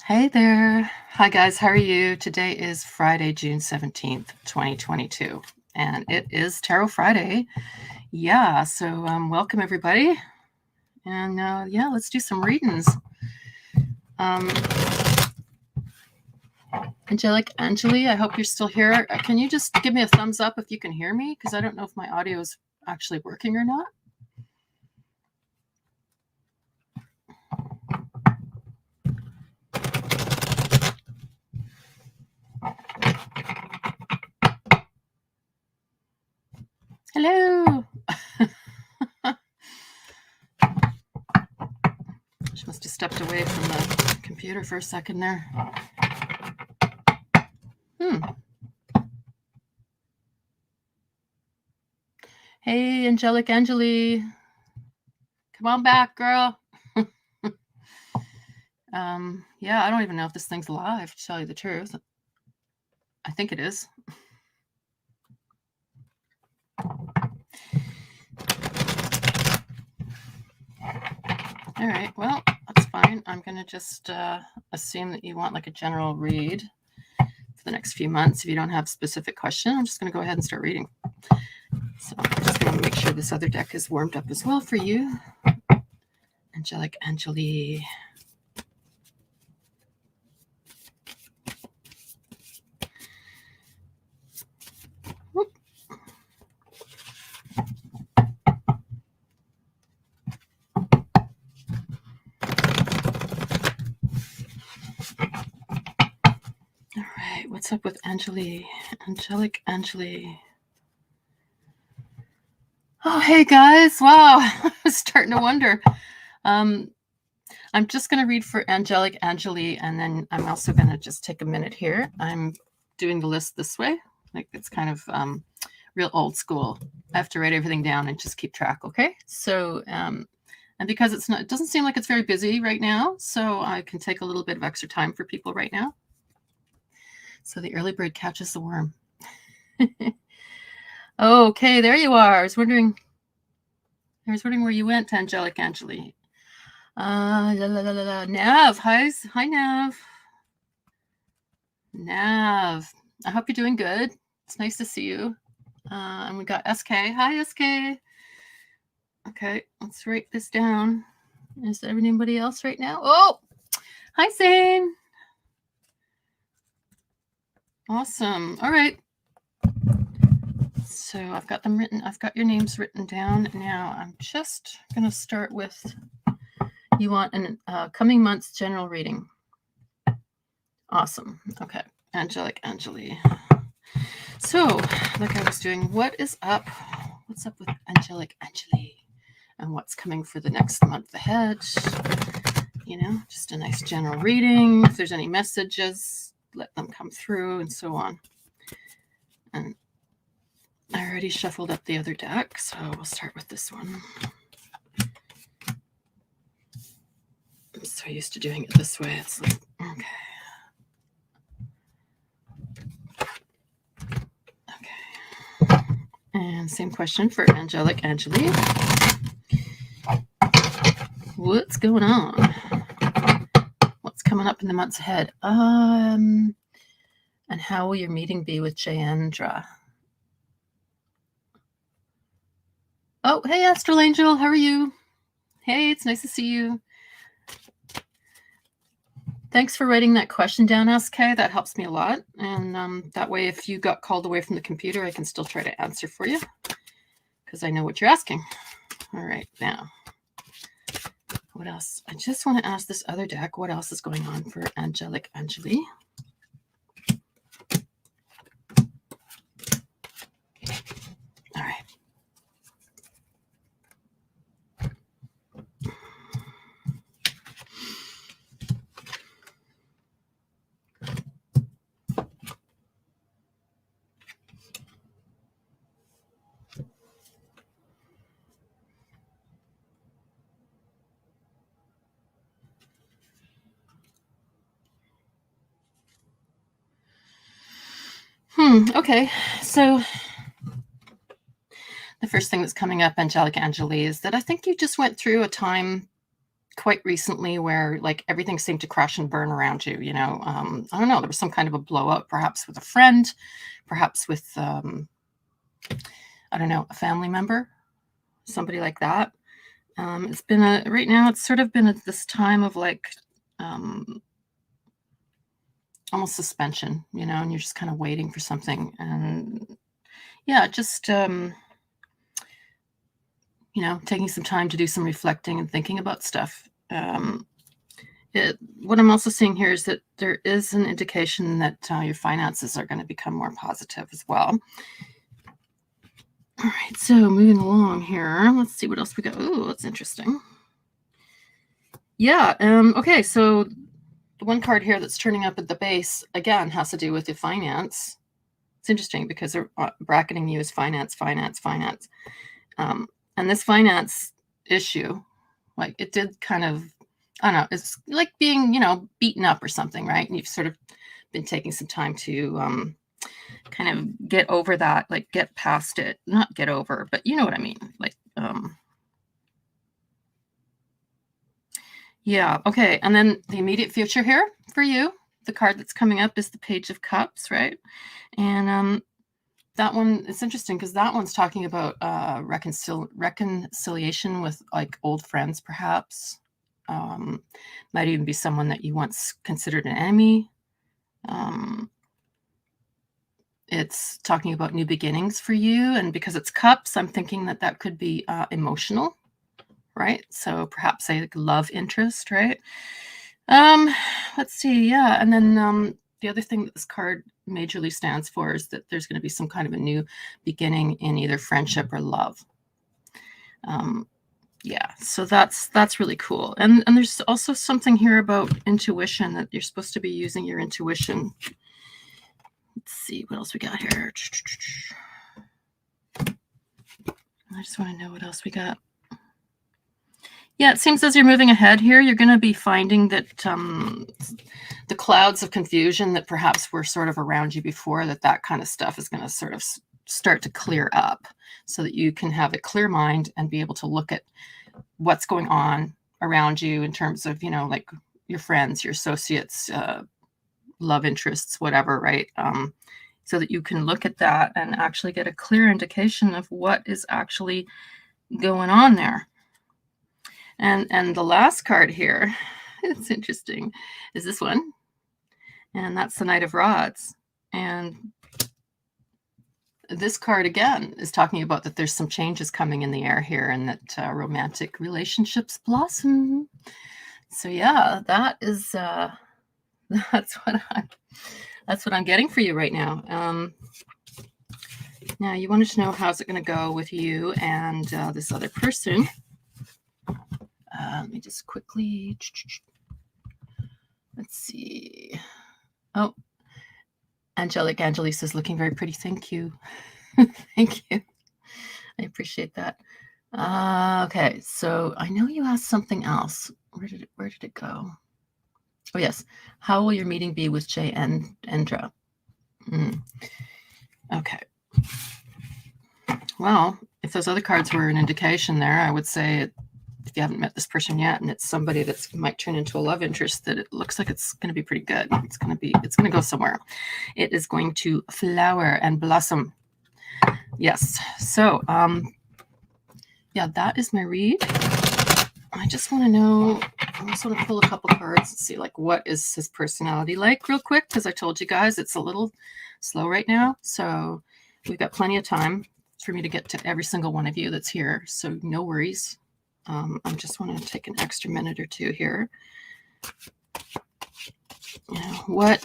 Hey there. Hi, guys. How are you? Today is Friday, June 17th, 2022, and it is Tarot Friday. Yeah, so welcome, everybody. And yeah, let's do some readings. Angelic Angeli, I hope you're still here. Can you just give me a thumbs up if you can hear me? Because I don't know if my audio is actually working or not. Hello. She must have stepped away from the computer for a second there. Hey, Angelic Angeli. Come on back, girl. Yeah, I don't even know if this thing's live, to tell you the truth. I think it is. All right, well, that's fine. I'm going to just assume that you want like a general read for the next few months. If you don't have a specific question, I'm just going to go ahead and start reading. So I'm just going to make sure this other deck is warmed up as well for you. Angelic Angeli. All right, what's up with Angeli? Angelic Angeli. Oh, hey guys. Wow, I was starting to wonder. I'm just going to read for Angelic Angeli, and then I'm also going to just take a minute here. I'm doing the list this way. Like it's kind of real old school. I have to write everything down and just keep track, okay? So, and because it doesn't seem like it's very busy right now, so I can take a little bit of extra time for people right now. So the early bird catches the worm. Okay, there you are. I was wondering where you went, Angelic Angeli. Nav, hi Nav. Nav, I hope you're doing good. It's nice to see you. And we got SK. Hi, SK. Okay, let's write this down. Is there anybody else right now? Oh, hi, Zane. Awesome. All right. So I've got them written. I've got your names written down. Now I'm just going to start with, you want a coming month's general reading. Awesome. Okay. Angelic Angeli. So, like I was doing, what is up? What's up with Angelic Angeli? And what's coming for the next month ahead? You know, just a nice general reading. If there's any messages, let them come through and so on. And I already shuffled up the other deck, so we'll start with this one. I'm so used to doing it this way. It's like, okay. Okay. And same question for Angelic Angeli. What's going on? What's coming up in the months ahead? And how will your meeting be with Jayendra? Oh, hey, Astral Angel. How are you? Hey, it's nice to see you. Thanks for writing that question down, SK. That helps me a lot. And that way, if you got called away from the computer, I can still try to answer for you because I know what you're asking. All right, now, what else? I just want to ask this other deck, what else is going on for Angelic Angeli? All right. Okay, so the first thing that's coming up, Angelic Angeli, is that I think you just went through a time quite recently where like everything seemed to crash and burn around you, you know. I don't know, there was some kind of a blowout, perhaps with a friend, perhaps with, I don't know, a family member, somebody like that. It's been right now, it's sort of been at this time of like, almost suspension, you know, and you're just kind of waiting for something. And yeah, just, you know, taking some time to do some reflecting and thinking about stuff. What I'm also seeing here is that there is an indication that your finances are going to become more positive as well. All right, so moving along here, let's see what else we got. Oh, that's interesting. Yeah, okay, so the one card here that's turning up at the base, again, has to do with your finance. It's interesting because they're bracketing you as finance, finance, finance. And this finance issue, like it did kind of, I don't know, it's like being, you know, beaten up or something, right? And you've sort of been taking some time to kind of get over that, like get past it, not get over, but you know what I mean? Like, yeah, okay. And then the immediate future here for you, the card that's coming up is the Page of Cups, right? And that one, it's interesting because that one's talking about reconciliation with like old friends, perhaps. Might even be someone that you once considered an enemy. It's talking about new beginnings for you. And because it's cups, I'm thinking that that could be emotional, right? So perhaps a love interest, right? Let's see. Yeah. And then the other thing that this card majorly stands for is that there's going to be some kind of a new beginning in either friendship or love. Yeah, so that's really cool. And there's also something here about intuition, that you're supposed to be using your intuition. Let's see what else we got here. I just want to know what else we got. Yeah, it seems as you're moving ahead here, you're going to be finding that the clouds of confusion that perhaps were sort of around you before, that kind of stuff is going to sort of start to clear up so that you can have a clear mind and be able to look at what's going on around you in terms of, you know, like your friends, your associates, love interests, whatever, right? So that you can look at that and actually get a clear indication of what is actually going on there. And the last card here, it's interesting, is this one. And that's the Knight of Rods. And this card, again, is talking about that there's some changes coming in the air here and that romantic relationships blossom. So yeah, that is, that's what I'm getting for you right now. Now, you wanted to know how's it going to go with you and this other person. Let me just quickly, let's see. Oh, Angelic Angelis is looking very pretty. Thank you. Thank you. I appreciate that. Okay, so I know you asked something else. Where did it go? Oh, yes. How will your meeting be with Jay and Endra? Okay. Well, if those other cards were an indication there, I would say if you haven't met this person yet and it's somebody that might turn into a love interest, that it looks like it's going to be pretty good. It's going to go somewhere. It is going to flower and blossom. Yes. So, yeah, that is my read. I just want to know, I just want to pull a couple cards and see like what is his personality like real quick, because I told you guys it's a little slow right now. So we've got plenty of time for me to get to every single one of you that's here. So no worries. I just want to take an extra minute or two here. You know,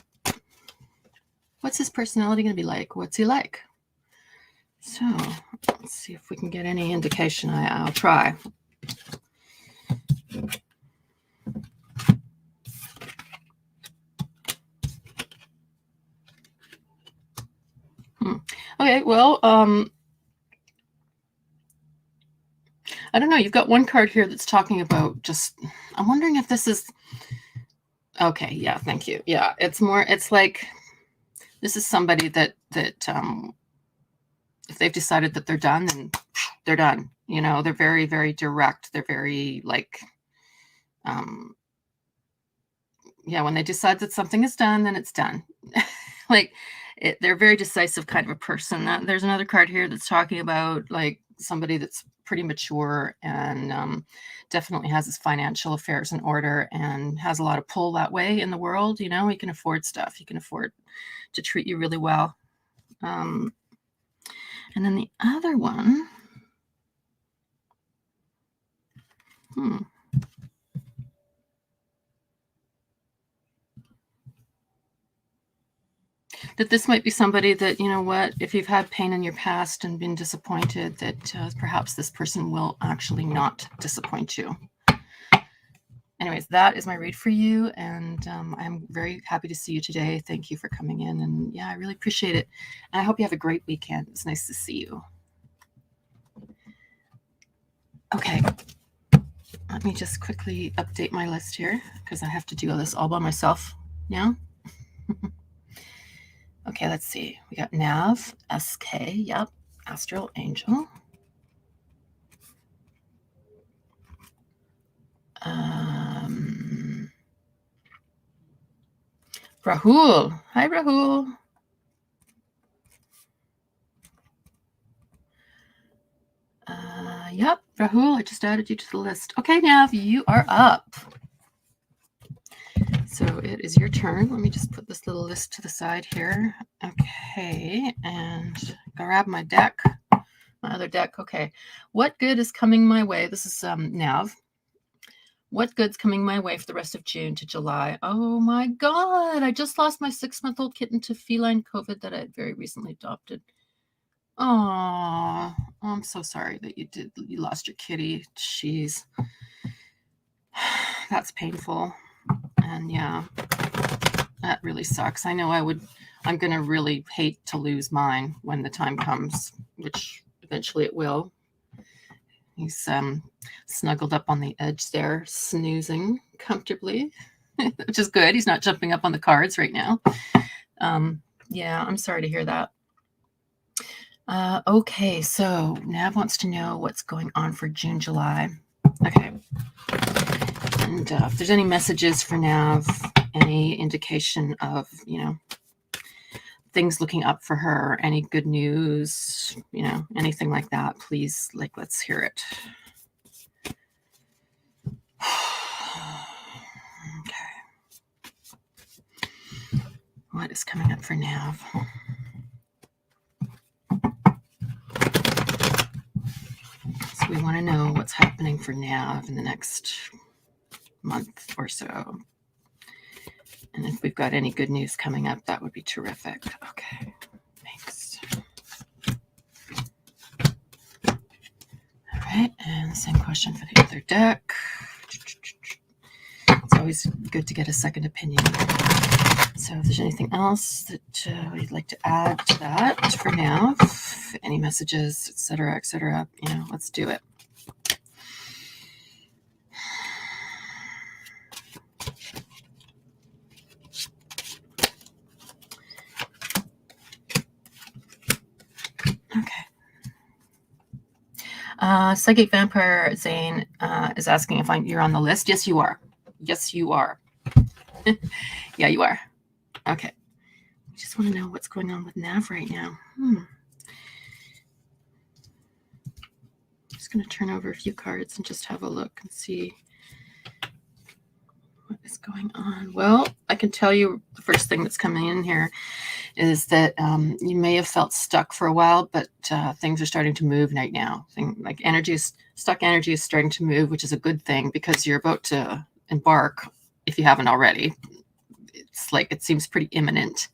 what's his personality going to be like? What's he like? So let's see if we can get any indication. I'll try. Okay, well, I don't know. You've got one card here that's talking about just, I'm wondering if this is, okay, yeah, thank you. Yeah, it's like, this is somebody that if they've decided that they're done, then they're done. You know, they're very, very direct. They're very like, Yeah, when they decide that something is done, then it's done. Like, they're a very decisive kind of a person. There's another card here that's talking about like somebody that's pretty mature and definitely has his financial affairs in order and has a lot of pull that way in the world. You know, he can afford stuff. He can afford to treat you really well. And then the other one, that this might be somebody that, you know what, if you've had pain in your past and been disappointed, that perhaps this person will actually not disappoint you. Anyways, that is my read for you, and I'm very happy to see you today. Thank you for coming in, and yeah, I really appreciate it. And I hope you have a great weekend. It's nice to see you. Okay, let me just quickly update my list here because I have to do all this all by myself now. Okay, let's see. We got Nav, SK, yep, Astral Angel. Rahul. Hi, Rahul. Yep, Rahul, I just added you to the list. Okay, Nav, you are up. So it is your turn. Let me just put this little list to the side here. Okay, and grab my deck, my other deck. Okay, what good is coming my way? This is Nav. What good's coming my way for the rest of June to July? Oh my God, I just lost my 6-month-old kitten to feline COVID that I had very recently adopted. Oh, I'm so sorry that you lost your kitty. Jeez. That's painful. And yeah, that really sucks. I know I'm going to really hate to lose mine when the time comes, which eventually it will. He's snuggled up on the edge there, snoozing comfortably, which is good. He's not jumping up on the cards right now. Yeah, I'm sorry to hear that. Okay, so Nav wants to know what's going on for June, July. Okay. And if there's any messages for Nav, any indication of, you know, things looking up for her, any good news, you know, anything like that, please, like, let's hear it. Okay. What is coming up for Nav? So we want to know what's happening for Nav in the next month or so. And if we've got any good news coming up, that would be terrific. Okay, thanks. All right, and the same question for the other deck. It's always good to get a second opinion. So if there's anything else that you'd like to add to that for now, any messages, etc., you know, let's do it. Okay. Psychic Vampire Zane is asking if you're on the list. Yes, you are. Yes, you are. Yeah, you are. Okay. I just want to know what's going on with Nav right now. Just going to turn over a few cards and just have a look and see what is going on. Well, I can tell you the first thing that's coming in here is that you may have felt stuck for a while, but things are starting to move right now. Stuck energy is starting to move, which is a good thing because you're about to embark, if you haven't already. It's like it seems pretty imminent.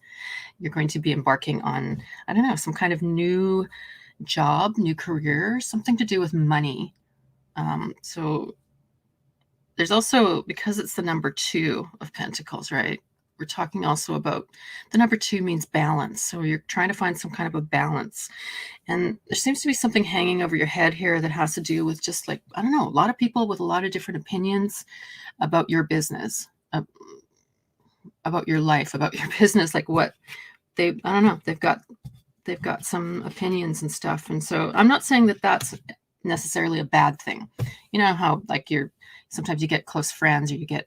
You're going to be embarking on, I don't know, some kind of new job, new career, something to do with money. So there's also, because it's the number 2 of Pentacles, right? We're talking also about the number 2 means balance. So you're trying to find some kind of a balance. And there seems to be something hanging over your head here that has to do with just like, I don't know, a lot of people with a lot of different opinions about your business, about your life, about your business, like what I don't know, they've got some opinions and stuff. And so I'm not saying that that's necessarily a bad thing. You know how like you sometimes you get close friends or you get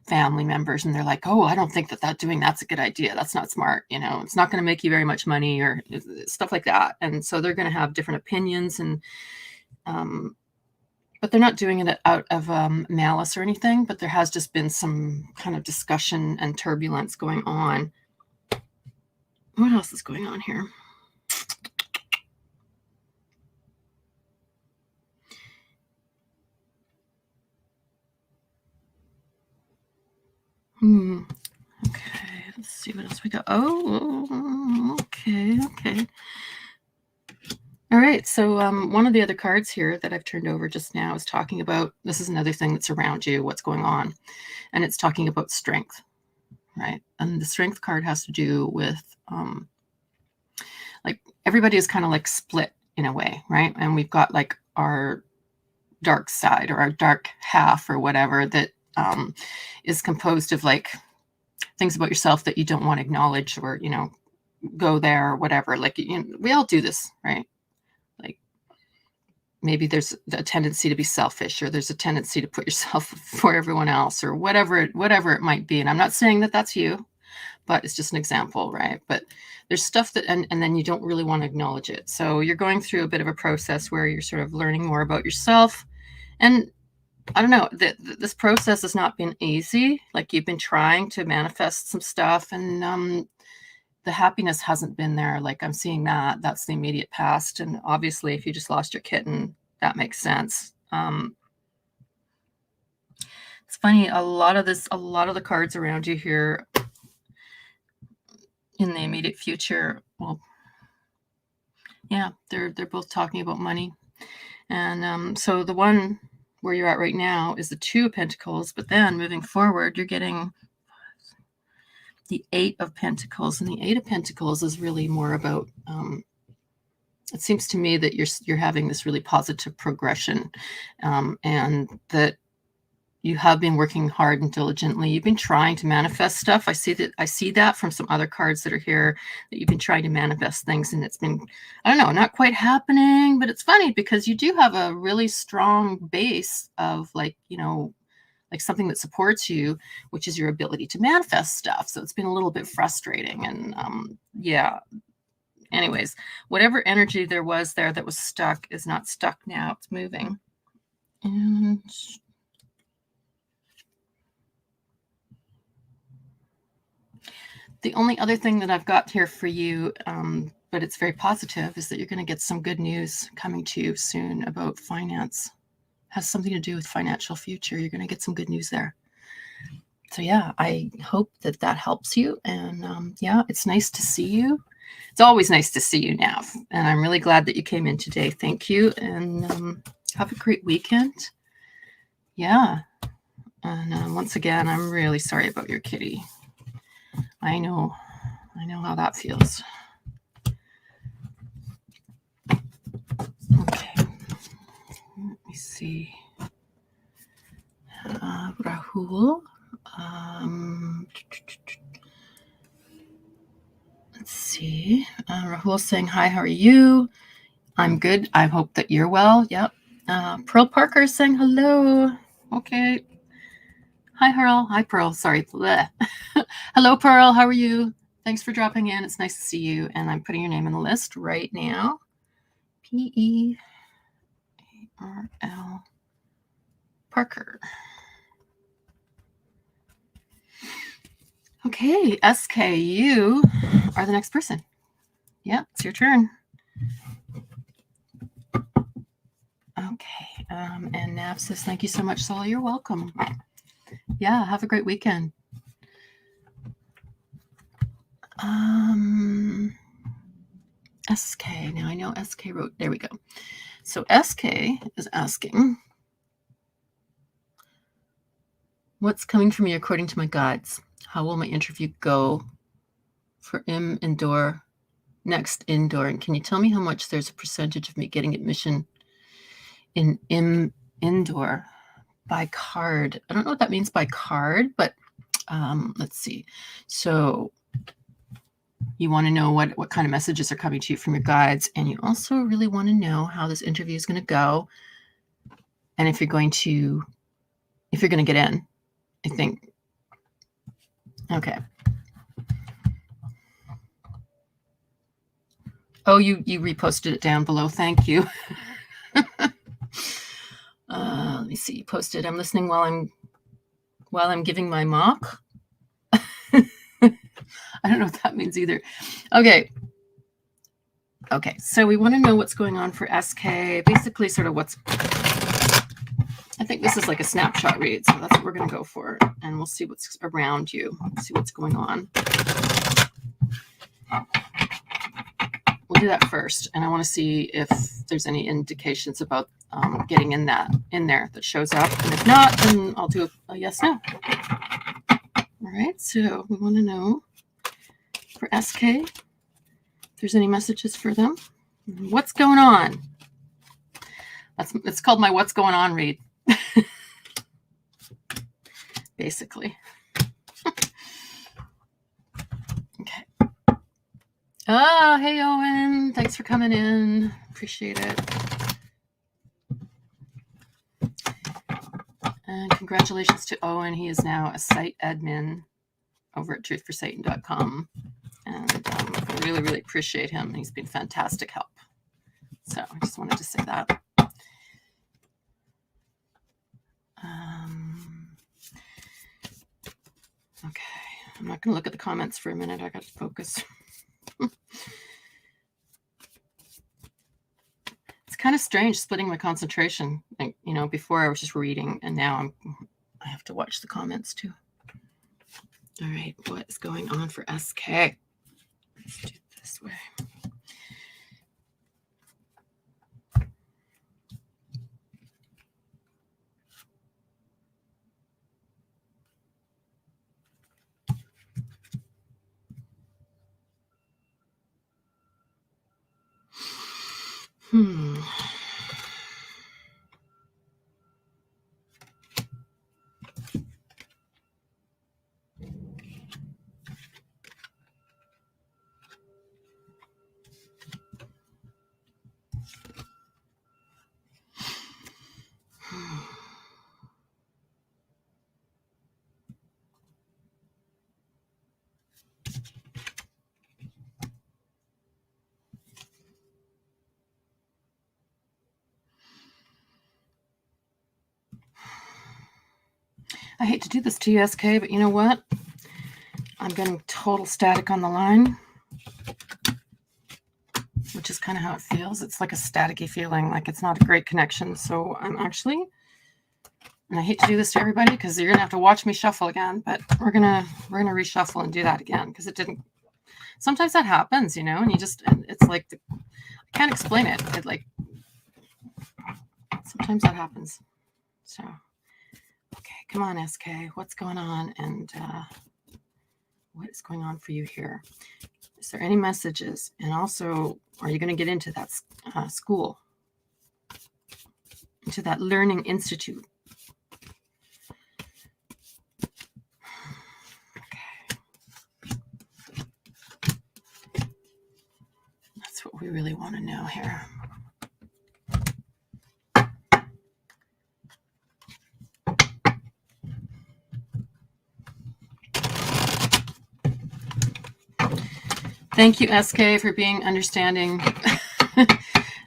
family members and they're like, oh, I don't think that doing that's a good idea. That's not smart. It's not going to make you very much money or stuff like that. And so they're going to have different opinions and, but they're not doing it out of malice or anything, but there has just been some kind of discussion and turbulence going on. What else is going on here? Okay, let's see what else we got. Oh, okay. All right, so one of the other cards here that I've turned over just now is talking about, this is another thing that's around you, what's going on, and it's talking about strength, right? And the strength card has to do with, like, everybody is kind of like split in a way, right? And we've got like our dark side or our dark half or whatever that is composed of like things about yourself that you don't want to acknowledge or, go there or whatever. Like, we all do this, right? Like maybe there's a tendency to be selfish or there's a tendency to put yourself before everyone else or whatever it might be. And I'm not saying that that's you, but it's just an example, right? But there's stuff that, and then you don't really want to acknowledge it. So you're going through a bit of a process where you're sort of learning more about yourself. And I don't know, this process has not been easy. Like you've been trying to manifest some stuff and the happiness hasn't been there. Like I'm seeing that's the immediate past. And obviously if you just lost your kitten, that makes sense. It's funny, a lot of the cards around you here in the immediate future, well, yeah, they're both talking about money. And so the one where you're at right now is the 2 of Pentacles, but then moving forward, you're getting the 8 of Pentacles, and the 8 of Pentacles is really more about, it seems to me that you're having this really positive progression, and that you have been working hard and diligently. You've been trying to manifest stuff. I see that from some other cards that are here, that you've been trying to manifest things and it's been, I don't know, not quite happening. But it's funny because you do have a really strong base of like something that supports you, which is your ability to manifest stuff. So it's been a little bit frustrating. And yeah, anyways, whatever energy there was there that was stuck is not stuck now. It's moving. And the only other thing that I've got here for you, but it's very positive, is that you're going to get some good news coming to you soon about finance. Has something to do with financial future. You're going to get some good news there. So yeah, I hope that helps you. And yeah, it's nice to see you. It's always nice to see you, Nav. And I'm really glad that you came in today. Thank you. And have a great weekend. Yeah. And once again, I'm really sorry about your kitty. I know how that feels. Okay, let me see. Rahul. Let's see. Rahul saying, hi, how are you? I'm good. I hope that you're well. Yep. Pearl Parker saying hello. Okay. Hi, Pearl. Hi, Pearl. Sorry. Hello, Pearl. How are you? Thanks for dropping in. It's nice to see you. And I'm putting your name in the list right now. Pearl Parker. Okay, SK, you are the next person. Yeah, it's your turn. Okay. And Nav says, thank you so much, Sola. You're welcome. Yeah, have a great weekend. SK. Now I know SK wrote, there we go. So SK is asking, what's coming for me according to my guides? How will my interview go for indoor, next indoor? And can you tell me how much there's a percentage of me getting admission in indoor by card? I don't know what that means by card, but let's see. So you want to know what kind of messages are coming to you from your guides, and you also really want to know how this interview is going to go, and if you're going to if you're going to get in, I think. Okay. Oh, you reposted it down below. Thank you. Let me see. You posted, I'm listening while I'm giving my mock. I don't know what that means either. Okay. Okay, so we want to know what's going on for SK. Basically, sort of what's... I think this is like a snapshot read, so that's what we're going to go for. And we'll see what's around you. See what's going on. We'll do that first. And I want to see if there's any indications about getting in there that shows up. And if not, then I'll do a yes, no. All right, so we want to know for SK if there's any messages for them. What's going on? It's called my What's Going On read. Basically. Okay. Oh, hey, Owen. Thanks for coming in. Appreciate it. And congratulations to Owen. He is now a site admin over at truthforsatan.com. And I really, really appreciate him. He's been fantastic help. So I just wanted to say that. Okay. I'm not going to look at the comments for a minute. I got to focus. It's kind of strange splitting my concentration. Like, you know, before I was just reading, and now I have to watch the comments too. All right, what is going on for SK? Let's do it this way. I hate to do this to you, SK, but you know what? I'm getting total static on the line, which is kind of how it feels. It's like a staticky feeling, like it's not a great connection. So I'm actually, and I hate to do this to everybody because you're gonna have to watch me shuffle again, but we're gonna reshuffle and do that again because it didn't. Sometimes that happens, you know, and it's like I can't explain it. It like sometimes that happens. So. Okay, come on, SK. What's going on? And what is going on for you here? Is there any messages? And also, are you going to get into that school? Into that learning institute? Okay. That's what we really want to know here. Thank you, SK, for being understanding.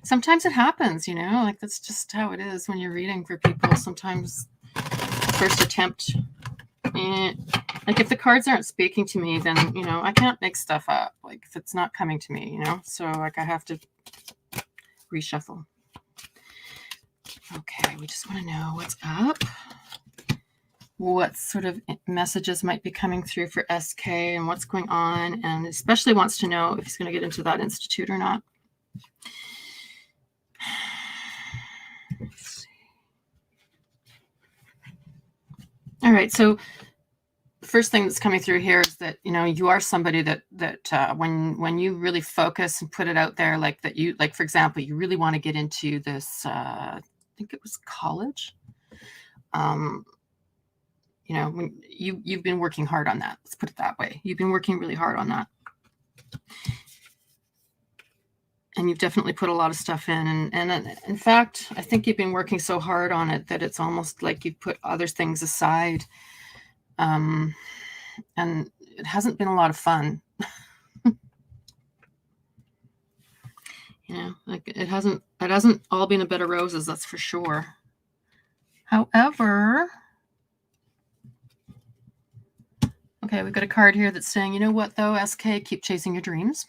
Sometimes it happens, you know, like that's just how it is when you're reading for people. Sometimes first attempt, like if the cards aren't speaking to me, then, you know, I can't make stuff up. Like if it's not coming to me, you know, so like I have to reshuffle. Okay, we just want to know what's up. What sort of messages might be coming through for SK and what's going on, and especially wants to know if he's going to get into that institute or not. Let's see. All right, so the first thing that's coming through here is that, you know, you are somebody that when you really focus and put it out there, like that you, like, for example, you really want to get into this, I think it was college. You know, when you've been working hard on that. Let's put it that way. You've been working really hard on that. And you've definitely put a lot of stuff in. And in fact, I think you've been working so hard on it that it's almost like you've put other things aside. And it hasn't been a lot of fun. Like it hasn't all been a bed of roses, that's for sure. However, okay, we've got a card here that's saying, you know what though, SK, keep chasing your dreams.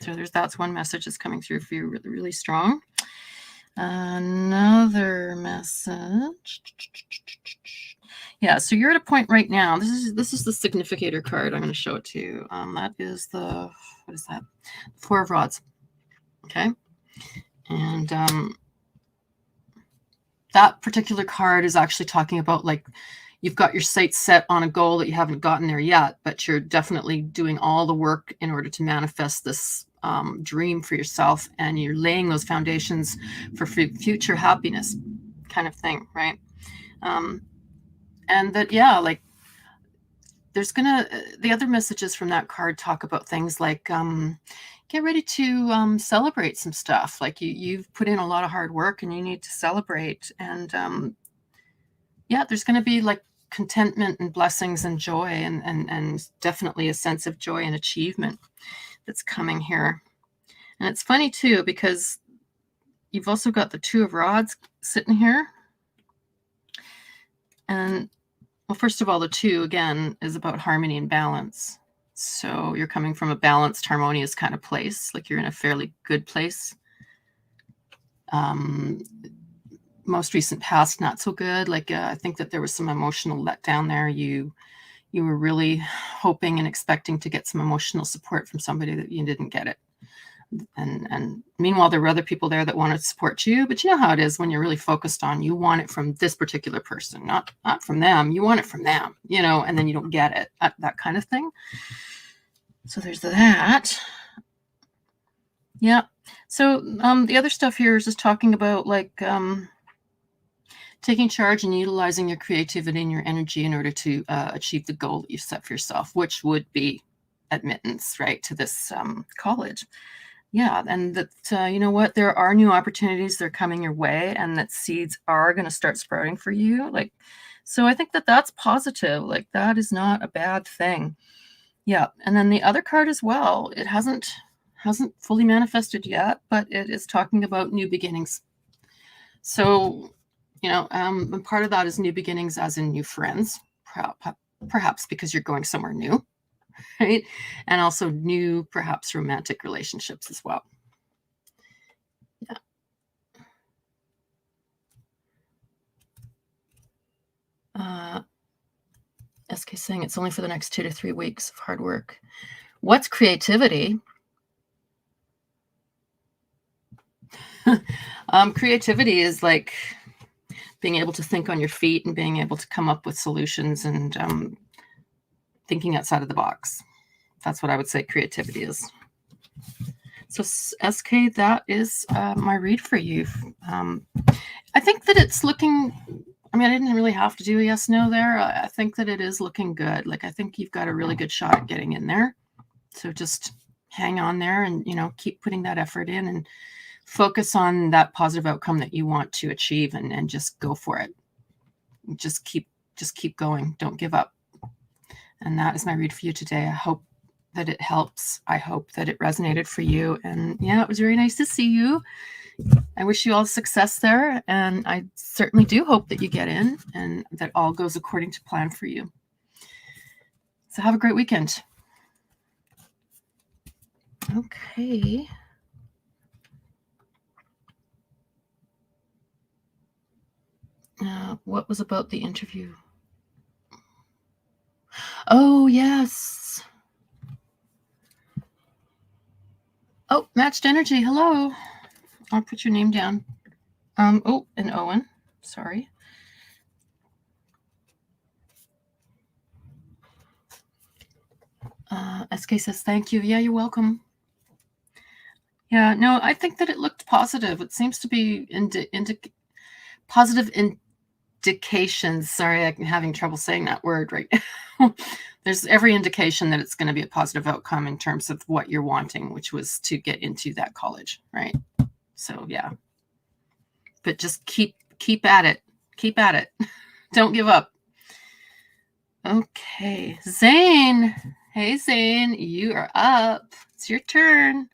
So that's one message that's coming through for you really, really strong. Another message. Yeah, so you're at a point right now. This is the significator card. I'm going to show it to you. That is what is that? 4 of Rods. Okay. And that particular card is actually talking about like you've got your sights set on a goal that you haven't gotten there yet, but you're definitely doing all the work in order to manifest this dream for yourself, and you're laying those foundations for future happiness kind of thing, right? And that, yeah, like there's the other messages from that card talk about things like get ready to celebrate some stuff. Like you've put in a lot of hard work and you need to celebrate. And yeah, there's going to be like contentment and blessings and joy and definitely a sense of joy and achievement that's coming here. And it's funny too, because you've also got the 2 of Rods sitting here. And well, first of all, the 2 again is about harmony and balance. So you're coming from a balanced, harmonious kind of place, like you're in a fairly good place. Most recent past, not so good. Like I think that there was some emotional letdown there. You were really hoping and expecting to get some emotional support from somebody that you didn't get it. And meanwhile, there were other people there that wanted to support you, but you know how it is when you're really focused on, you want it from this particular person, not from them. You want it from them, and then you don't get it, that kind of thing. So there's that. Yeah. So the other stuff here is just talking about like taking charge and utilizing your creativity and your energy in order to achieve the goal that you've set for yourself, which would be admittance, right, to this college. Yeah, and that, you know what, there are new opportunities that are coming your way, and that seeds are going to start sprouting for you. Like, so I think that that's positive. Like, that is not a bad thing. Yeah, and then the other card as well, it hasn't fully manifested yet, but it is talking about new beginnings. So, and part of that is new beginnings as in new friends, perhaps because you're going somewhere new. Right? And also new, perhaps romantic relationships as well. Yeah. SK saying it's only for the next 2 to 3 weeks of hard work. What's creativity? Creativity is like being able to think on your feet and being able to come up with solutions and thinking outside of the box. That's what I would say creativity is. So SK, that is my read for you. I think that it's looking, I didn't really have to do a yes, no there. I think that it is looking good. Like, I think you've got a really good shot at getting in there. So just hang on there and, keep putting that effort in and focus on that positive outcome that you want to achieve and just go for it. Just keep going. Don't give up. And that is my read for you today. I hope that it helps. I hope that it resonated for you. And yeah, it was very nice to see you. I wish you all success there. And I certainly do hope that you get in and that all goes according to plan for you. So have a great weekend. Okay. What was about the interview? Oh, yes. Oh, Matched Energy. Hello. I'll put your name down. Oh, and Owen. Sorry. SK says, thank you. Yeah, you're welcome. Yeah, no, I think that it looked positive. It seems to be positive indications. Sorry, I'm having trouble saying that word right now. There's every indication that it's going to be a positive outcome in terms of what you're wanting, which was to get into that college, right? So yeah, but just keep at it. Keep at it. Don't give up. Okay, Zane. Hey, Zane, you are up. It's your turn.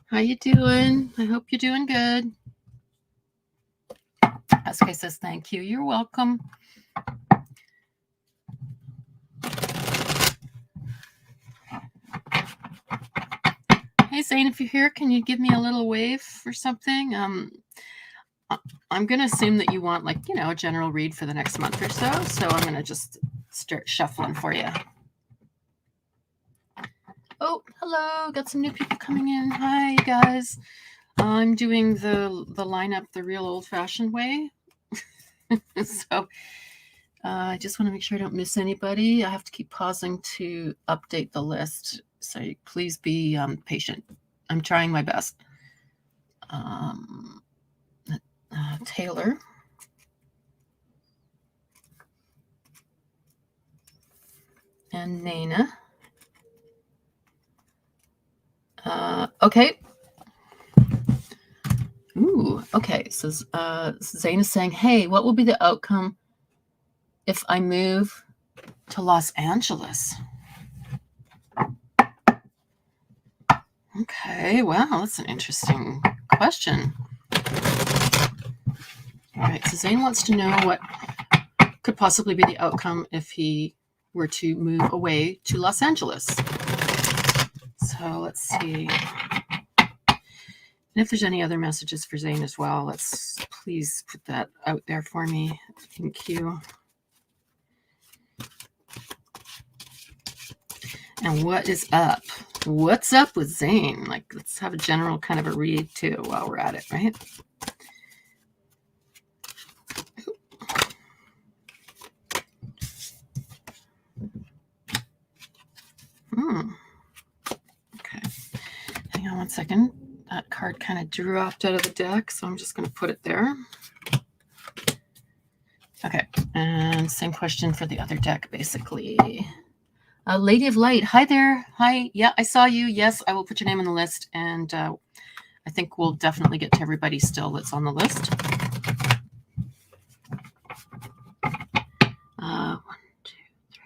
How you doing? I hope you're doing good. SK says thank you. You're welcome. Hey, Zane, if you're here, can you give me a little wave or something? I'm going to assume that you want, like, you know, a general read for the next month or so. So I'm going to just start shuffling for you. Oh, hello. Got some new people coming in. Hi, you guys. I'm doing the lineup the real old-fashioned way. So I just want to make sure I don't miss anybody. I have to keep pausing to update the list. So please be patient. I'm trying my best. Taylor. And Nana. Okay. Ooh, okay. So Zane is saying, hey, what will be the outcome if I move to Los Angeles? Okay, wow, that's an interesting question. All right, so Zane wants to know what could possibly be the outcome if he were to move away to Los Angeles. So let's see. And if there's any other messages for Zane as well, let's please put that out there for me. Thank you. And what is up? What's up with Zane? Like, let's have a general kind of a read too while we're at it, right? Okay. Hang on one second. That card kind of dropped out of the deck, so I'm just going to put it there. Okay. And same question for the other deck, basically. Lady of Light. Hi there. Hi. Yeah, I saw you. Yes, I will put your name on the list. And I think we'll definitely get to everybody still that's on the list. 1, 2, 3,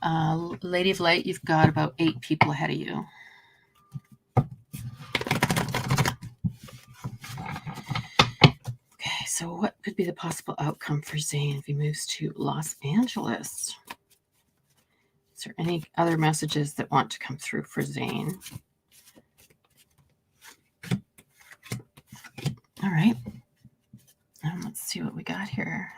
4, 5, 6. Lady of Light, you've got about 8 people ahead of you. Okay, so what could be the possible outcome for Zane if he moves to Los Angeles? Is there any other messages that want to come through for Zane? All right. Let's see what we got here.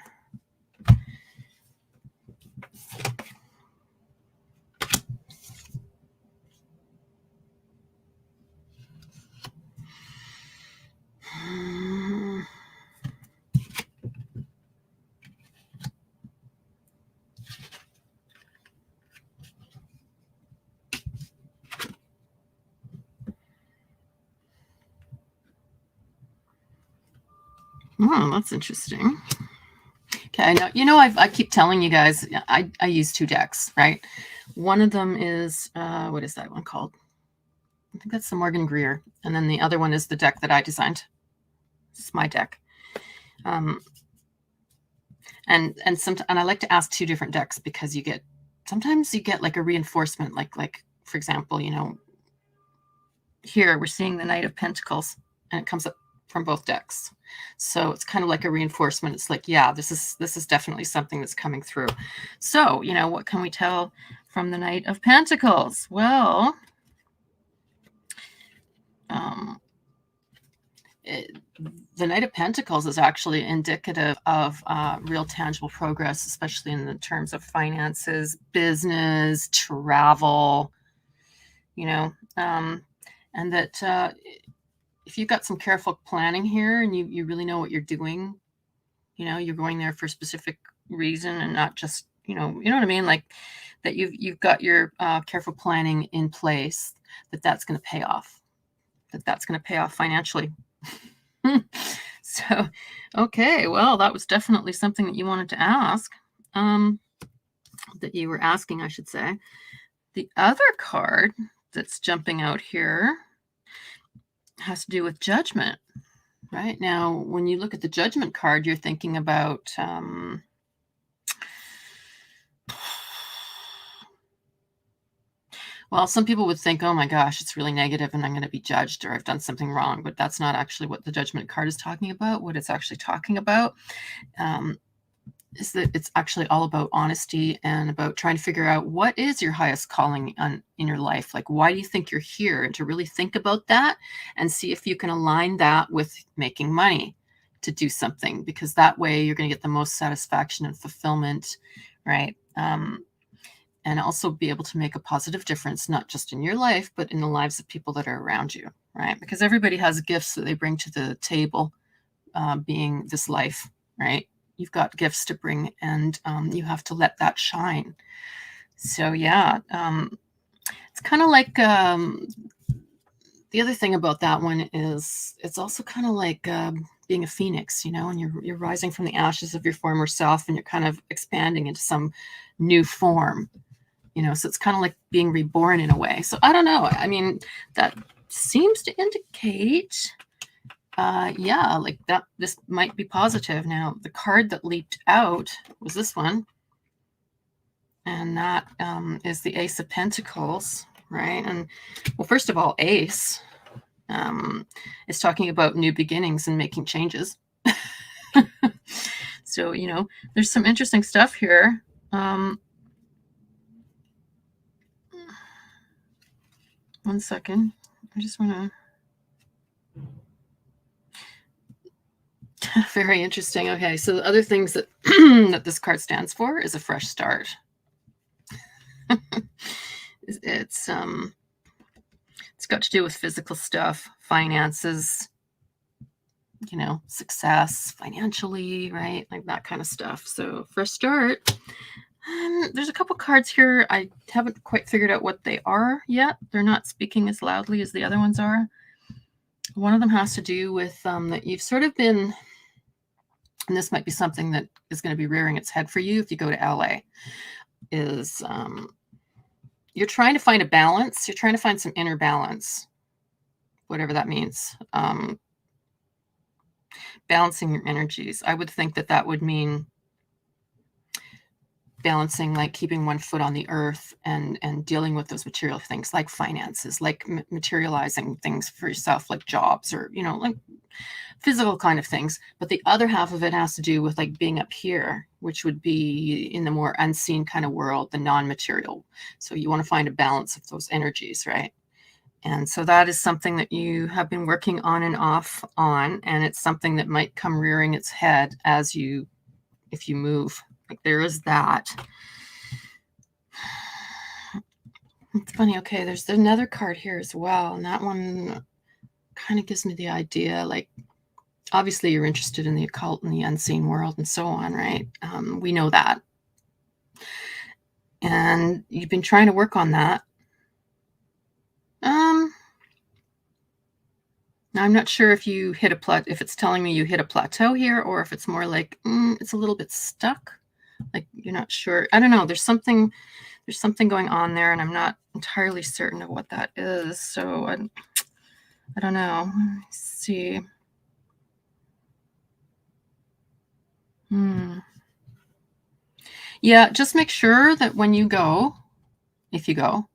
Oh, that's interesting. Okay, I know. I keep telling you guys, I use 2 decks, right? One of them is what is that one called? I think that's the Morgan Greer, and then the other one is the deck that I designed. It's my deck. And I like to ask 2 different decks because sometimes you get like a reinforcement, like for example, here we're seeing the Knight of Pentacles, and it comes up from both decks. So it's kind of like a reinforcement. It's like, yeah, this is definitely something that's coming through. So, what can we tell from the Knight of Pentacles? Well, the Knight of Pentacles is actually indicative of real tangible progress, especially in the terms of finances, business, travel, and that if you've got some careful planning here and you really know what you're doing, you're going there for a specific reason and not just, you know what I mean? Like that you've got your careful planning in place, that's going to pay off, that's going to pay off financially. So, okay, well, that was definitely something that you wanted to ask, that you were asking, I should say. The other card that's jumping out here has to do with judgment, right? Now, when you look at the judgment card, you're thinking about well, some people would think, oh my gosh, it's really negative and I'm going to be judged or I've done something wrong. But that's not actually what the judgment card is talking about. What it's actually talking about is that it's actually all about honesty and about trying to figure out what is your highest calling in your life. Like, why do you think you're here? And to really think about that and see if you can align that with making money to do something, because that way you're going to get the most satisfaction and fulfillment, right? And also be able to make a positive difference, not just in your life, but in the lives of people that are around you, right? Because everybody has gifts that they bring to the table, being this life, right? You've got gifts to bring, and you have to let that shine. So yeah, it's kind of like the other thing about that one is it's also kind of like being a phoenix, you know, and you're rising from the ashes of your former self, and you're kind of expanding into some new form. You know, so it's kind of like being reborn in a way. So I don't know. I mean, that seems to indicate, yeah, like that this might be positive. Now, the card that leaped out was this one. And that is the Ace of Pentacles, right? And well, first of all, Ace is talking about new beginnings and making changes. So, you know, there's some interesting stuff here. One second. I just want to... Very interesting. Okay, so the other things that that this card stands for is a fresh start. It's got to do with physical stuff, finances, you know, success financially, right? Like that kind of stuff. So fresh start. There's a couple cards here. I haven't quite figured out what they are yet. They're not speaking as loudly as the other ones are. One of them has to do with that you've sort of been, and this might be something that is going to be rearing its head for you if you go to LA, is you're trying to find a balance. You're trying to find some inner balance, whatever that means. Balancing your energies. I would think that that would mean balancing, like keeping one foot on the earth and dealing with those material things like finances, like materializing things for yourself, like jobs, or, you know, like physical kind of things. But the other half of it has to do with like being up here, which would be in the more unseen kind of world, the non-material. So you want to find a balance of those energies, right? And so that is something that you have been working on and off on, and it's something that might come rearing its head as you, if you move. Like there is that. It's funny. Okay, there's another card here as well, and that one kind of gives me the idea, like, obviously you're interested in the occult and the unseen world and so on, right? We know that. And you've been trying to work on that. Now I'm not sure if you hit if it's telling me you hit a plateau here, or if it's more like it's a little bit stuck. Like you're not sure. I don't know. There's something going on there, and I'm not entirely certain of what that is. So I don't know. Let's see. Yeah, just make sure that when you go, if you go,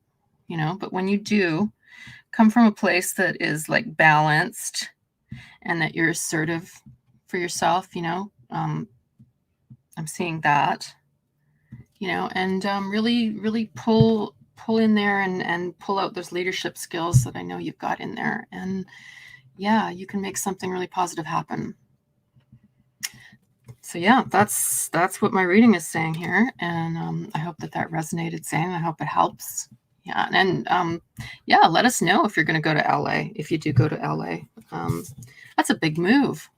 you know, but when you do, come from a place that is like balanced and that you're assertive for yourself, you know. I'm seeing that, you know, and really pull in there and pull out those leadership skills that I know you've got in there. And yeah, you can make something really positive happen. So yeah, that's what my reading is saying here. And I hope that resonated, Zane. I hope it helps. Yeah. And yeah, let us know if you're going to go to LA, if you do go to LA. That's a big move.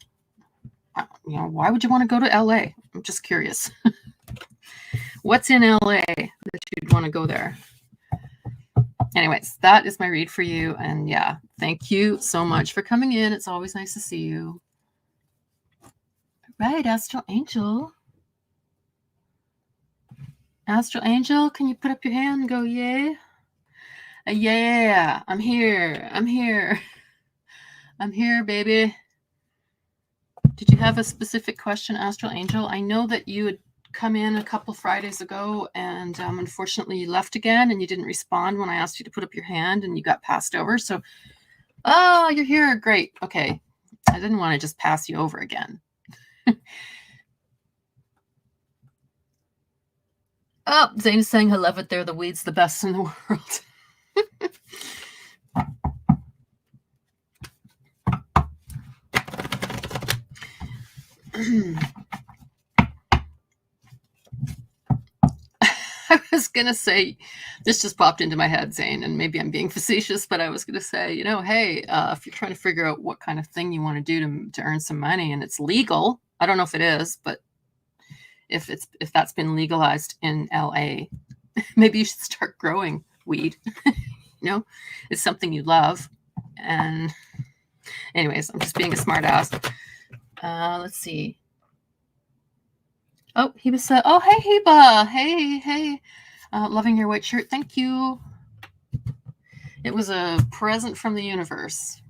You know, why would you want to go to LA? I'm just curious. What's in LA that you'd want to go there? Anyways, that is my read for you. And yeah, thank you so much for coming in. It's always nice to see you. right, Astral Angel. Astral Angel, can you put up your hand and go, yay? Yeah, I'm here. I'm here. I'm here, baby. Did you have a specific question, Astral Angel? I know that you had come in a couple Fridays ago and unfortunately you left again and you didn't respond when I asked you to put up your hand and you got passed over. So, oh, you're here. Great. Okay. I didn't want to just pass you over again. Oh, Zane is saying, I love it. They're the weeds, the best in the world. I was going to say, this just popped into my head, Zane, and maybe I'm being facetious, but I was going to say, you know, hey, if you're trying to figure out what kind of thing you want to do to earn some money and it's legal, I don't know if it is, but if that's been legalized in LA, maybe you should start growing weed. You know, it's something you love. And anyways, I'm just being a smart ass. Let's see. Oh, Heba said, oh, hey, Heba. Hey. Loving your white shirt. Thank you. It was a present from the universe.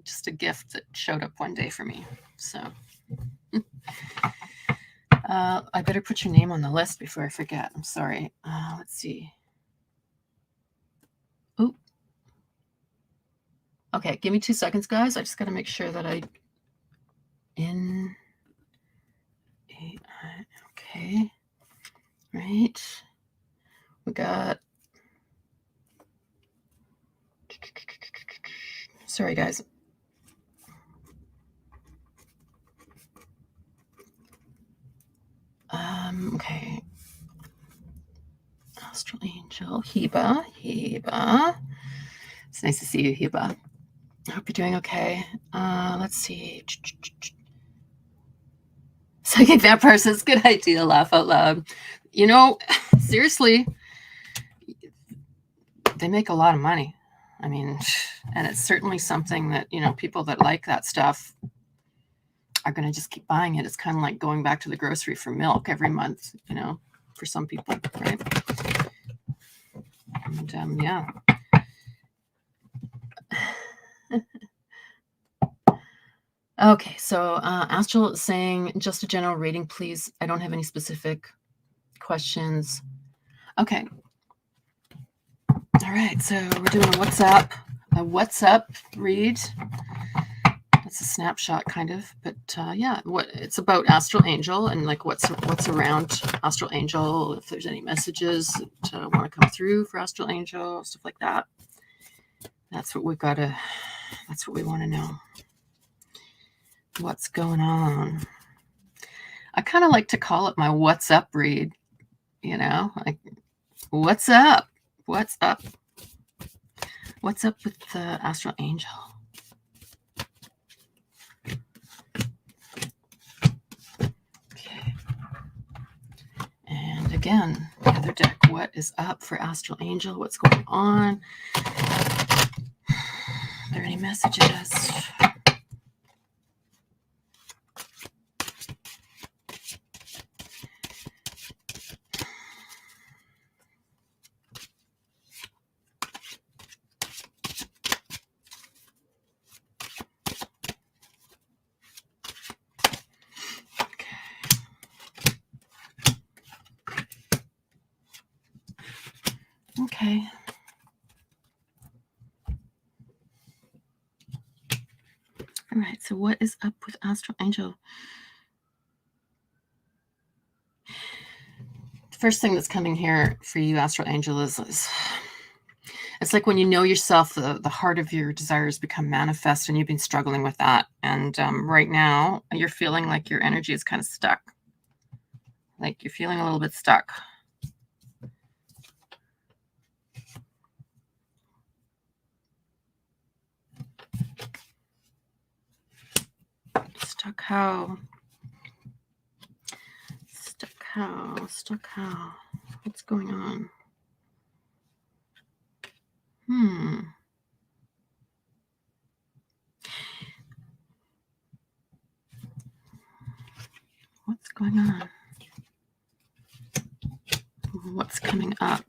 Just a gift that showed up one day for me. So I better put your name on the list before I forget. I'm sorry. Let's see. Oop. Okay, give me 2 seconds, guys. I just got to make sure that okay. Right. We got. Sorry, guys. Okay. Astral Angel, Heba. It's nice to see you, Heba. I hope you're doing okay. Let's see. Psychic vampire says, good idea, laugh out loud. You know, seriously, they make a lot of money. I mean, and it's certainly something that, you know, people that like that stuff are going to just keep buying it. It's kind of like going back to the grocery for milk every month, you know, for some people, right? And yeah. Okay, so Astral is saying, just a general reading, please. I don't have any specific questions. Okay. All right, so we're doing a what's up read. It's a snapshot kind of, but yeah, what it's about Astral Angel and like what's around Astral Angel, if there's any messages that want to come through for Astral Angel, stuff like that. That's what we want to know. What's going on? I kind of like to call it my what's up read, you know, like what's up? What's up? What's up with the Astral Angel? Okay. And again, the other deck, what is up for Astral Angel? What's going on? Are there any messages? Okay. All right, so what is up with Astral Angel? The first thing that's coming here for you, Astral Angel, is it's like when you know yourself, the heart of your desires become manifest, and you've been struggling with that. And right now, you're feeling like your energy is kind of stuck. Like you're feeling a little bit stuck. Stuck how? Stuck how? What's going on? going on? What's coming up?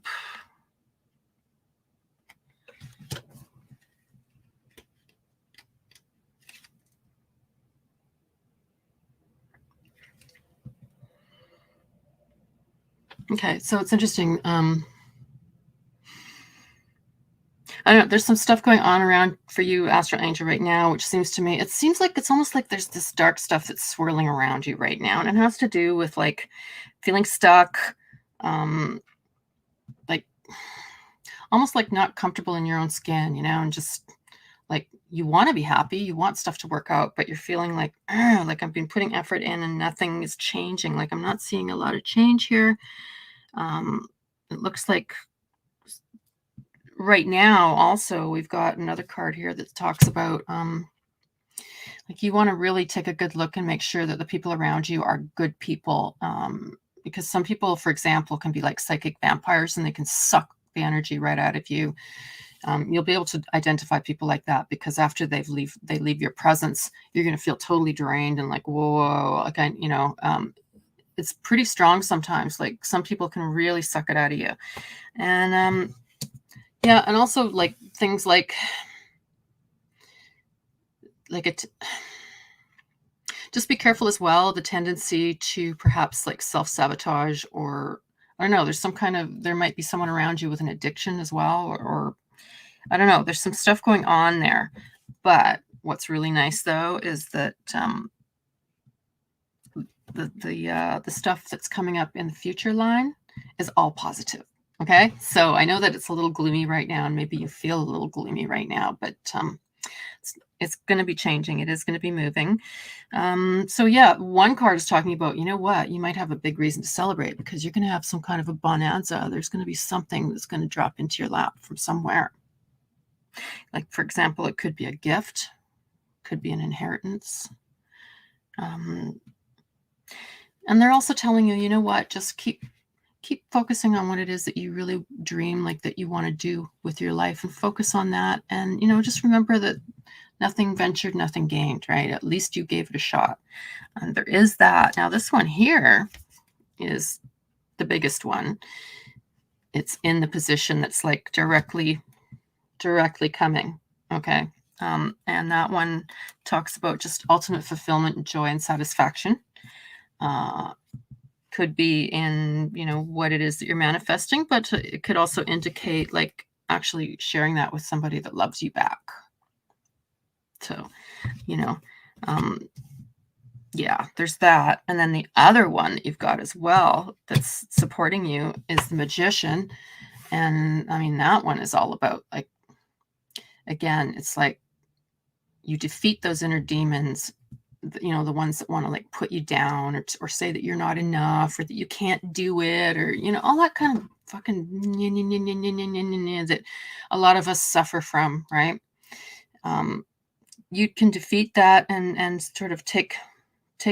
Okay, so it's interesting. I don't know, there's some stuff going on around for you, Astral Angel, right now, which seems to me, it seems like it's almost like there's this dark stuff that's swirling around you right now. And it has to do with like feeling stuck, like almost like not comfortable in your own skin, and just like you want to be happy, you want stuff to work out, but you're feeling like I've been putting effort in and nothing is changing. Like I'm not seeing a lot of change here. It looks like right now also we've got another card here that talks about like you want to really take a good look and make sure that the people around you are good people, because some people, for example, can be like psychic vampires and they can suck the energy right out of you. You'll be able to identify people like that because after they leave your presence, you're going to feel totally drained and like, whoa, again, it's pretty strong sometimes. Like some people can really suck it out of you. And yeah, and also like things like just be careful as well, the tendency to perhaps like self-sabotage, or I don't know, there might be someone around you with an addiction as well, or I don't know, there's some stuff going on there. But what's really nice though is that the stuff that's coming up in the future line is all positive. Okay, so I know that it's a little gloomy right now, and maybe you feel a little gloomy right now, but it's going to be changing. It is going to be moving. So yeah, one card is talking about, you know what, you might have a big reason to celebrate because you're going to have some kind of a bonanza. There's going to be something that's going to drop into your lap from somewhere. Like, for example, it could be a gift, could be an inheritance. And they're also telling you, you know what, just keep focusing on what it is that you really dream, like that you want to do with your life, and focus on that. And, just remember that nothing ventured, nothing gained, right? At least you gave it a shot. And there is that. Now, this one here is the biggest one. It's in the position that's like directly coming. Okay. And that one talks about just ultimate fulfillment and joy and satisfaction. Could be in, what it is that you're manifesting, but it could also indicate like actually sharing that with somebody that loves you back. So, yeah, there's that. And then the other one that you've got as well that's supporting you is the Magician. And I mean, that one is all about like, again, it's like you defeat those inner demons, the ones that want to like put you down or say that you're not enough or that you can't do it, or, all that kind of fucking that a lot of us suffer from, right? You can defeat that and sort of take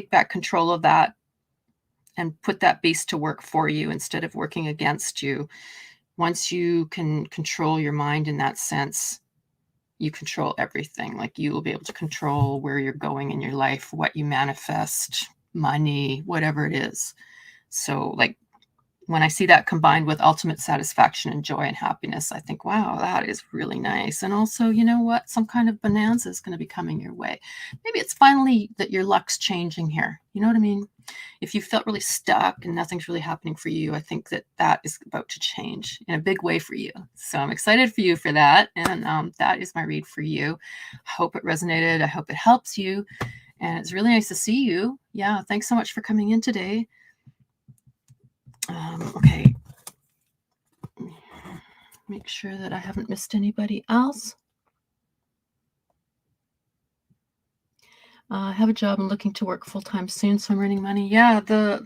back control of that and put that beast to work for you instead of working against you. Once you can control your mind in that sense, you control everything. Like you will be able to control where you're going in your life, what you manifest, money, whatever it is. So like when I see that combined with ultimate satisfaction and joy and happiness, I think, wow, that is really nice. And also, you know what? Some kind of bonanza is going to be coming your way. Maybe it's finally that your luck's changing here. You know what I mean? If you felt really stuck and nothing's really happening for you, I think that is about to change in a big way for you. So I'm excited for you for that. And that is my read for you. I hope it resonated. I hope it helps you. And it's really nice to see you. Yeah, thanks so much for coming in today. Okay. Make sure that I haven't missed anybody else. I have a job and looking to work full-time soon, so I'm earning money. Yeah, the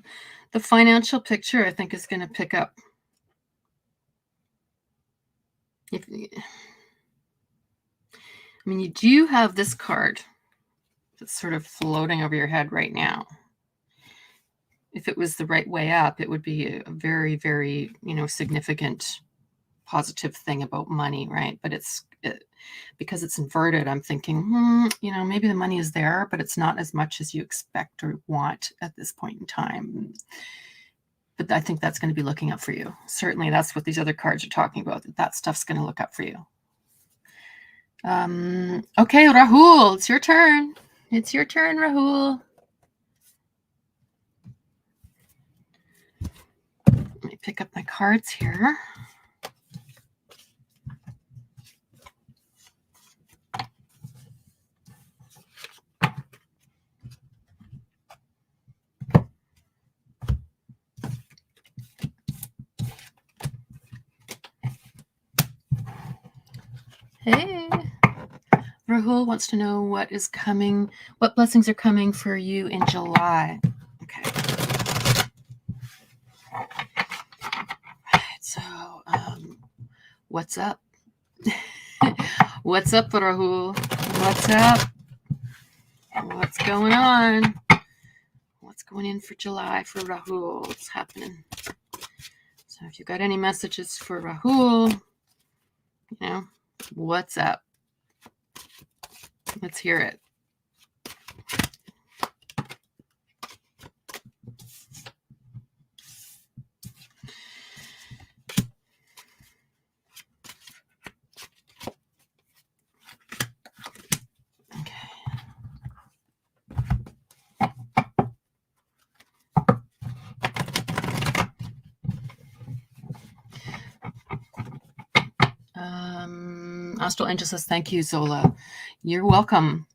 financial picture, I think, is going to pick up. I mean, you do have this card that's sort of floating over your head right now. If it was the right way up, it would be a very, very, significant positive thing about money, right? But because it's inverted, I'm thinking, maybe the money is there, but it's not as much as you expect or want at this point in time. But I think that's going to be looking up for you. Certainly, that's what these other cards are talking about, that stuff's going to look up for you. Okay, Rahul, it's your turn. It's your turn, Rahul. Let me pick up my cards here. Hey. Rahul wants to know what blessings are coming for you in July. Okay. Right, so, what's up? What's up, Rahul? What's up? What's going on? What's going in for July for Rahul? What's happening? So if you've got any messages for Rahul, what's up? Let's hear it. Astral Angel says, thank you, Zola. You're welcome.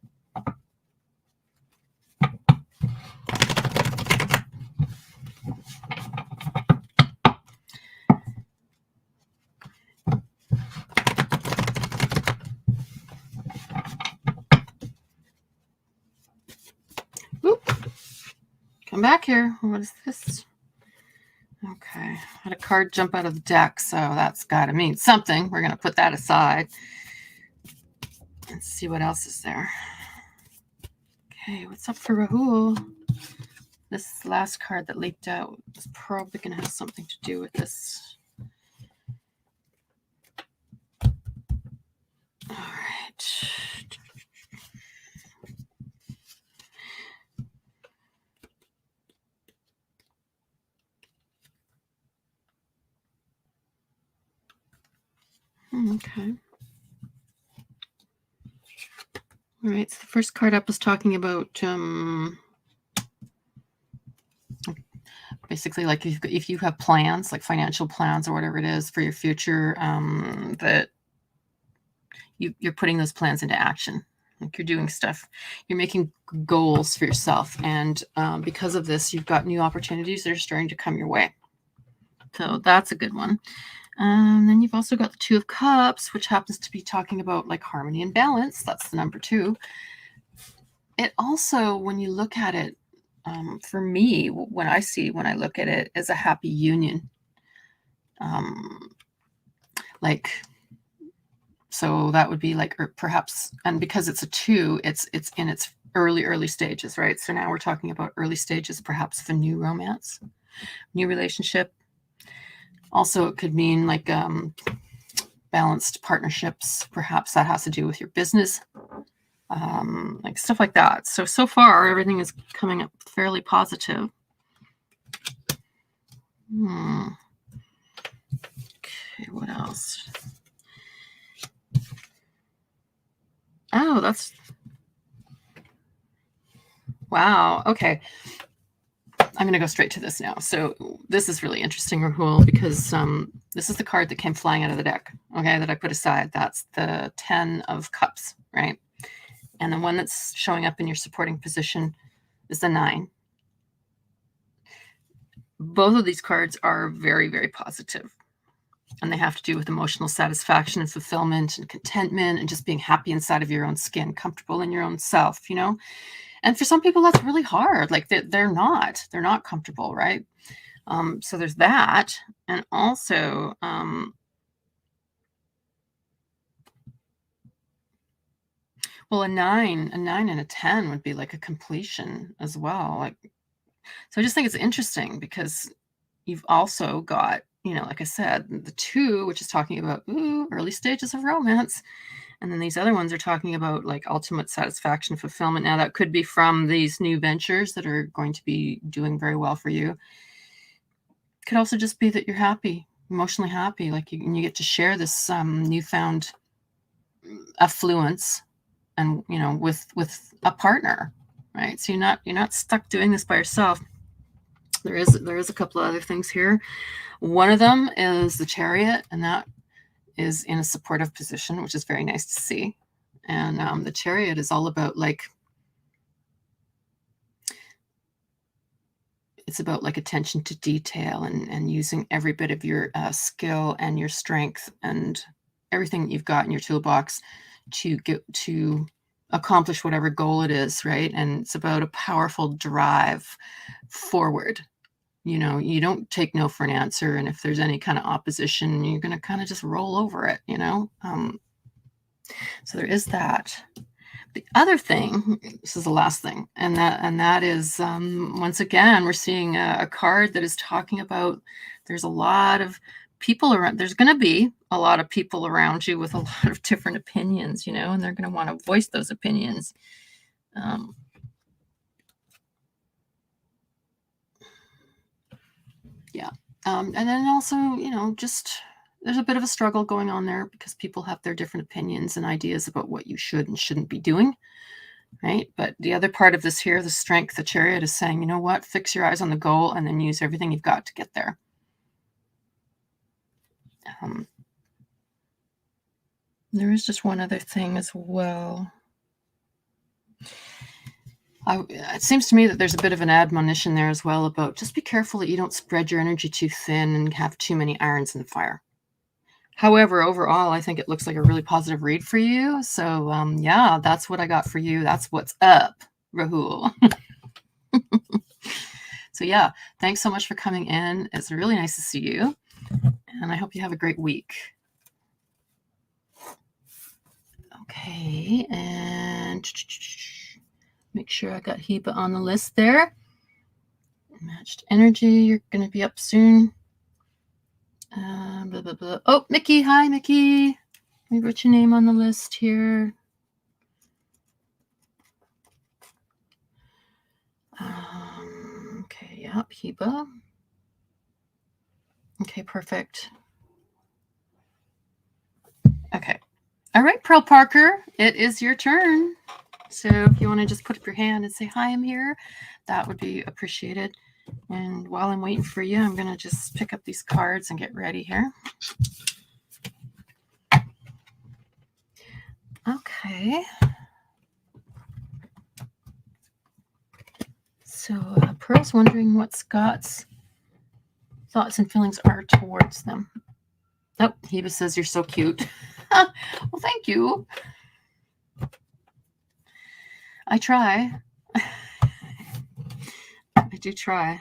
Oop. Come back here. What is this? Okay. I had a card jump out of the deck, so that's got to mean something. We're going to put that aside. Let's see what else is there. Okay, what's up for Rahul? This last card that leaped out is probably going to have something to do with this. All right. Okay. All right, so the first card up was talking about basically like if you have plans, like financial plans or whatever it is for your future, that you're putting those plans into action. Like you're doing stuff, you're making goals for yourself. And because of this, you've got new opportunities that are starting to come your way. So that's a good one. Then you've also got the Two of Cups, which happens to be talking about like harmony and balance. That's the number 2. It also, when you look at it, for me, when I look at it, as a happy union. So that would be like, or perhaps, and because it's a 2, it's in its early stages, right? So now we're talking about early stages, perhaps of a new romance, new relationship. Also, it could mean like balanced partnerships. Perhaps that has to do with your business, like stuff like that. So far, everything is coming up fairly positive. Okay, what else? Oh, that's... Wow, okay. I'm going to go straight to this now. So this is really interesting, Rahul, because this is the card that came flying out of the deck, okay, that I put aside. That's the 10 of Cups, right? And the one that's showing up in your supporting position is the 9. Both of these cards are very, very positive. And they have to do with emotional satisfaction and fulfillment and contentment and just being happy inside of your own skin, comfortable in your own self, you know? And for some people, that's really hard. Like they're not comfortable, right? So there's that. And also, well, a 9 and a 10 would be like a completion as well. Like, so I just think it's interesting because you've also got like I said, the 2, which is talking about early stages of romance. And then these other ones are talking about like ultimate satisfaction, fulfillment. Now that could be from these new ventures that are going to be doing very well for you. Could also just be that you're happy, emotionally happy, like you get to share this newfound affluence, and with a partner, right? So you're not stuck doing this by yourself. There is a couple of other things here. One of them is the Chariot, and that is in a supportive position, which is very nice to see. And the Chariot is all about it's about like attention to detail and using every bit of your skill and your strength and everything that you've got in your toolbox to get to accomplish whatever goal it is, right? And it's about a powerful drive forward. You don't take no for an answer, and if there's any kind of opposition, you're going to kind of just roll over it. So there is that. The other thing, this is the last thing, and that is once again we're seeing a card that is talking about there's a lot of people around. There's going to be a lot of people around you with a lot of different opinions, and they're going to want to voice those opinions. Yeah. And then also, just there's a bit of a struggle going on there because people have their different opinions and ideas about what you should and shouldn't be doing, right? But the other part of this here, the Strength, the Chariot, is saying, you know what, fix your eyes on the goal and then use everything you've got to get there. There is just one other thing as well. It seems to me that there's a bit of an admonition there as well about just be careful that you don't spread your energy too thin and have too many irons in the fire. However, overall, I think it looks like a really positive read for you. So, yeah, that's what I got for you. That's what's up, Rahul. So, yeah, thanks so much for coming in. It's really nice to see you. And I hope you have a great week. Okay, and make sure I got Heba on the list there. Matched energy, you're going to be up soon. Blah, blah, blah. Oh, Mickey. Hi, Mickey. Let me put your name on the list here. Okay, yep, Heba. Okay, perfect. Okay. All right, Pearl Parker, it is your turn. So if you want to just put up your hand and say, hi, I'm here, that would be appreciated. And while I'm waiting for you, I'm going to just pick up these cards and get ready here. Okay. So Pearl's wondering what Scott's thoughts and feelings are towards them. Oh, Heba says you're so cute. Well, thank you. I try. I do try.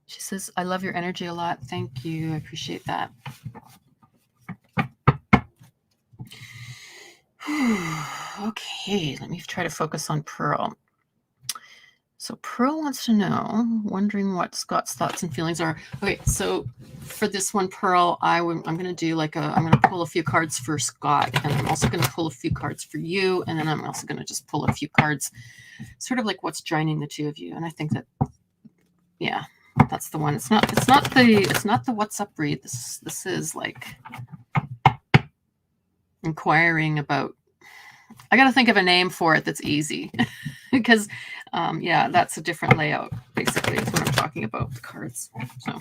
She says, I love your energy a lot. Thank you. I appreciate that. Okay, let me try to focus on Pearl. So Pearl wants to know, wondering what Scott's thoughts and feelings are. Okay, so for this one, Pearl, I'm going to do I'm going to pull a few cards for Scott, and I'm also going to pull a few cards for you, and then I'm also going to just pull a few cards, sort of like what's joining the two of you. And I think that, yeah, that's the one. It's not the what's up read. This is like inquiring about. I got to think of a name for it that's easy because, yeah, that's a different layout. Basically, is what I'm talking about, the cards. So,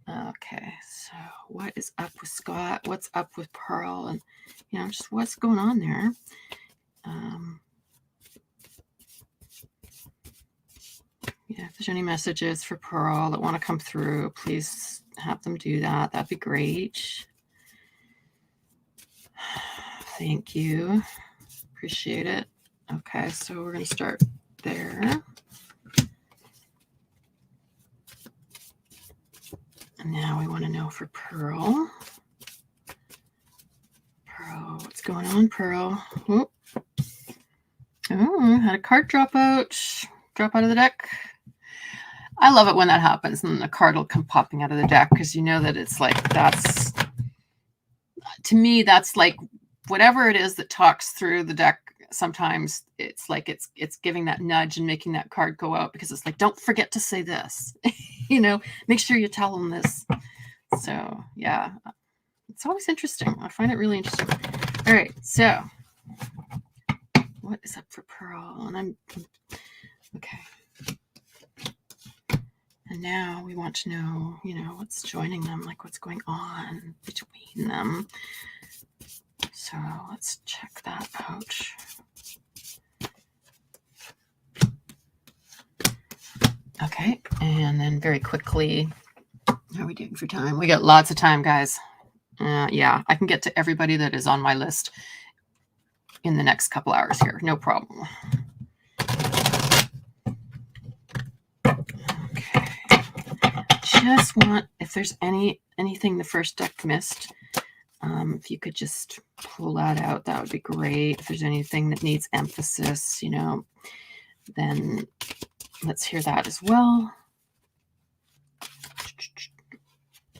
okay. So, what is up with Scott? What's up with Pearl? And, just what's going on there? Yeah, if there's any messages for Pearl that want to come through, please have them do that. That'd be great. Thank you. Appreciate it. Okay, so we're going to start there. And now we want to know for Pearl. Pearl, what's going on, Pearl? Oh, had a card drop out of the deck. I love it when that happens and a card will come popping out of the deck, because you know that it's like, that's, to me, that's like whatever it is that talks through the deck. Sometimes it's like it's giving that nudge and making that card go out, because it's like, don't forget to say this. You know, make sure you tell them this. So yeah, it's always interesting. I find it really interesting. All right, so what is up for Pearl? And I'm okay. And now we want to know, you know, what's joining them, like what's going on between them. So let's check that out. Okay, and then very quickly, how are we doing for time? We got lots of time, guys. Yeah, I can get to everybody that is on my list in the next couple hours here. No problem. Okay. Just want, if there's anything the first deck missed, if you could just pull that out, that would be great. If there's anything that needs emphasis, you know, then let's hear that as well.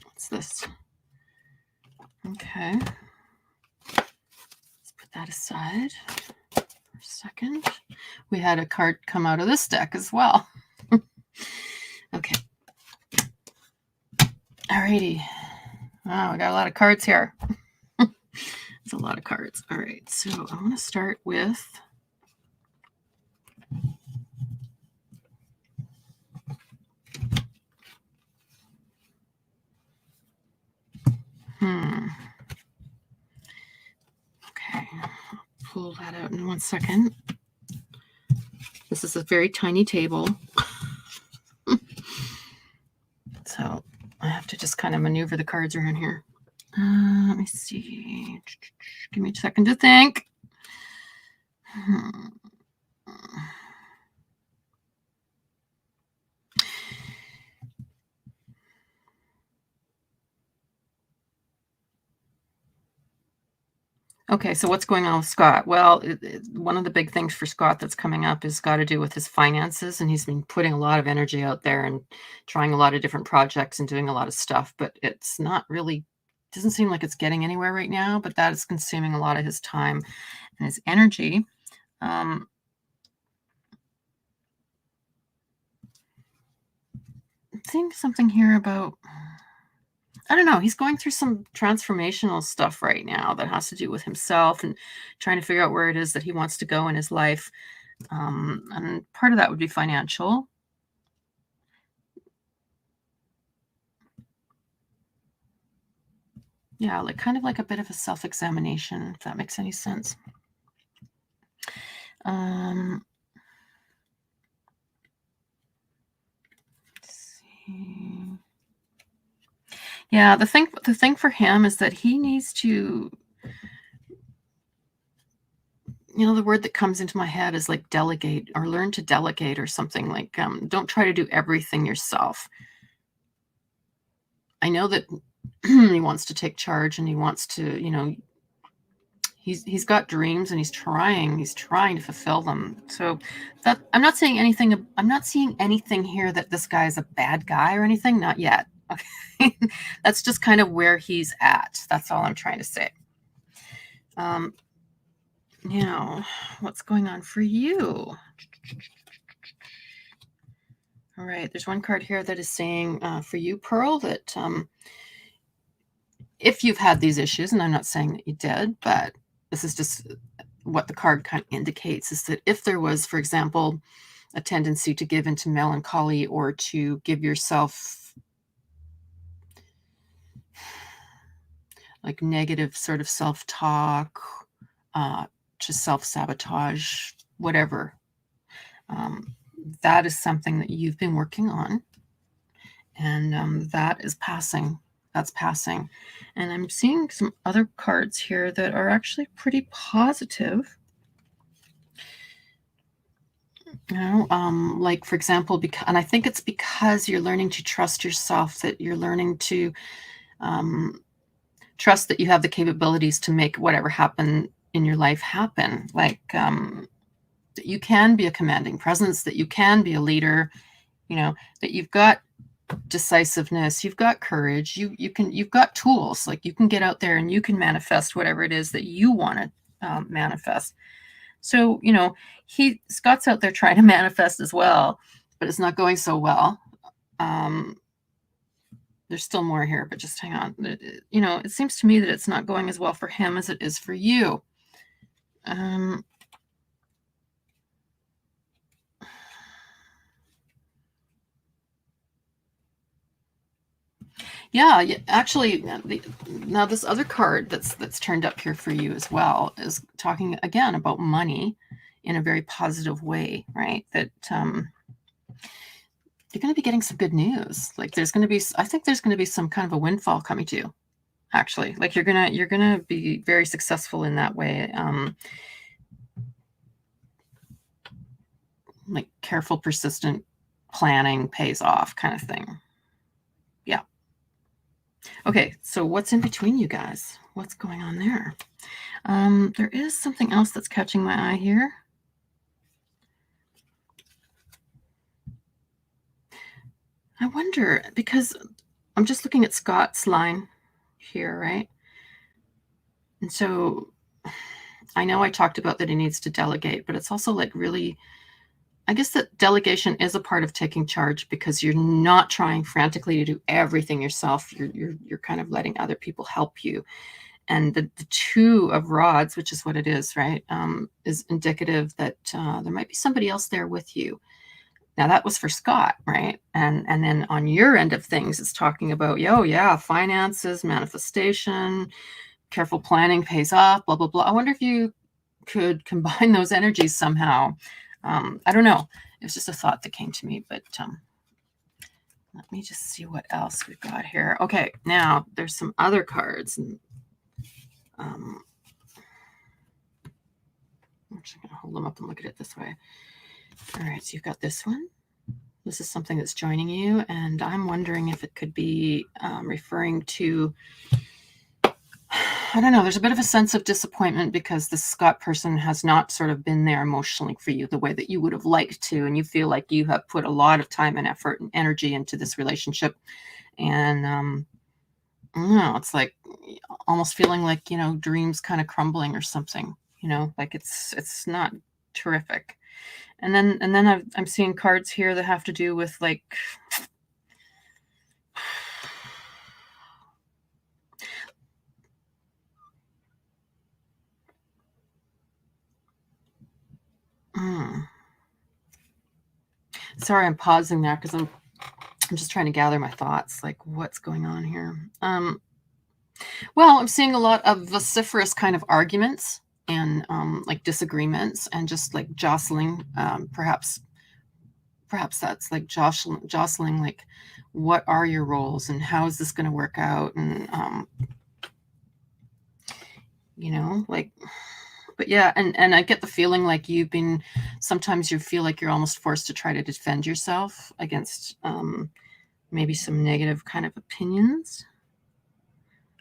What's this? Okay. Let's put that aside for a second. We had a card come out of this deck as well. Okay. Alrighty. Wow, I got a lot of cards here. It's a lot of cards. All right, so I'm going to start with okay, I'll pull that out in 1 second. This is a very tiny table. So I have to just kind of maneuver the cards around here. Let me see. Give me a second to think. Okay, so what's going on with Scott? Well, one of the big things for Scott that's coming up is got to do with his finances, and he's been putting a lot of energy out there and trying a lot of different projects and doing a lot of stuff, but it's not really, doesn't seem like it's getting anywhere right now, but that is consuming a lot of his time and his energy. I'm seeing something here about, I don't know, he's going through some transformational stuff right now that has to do with himself and trying to figure out where it is that he wants to go in his life. And part of that would be financial. Yeah, like kind of like a bit of a self-examination, if that makes any sense. Let's see. Yeah, the thing for him is that he needs to, you know, the word that comes into my head is like delegate, or learn to delegate, or something like, don't try to do everything yourself. I know that he wants to take charge and he wants to, you know, he's got dreams and he's trying to fulfill them. So that, I'm not saying anything, I'm not seeing anything here that this guy is a bad guy or anything, not yet. Okay. That's just kind of where he's at. That's all I'm trying to say. Now, what's going on for you? All right, there's one card here that is saying for you, Pearl, that if you've had these issues, and I'm not saying that you did, but this is just what the card kind of indicates, is that if there was, for example, a tendency to give into melancholy or to give yourself like negative sort of self-talk, to self-sabotage, whatever, that is something that you've been working on, and that is passing. That's passing. And I'm seeing some other cards here that are actually pretty positive. You know, like, for example, and I think it's because you're learning to trust yourself, that you're learning to trust that you have the capabilities to make whatever happen in your life happen. Like, that you can be a commanding presence, that you can be a leader, you know, that you've got decisiveness, you've got courage, you've got tools, like you can get out there and you can manifest whatever it is that you want to manifest. So, you know, Scott's out there trying to manifest as well, but it's not going so well. There's still more here, but just hang on. You know, it seems to me that it's not going as well for him as it is for you. Yeah, actually, now this other card that's turned up here for you as well is talking again about money in a very positive way, right? That you're going to be getting some good news. Like there's going to be, I think there's going to be some kind of a windfall coming to you. Actually, like you're gonna be very successful in that way. Like careful, persistent planning pays off, kind of thing. Yeah. Okay, so what's in between you guys? What's going on there? There is something else that's catching my eye here. I wonder, because I'm just looking at Scott's line here, right? And so I know I talked about that he needs to delegate, but it's also like really, I guess that delegation is a part of taking charge, because you're not trying frantically to do everything yourself. You're kind of letting other people help you. And the Two of Rods, which is what it is, right, is indicative that there might be somebody else there with you. Now that was for Scott, right? And then on your end of things, it's talking about, yeah, finances, manifestation, careful planning pays off, blah, blah, blah. I wonder if you could combine those energies somehow. I don't know. It was just a thought that came to me, but let me just see what else we've got here. Okay, now there's some other cards. And, I'm actually going to hold them up and look at it this way. All right, so you've got this one. This is something that's joining you, and I'm wondering if it could be referring to, I don't know, there's a bit of a sense of disappointment because the Scott person has not sort of been there emotionally for you the way that you would have liked to, and you feel like you have put a lot of time and effort and energy into this relationship, and I don't know, it's like almost feeling like, you know, dreams kind of crumbling or something, you know, like it's not terrific. And then I'm seeing cards here that have to do with like sorry, I'm pausing there because I'm just trying to gather my thoughts, like what's going on here. Well, I'm seeing a lot of vociferous kind of arguments and like disagreements and just like jostling. Perhaps that's like jostling, like what are your roles and how is this going to work out? And you know, like, but yeah, and I get the feeling like sometimes you feel like you're almost forced to try to defend yourself against maybe some negative kind of opinions.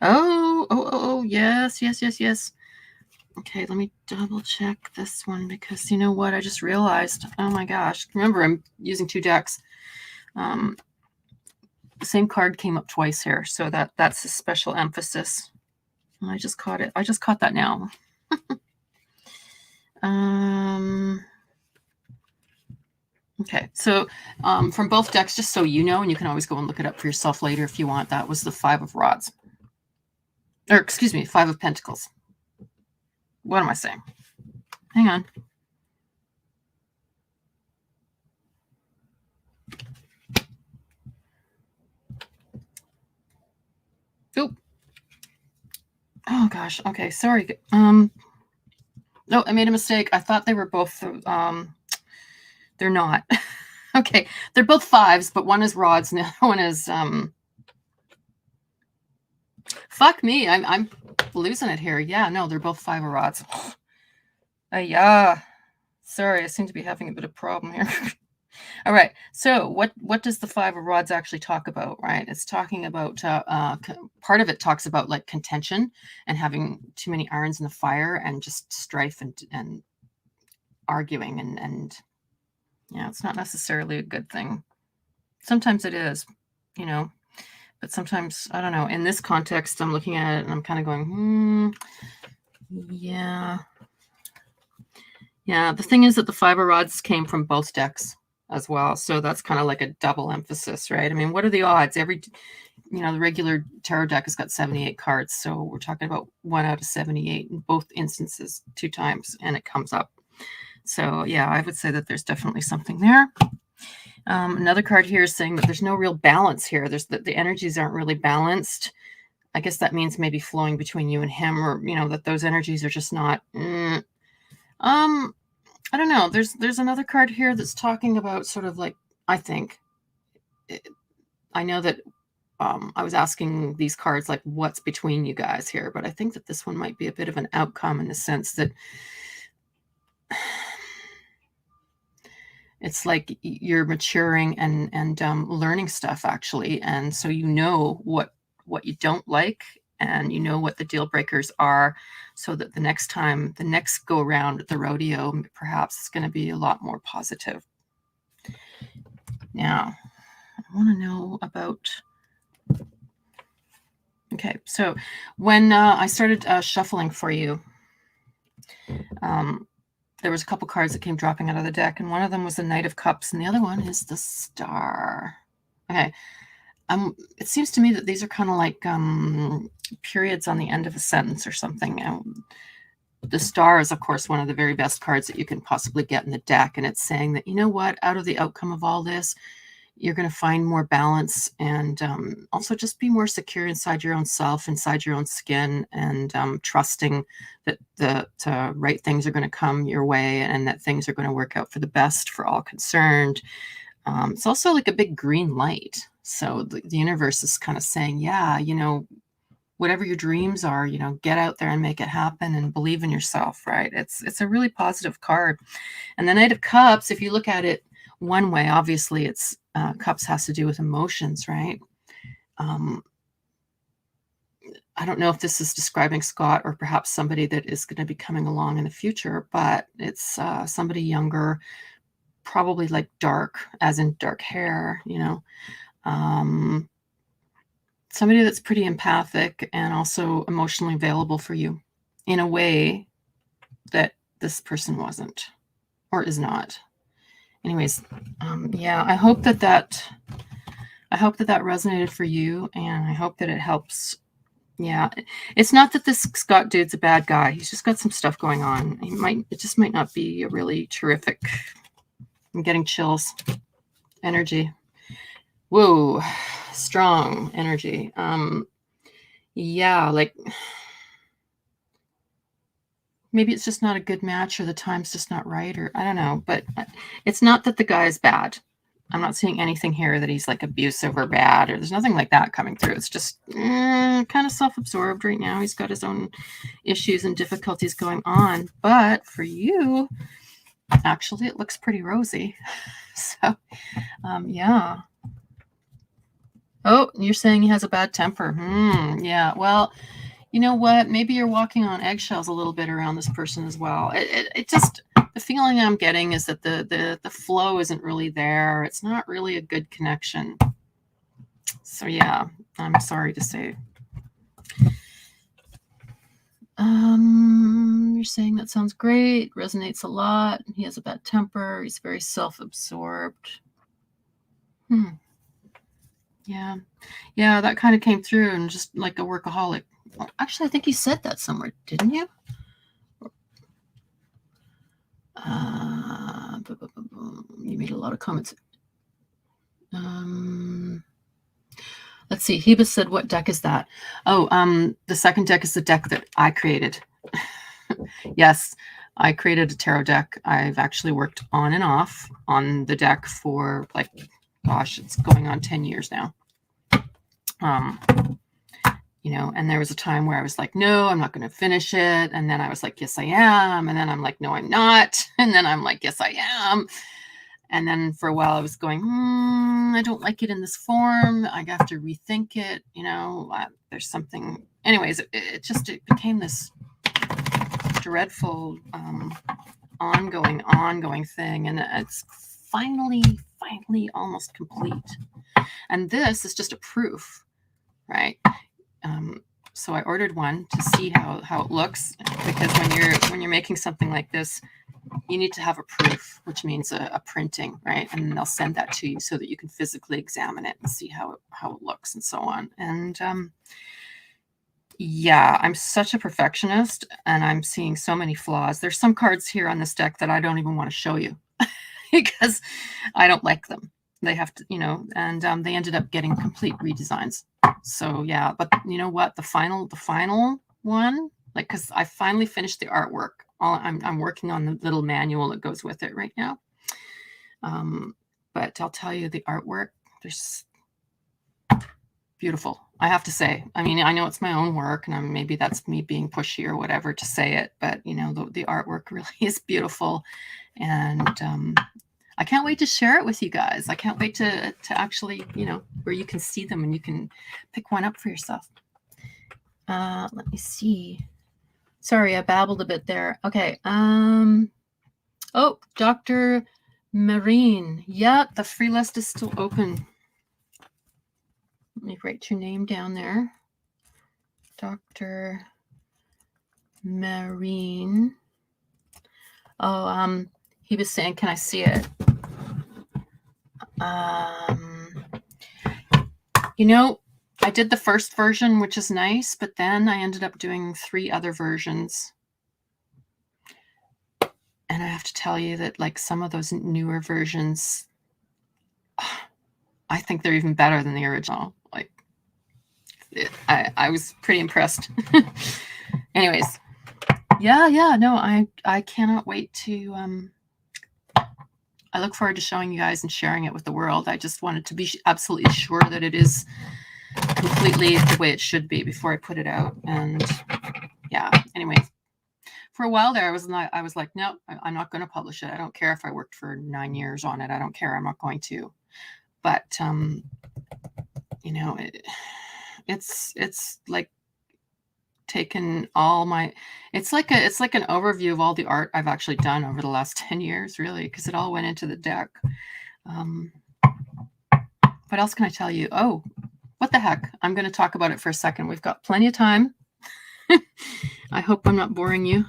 Oh, yes. Okay, let me double check this one, because you know what? I just realized, oh my gosh. Remember, I'm using 2 decks. The same card came up twice here, so that's a special emphasis. I just caught it. I just caught that now. Okay, so from both decks, just so you know, and you can always go and look it up for yourself later if you want, that was the 5 of Rods. Or excuse me, 5 of Pentacles. What am I saying? Hang on. Oop. Oh gosh. Okay, sorry. No, I made a mistake. I thought they were both they're not. Okay, they're both 5s, but one is Rods and the other one is fuck me. I'm losing it here. Yeah, no, they're both 5 of Rods. Yeah. Sorry, I seem to be having a bit of problem here. All right. So what does the 5 of Rods actually talk about, right? It's talking about part of it talks about like contention and having too many irons in the fire and just strife and arguing and yeah, it's not necessarily a good thing. Sometimes it is, you know, but sometimes, I don't know. In this context, I'm looking at it and I'm kind of going, yeah. Yeah, the thing is that the fiber rods came from both decks as well. So that's kind of like a double emphasis, right? I mean, what are the odds? The regular tarot deck has got 78 cards. So we're talking about 1 out of 78 in both instances 2 times, and it comes up. So yeah, I would say that there's definitely something there. Another card here is saying that there's no real balance here. There's the energies aren't really balanced. I guess that means maybe flowing between you and him, or, that those energies are just not, I don't know. There's another card here that's talking about sort of like, I think, I know that I was asking these cards like, what's between you guys here? But I think that this one might be a bit of an outcome, in the sense that it's like you're maturing and learning stuff, actually. And so what you don't like, and what the deal breakers are, so that the next go around at the rodeo, perhaps it's going to be a lot more positive. Now, I want to know about... Okay, so when I started shuffling for you, there was a couple cards that came dropping out of the deck, and one of them was the Knight of Cups, and the other one is the Star. Okay. It seems to me that these are kind of like periods on the end of a sentence or something. The Star is, of course, one of the very best cards that you can possibly get in the deck, and it's saying that, what, out of the outcome of all this, you're going to find more balance, and also just be more secure inside your own self, inside your own skin, and trusting that the right things are going to come your way, and that things are going to work out for the best for all concerned. It's also like a big green light. So the universe is kind of saying, yeah, whatever your dreams are, get out there and make it happen, and believe in yourself, right? It's a really positive card. And the Knight of Cups, if you look at it one way, obviously it's Cups has to do with emotions, right? I don't know if this is describing Scott, or perhaps somebody that is going to be coming along in the future, but it's somebody younger, probably like dark, as in dark hair, somebody that's pretty empathic and also emotionally available for you in a way that this person wasn't, or is not. Anyways, yeah, I hope that resonated for you, and I hope that it helps. Yeah, it's not that this Scott dude's a bad guy. He's just got some stuff going on. It just might not be a really terrific... I'm getting chills. Energy. Whoa, strong energy. Yeah, like maybe it's just not a good match, or the time's just not right, or I don't know. But it's not that the guy is bad. I'm not seeing anything here that he's like abusive or bad, or there's nothing like that coming through. It's just kind of self-absorbed right now. He's got his own issues and difficulties going on. But for you, actually, it looks pretty rosy. So, yeah. Oh, you're saying he has a bad temper. Yeah, well, you know what? Maybe you're walking on eggshells a little bit around this person as well. It just, the feeling I'm getting is that the flow isn't really there. It's not really a good connection. So yeah, I'm sorry to say. You're saying that sounds great. Resonates a lot. He has a bad temper. He's very self-absorbed. Yeah. Yeah, that kind of came through, and just like a workaholic. Well, actually, I think you said that somewhere, didn't you? You made a lot of comments. Let's see. Heba said, what deck is that? Oh, the second deck is the deck that I created. Yes, I created a tarot deck. I've actually worked on and off on the deck for like, gosh, it's going on 10 years now. And there was a time where I was like, no, I'm not going to finish it. And then I was like, yes, I am. And then I'm like, no, I'm not. And then I'm like, yes, I am. And then for a while I was going, I don't like it in this form. I have to rethink it. There's something. Anyways, it became this dreadful ongoing thing, and it's finally almost complete. And this is just a proof, right? So I ordered one to see how it looks, because when you're making something like this, you need to have a proof, which means a printing, right? And they'll send that to you so that you can physically examine it and see how it looks and so on. And yeah, I'm such a perfectionist, and I'm seeing so many flaws. There's some cards here on this deck that I don't even want to show you because I don't like them. They have to, and they ended up getting complete redesigns. So yeah, but you know what? The final one, like, because I finally finished the artwork. I'm working on the little manual that goes with it right now. But I'll tell you, the artwork, there's beautiful, I have to say. I mean, I know it's my own work, and maybe that's me being pushy or whatever to say it, but the artwork really is beautiful, and I can't wait to share it with you guys. I can't wait to actually, where you can see them and you can pick one up for yourself. Let me see. Sorry, I babbled a bit there. Okay. Oh, Dr. Marine. Yeah, the free list is still open. Let me write your name down there. Dr. Marine. Oh, he was saying, can I see it? I did the first version, which is nice, but then I ended up doing 3 other versions. And I have to tell you that, like, some of those newer versions, I think they're even better than the original. Like, I was pretty impressed. Anyways, yeah, no, I cannot wait to, I look forward to showing you guys and sharing it with the world. I just wanted to be absolutely sure that it is completely the way it should be before I put it out. And yeah, anyway, for a while there, I was like, no, I'm not going to publish it. I don't care if I worked for 9 years on it. I don't care. I'm not going to. But, it's like taken all my, it's like an overview of all the art I've actually done over the last 10 years, really, because it all went into the deck. What else can I tell you? Oh, what the heck? I'm going to talk about it for a second. We've got plenty of time. I hope I'm not boring you.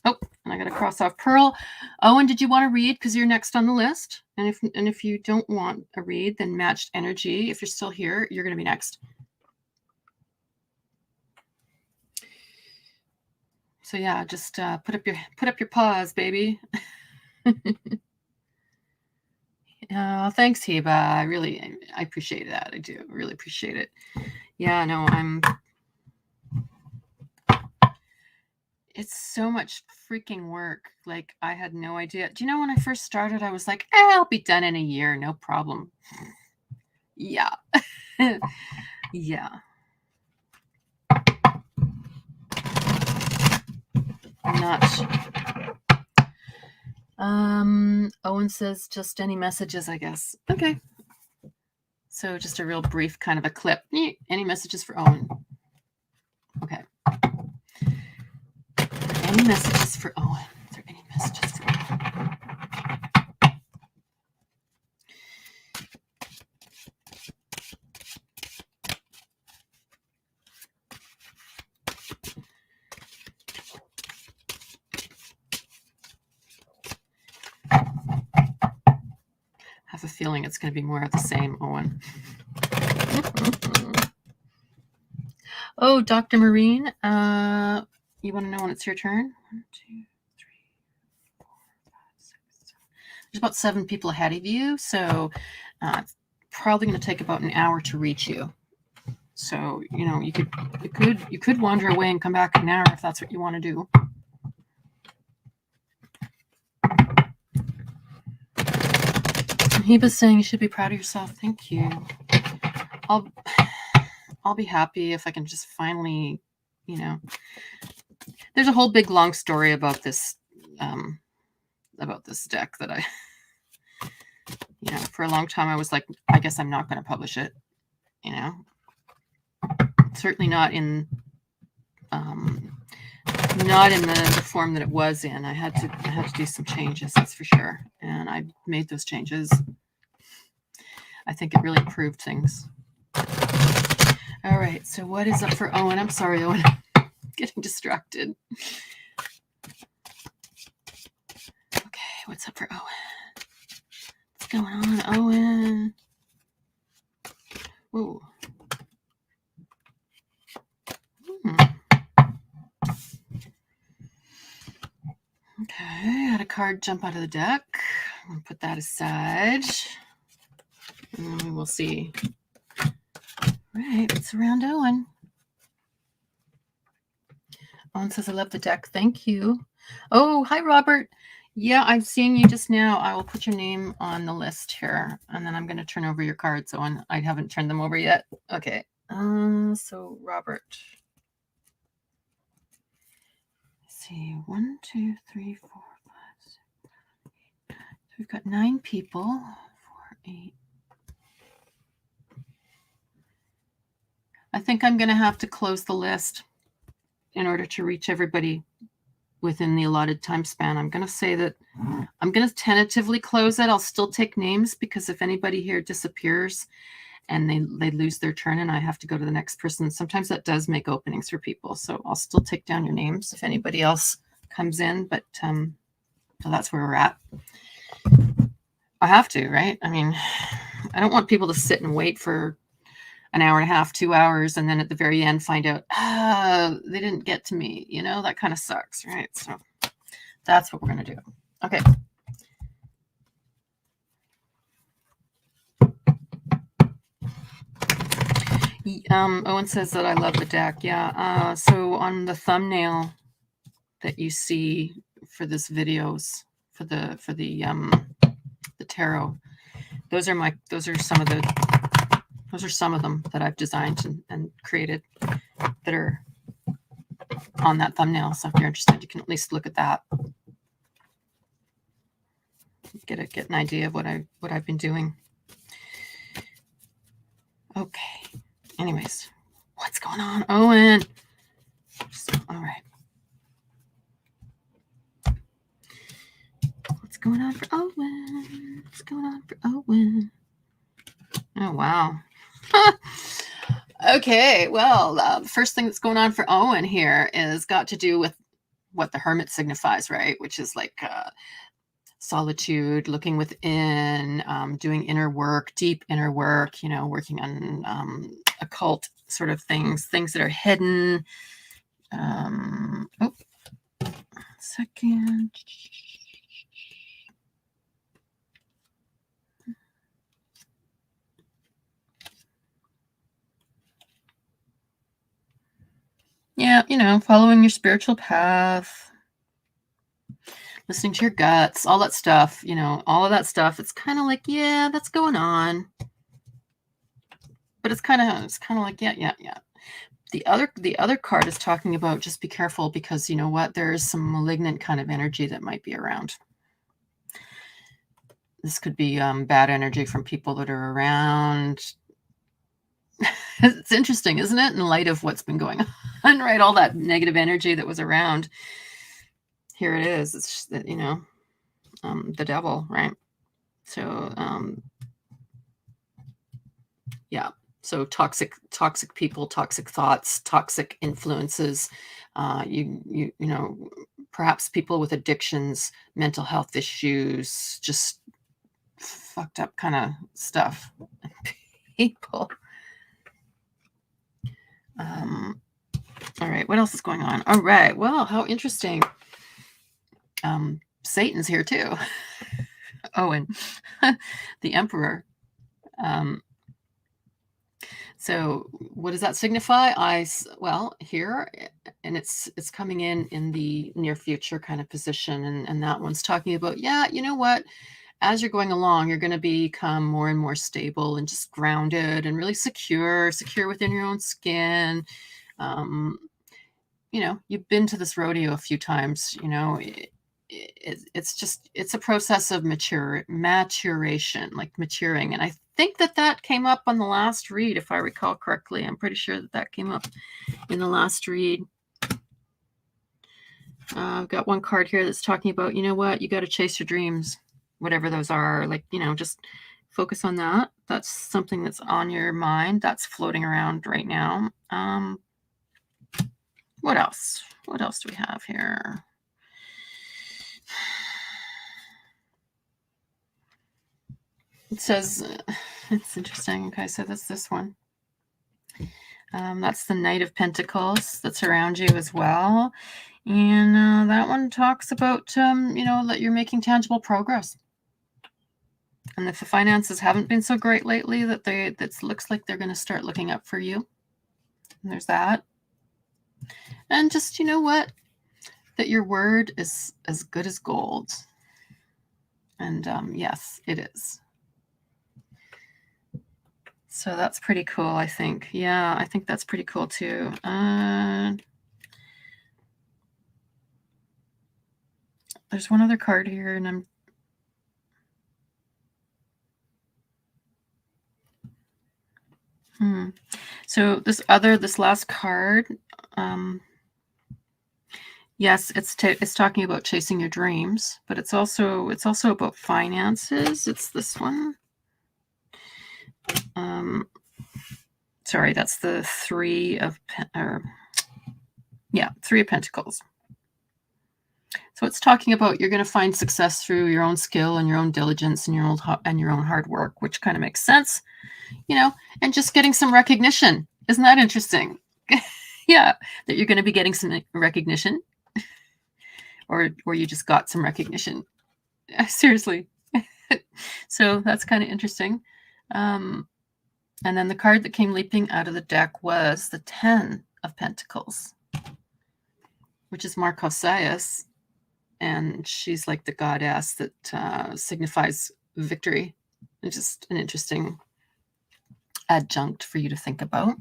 Oh, and I got to cross off Pearl. Owen, did you want to read? Because you're next on the list. And if you don't want a read, then Matched Energy, if you're still here, you're going to be next. So yeah, just put up your paws, baby. Thanks, Heba. I appreciate that. I do really appreciate it. Yeah, no, it's so much freaking work. Like, I had no idea. Do you know when I first started, I was like, I'll be done in a year, no problem. Yeah. Yeah. I'm not. Owen says just any messages, I guess. Okay. So just a real brief kind of a clip. Any messages for Owen? Okay. Any messages for Owen? Is there any messages for Owen? I have a feeling it's going to be more of the same, Owen. Oh, Dr. Marine, you want to know when it's your turn? 1, 2, 3, 4, 5, 6, 7. There's about 7 people ahead of you, so it's probably going to take about an hour to reach you. So you could wander away and come back in an hour if that's what you want to do. He was saying you should be proud of yourself. Thank you. I'll be happy if I can just finally, there's a whole big long story about this deck that I, for a long time I was like, I guess I'm not going to publish it, Certainly not in Not in the form that it was in. I had to do some changes, that's for sure. And I made those changes. I think it really improved things. All right, so what is up for Owen? I'm sorry, Owen. I'm getting distracted. Okay, what's up for Owen? What's going on, Owen? Whoa. Okay, I had a card jump out of the deck. I'm gonna put that aside. And we will see. All right, it's around Owen. Owen says, I love the deck. Thank you. Oh, hi, Robert. Yeah, I'm seeing you just now. I will put your name on the list here, and then I'm going to turn over your cards, Owen. I haven't turned them over yet. Okay. So, Robert. Let's see. 1, 2, 3, 4, 5, 6, 7, 8. So we've got 9 people. 4, 8. I think I'm going to have to close the list in order to reach everybody within the allotted time span. I'm going to say that I'm going to tentatively close it. I'll still take names because if anybody here disappears and they lose their turn and I have to go to the next person, sometimes that does make openings for people. So I'll still take down your names if anybody else comes in, but so that's where we're at. I have to, right? I mean, I don't want people to sit and wait for an hour and a half, 2 hours, and then at the very end find out, they didn't get to me. You know, that kind of sucks, right? So that's what we're going to do. Okay. Owen says that I love the deck. Yeah. So on the thumbnail that you see for this videos for the tarot, those are some of them that I've designed and created that are on that thumbnail. So if you're interested, you can at least look at that. Get an idea of what I've been doing. Okay. Anyways, what's going on, Owen? All right. What's going on for Owen? What's going on for Owen? Oh, wow. Okay. Well, the first thing that's going on for Owen here is got to do with what the Hermit signifies, right? Which is like solitude, looking within, doing inner work, deep inner work, working on occult sort of things that are hidden. Second. Yeah, following your spiritual path, listening to your guts, all that stuff, all of that stuff. It's kind of like, yeah, that's going on. But it's kind of like, yeah. The other card is talking about just be careful because you know what? There is some malignant kind of energy that might be around. This could be bad energy from people that are around. It's interesting, isn't it? In light of what's been going on, right? All that negative energy that was around. Here it is. It's just, the devil, right? So, yeah. So toxic people, toxic thoughts, toxic influences. Perhaps people with addictions, mental health issues, just fucked up kind of stuff. People. All right, what else is going on? All right, well, how interesting. Satan's here too. Owen, the Emperor. So what does that signify? Here, and it's coming in the near future kind of position, and that one's talking about, yeah, you know what? As you're going along, you're going to become more and more stable and just grounded and really secure within your own skin. You've been to this rodeo a few times, it's a process of maturation, like maturing. And I think that came up on the last read, if I recall correctly. I'm pretty sure that came up in the last read. I've got one card here that's talking about, you know what, you got to chase your dreams, whatever those are. Like, just focus on that. That's something that's on your mind, that's floating around right now. What else? What else do we have here? It says, it's interesting. Okay, so that's this one. That's the Knight of Pentacles that's around you as well. And that one talks about, that you're making tangible progress. And if the finances haven't been so great lately, that looks like they're going to start looking up for you. And there's that. And just, you know what? That your word is as good as gold. And yes, it is. So that's pretty cool, I think. Yeah, I think that's pretty cool too. There's one other card here, and So this last card, yes, it's talking about chasing your dreams, but it's also about finances. It's this one. Sorry, that's the Three of Pentacles. So it's talking about you're going to find success through your own skill and your own diligence and your own hard work, which kind of makes sense, and just getting some recognition. Isn't that interesting? Yeah, that you're going to be getting some recognition, or you just got some recognition. Seriously. So that's kind of interesting. And then the card that came leaping out of the deck was the Ten of Pentacles, which is Marcosias. And she's like the goddess that signifies victory. It's just an interesting adjunct for you to think about.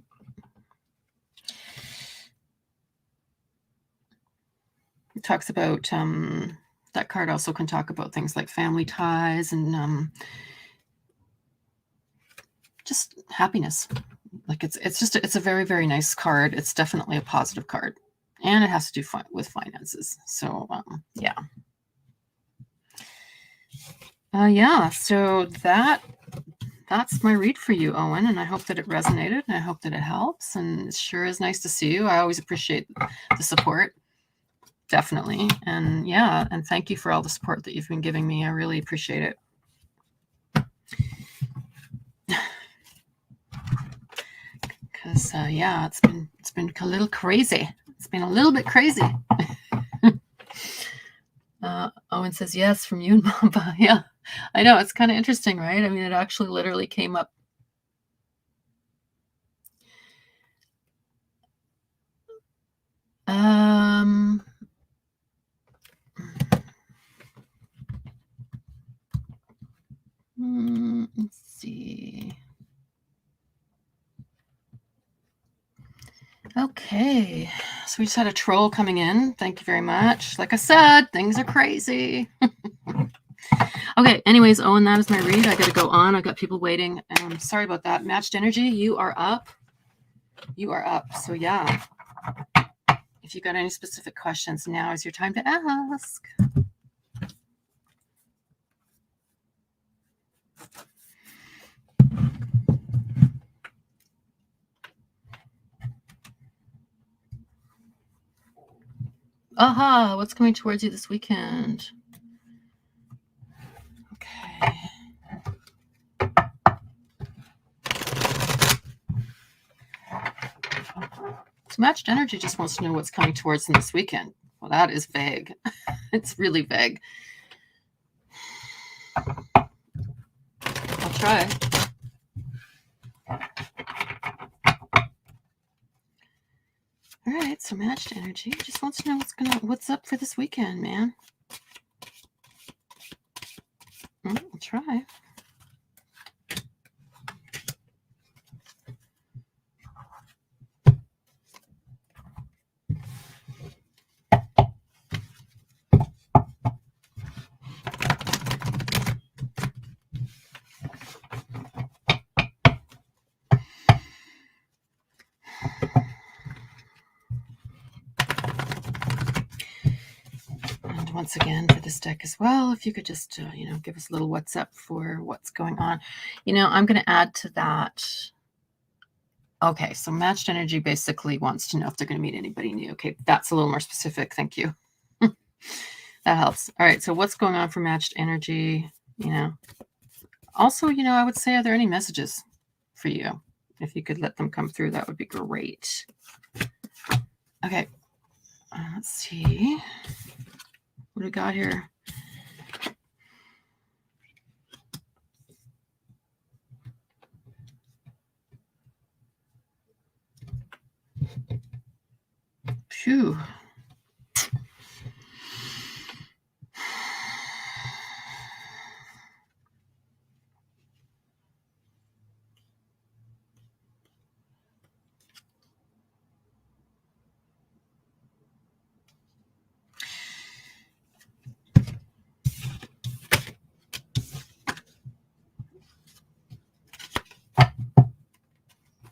It talks about, that card also can talk about things like family ties and just happiness. Like it's a very, very nice card. It's definitely a positive card. And it has to do with finances. So, yeah. Yeah, so that's my read for you, Owen, and I hope that it resonated, and I hope that it helps, and it sure is nice to see you. I always appreciate the support, definitely, and yeah, and thank you for all the support that you've been giving me. I really appreciate it. Because yeah, it's been a little crazy. It's been a little bit crazy. Owen says yes from you and Mamba. Yeah, I know, it's kind of interesting, right? I mean, it actually literally came up. Let's see. Okay, so we just had a troll coming in. Thank you very much. Like I said, things are crazy. Okay, anyways, Owen, that is my read. I got to go on. I got people waiting. Sorry about that. Matched energy, you are up. You are up. So yeah, if you got any specific questions, now is your time to ask. Aha, what's coming towards you this weekend? Okay. So matched energy just wants to know what's coming towards them this weekend. Well, that is vague. It's really vague. I'll try. All right, so matched energy just wants to know what's up for this weekend, man. I'll try. once again for this deck as well. If you could just, give us a little what's up for what's going on. I'm going to add to that. Okay, so matched energy basically wants to know if they're going to meet anybody new. Okay, that's a little more specific. Thank you. That helps. All right, so what's going on for matched energy? Also, I would say, are there any messages for you? If you could let them come through, that would be great. Okay, let's see. What do we got here? Phew.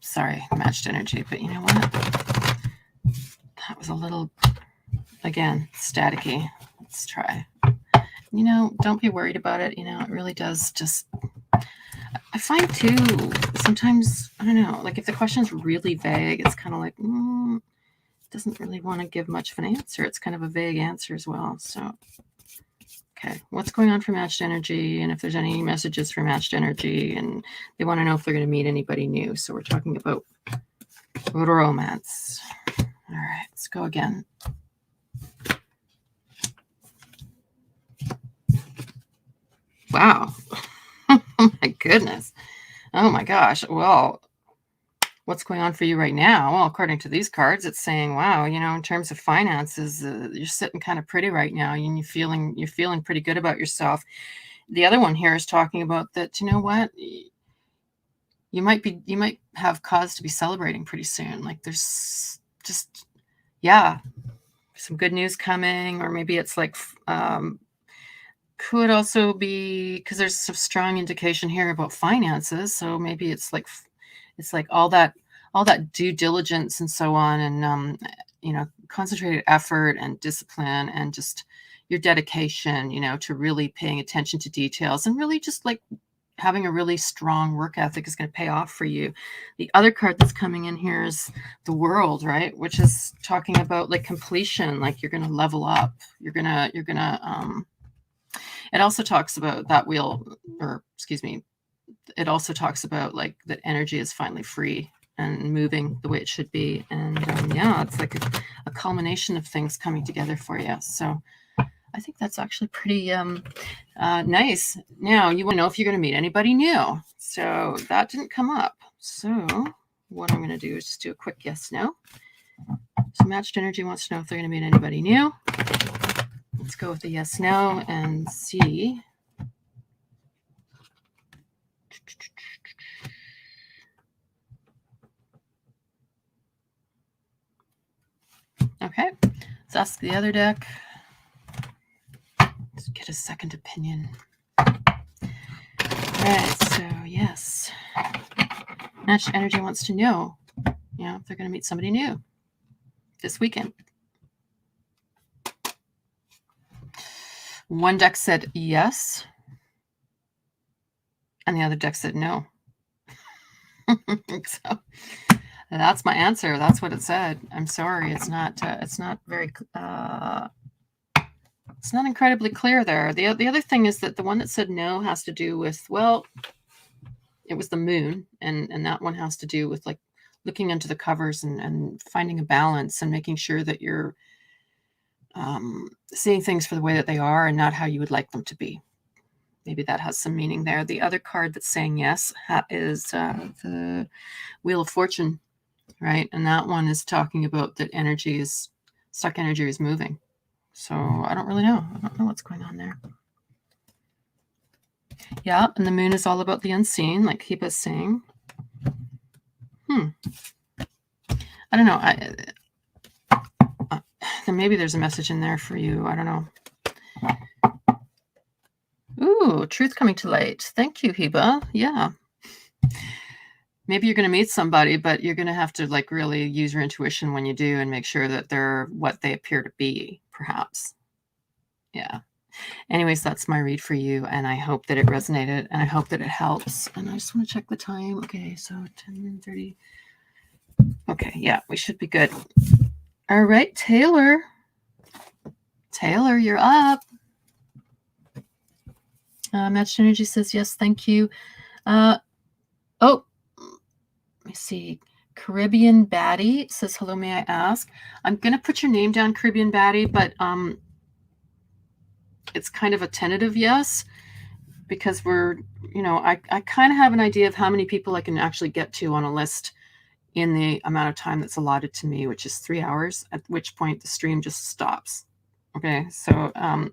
Sorry, matched energy, but you know what? That was a little, again, staticky. Let's try. Don't be worried about it. It really does just, I find too, sometimes, I don't know, like if the question's really vague, it's kind of like, doesn't really want to give much of an answer. It's kind of a vague answer as well. So, okay, what's going on for matched energy? And if there's any messages for matched energy, and they want to know if they're going to meet anybody new. So we're talking about romance. All right, let's go again. Wow. Oh my goodness. Oh my gosh. Well, what's going on for you right now? Well, according to these cards, it's saying, wow, in terms of finances, you're sitting kind of pretty right now, and you're feeling pretty good about yourself. The other one here is talking about that, you know what? You might have cause to be celebrating pretty soon. Like there's just, some good news coming, or maybe it's like, could also be because there's some strong indication here about finances. So maybe it's like all that due diligence and so on, and concentrated effort and discipline and just your dedication, to really paying attention to details and really just like having a really strong work ethic is going to pay off for you. The other card that's coming in here is the World, right? Which is talking about like completion, like you're going to level up. You're going to it also talks about that it also talks about like that energy is finally free and moving the way it should be. And it's like a culmination of things coming together for you. So I think that's actually pretty nice. Now, you want to know if you're going to meet anybody new. So that didn't come up. So what I'm going to do is just do a quick yes, no. So matched energy wants to know if they're going to meet anybody new. Let's go with the yes, no, and see. Okay, let's ask the other deck. Let's get a second opinion. All right, so yes. Matched energy wants to know, if they're going to meet somebody new this weekend. One deck said yes, and the other deck said no. So that's my answer. That's what it said. I'm sorry. It's not very, it's not incredibly clear there. The other thing is that the one that said no has to do with, well, it was the moon, and that one has to do with like looking under the covers and finding a balance and making sure that you're seeing things for the way that they are and not how you would like them to be. Maybe that has some meaning there. The other card that's saying yes is the Wheel of Fortune, right? And that one is talking about that stuck energy is moving. So I don't really know. I don't know what's going on there. Yeah, and the moon is all about the unseen, like Hiba's saying. I don't know. Maybe there's a message in there for you. I don't know. Ooh, truth coming to light. Thank you, Hiba. Yeah. Maybe you're going to meet somebody, but you're going to have to like really use your intuition when you do and make sure that they're what they appear to be, perhaps. Yeah. Anyways, that's my read for you, and I hope that it resonated, and I hope that it helps. And I just want to check the time. Okay, so 10:30. Okay, yeah, we should be good. All right, Taylor. Taylor, you're up. Matched Energy says yes, thank you. Oh, let me see. Caribbean Baddie says hello, may I ask? I'm going to put your name down, Caribbean Baddie, but it's kind of a tentative yes, because we're, I kind of have an idea of how many people I can actually get to on a list in the amount of time that's allotted to me, which is 3 hours, at which point the stream just stops. Okay, so I'm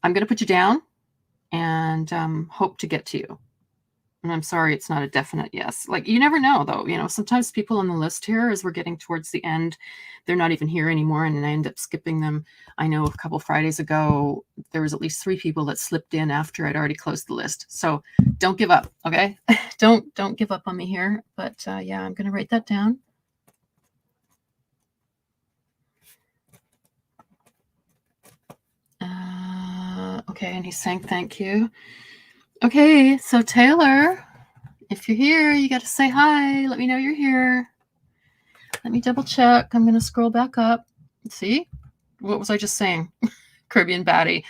going to put you down and hope to get to you. And I'm sorry, it's not a definite yes. Like, you never know, though. Sometimes people on the list here, as we're getting towards the end, they're not even here anymore, and I end up skipping them. I know a couple Fridays ago, there was at least 3 people that slipped in after I'd already closed the list. So don't give up, okay? don't give up on me here. But yeah, I'm going to write that down. Okay, and he's saying thank you. Okay, so Taylor, if you're here, you got to say hi. Let me know you're here. Let me double check. I'm going to scroll back up. See? What was I just saying? Caribbean Baddie.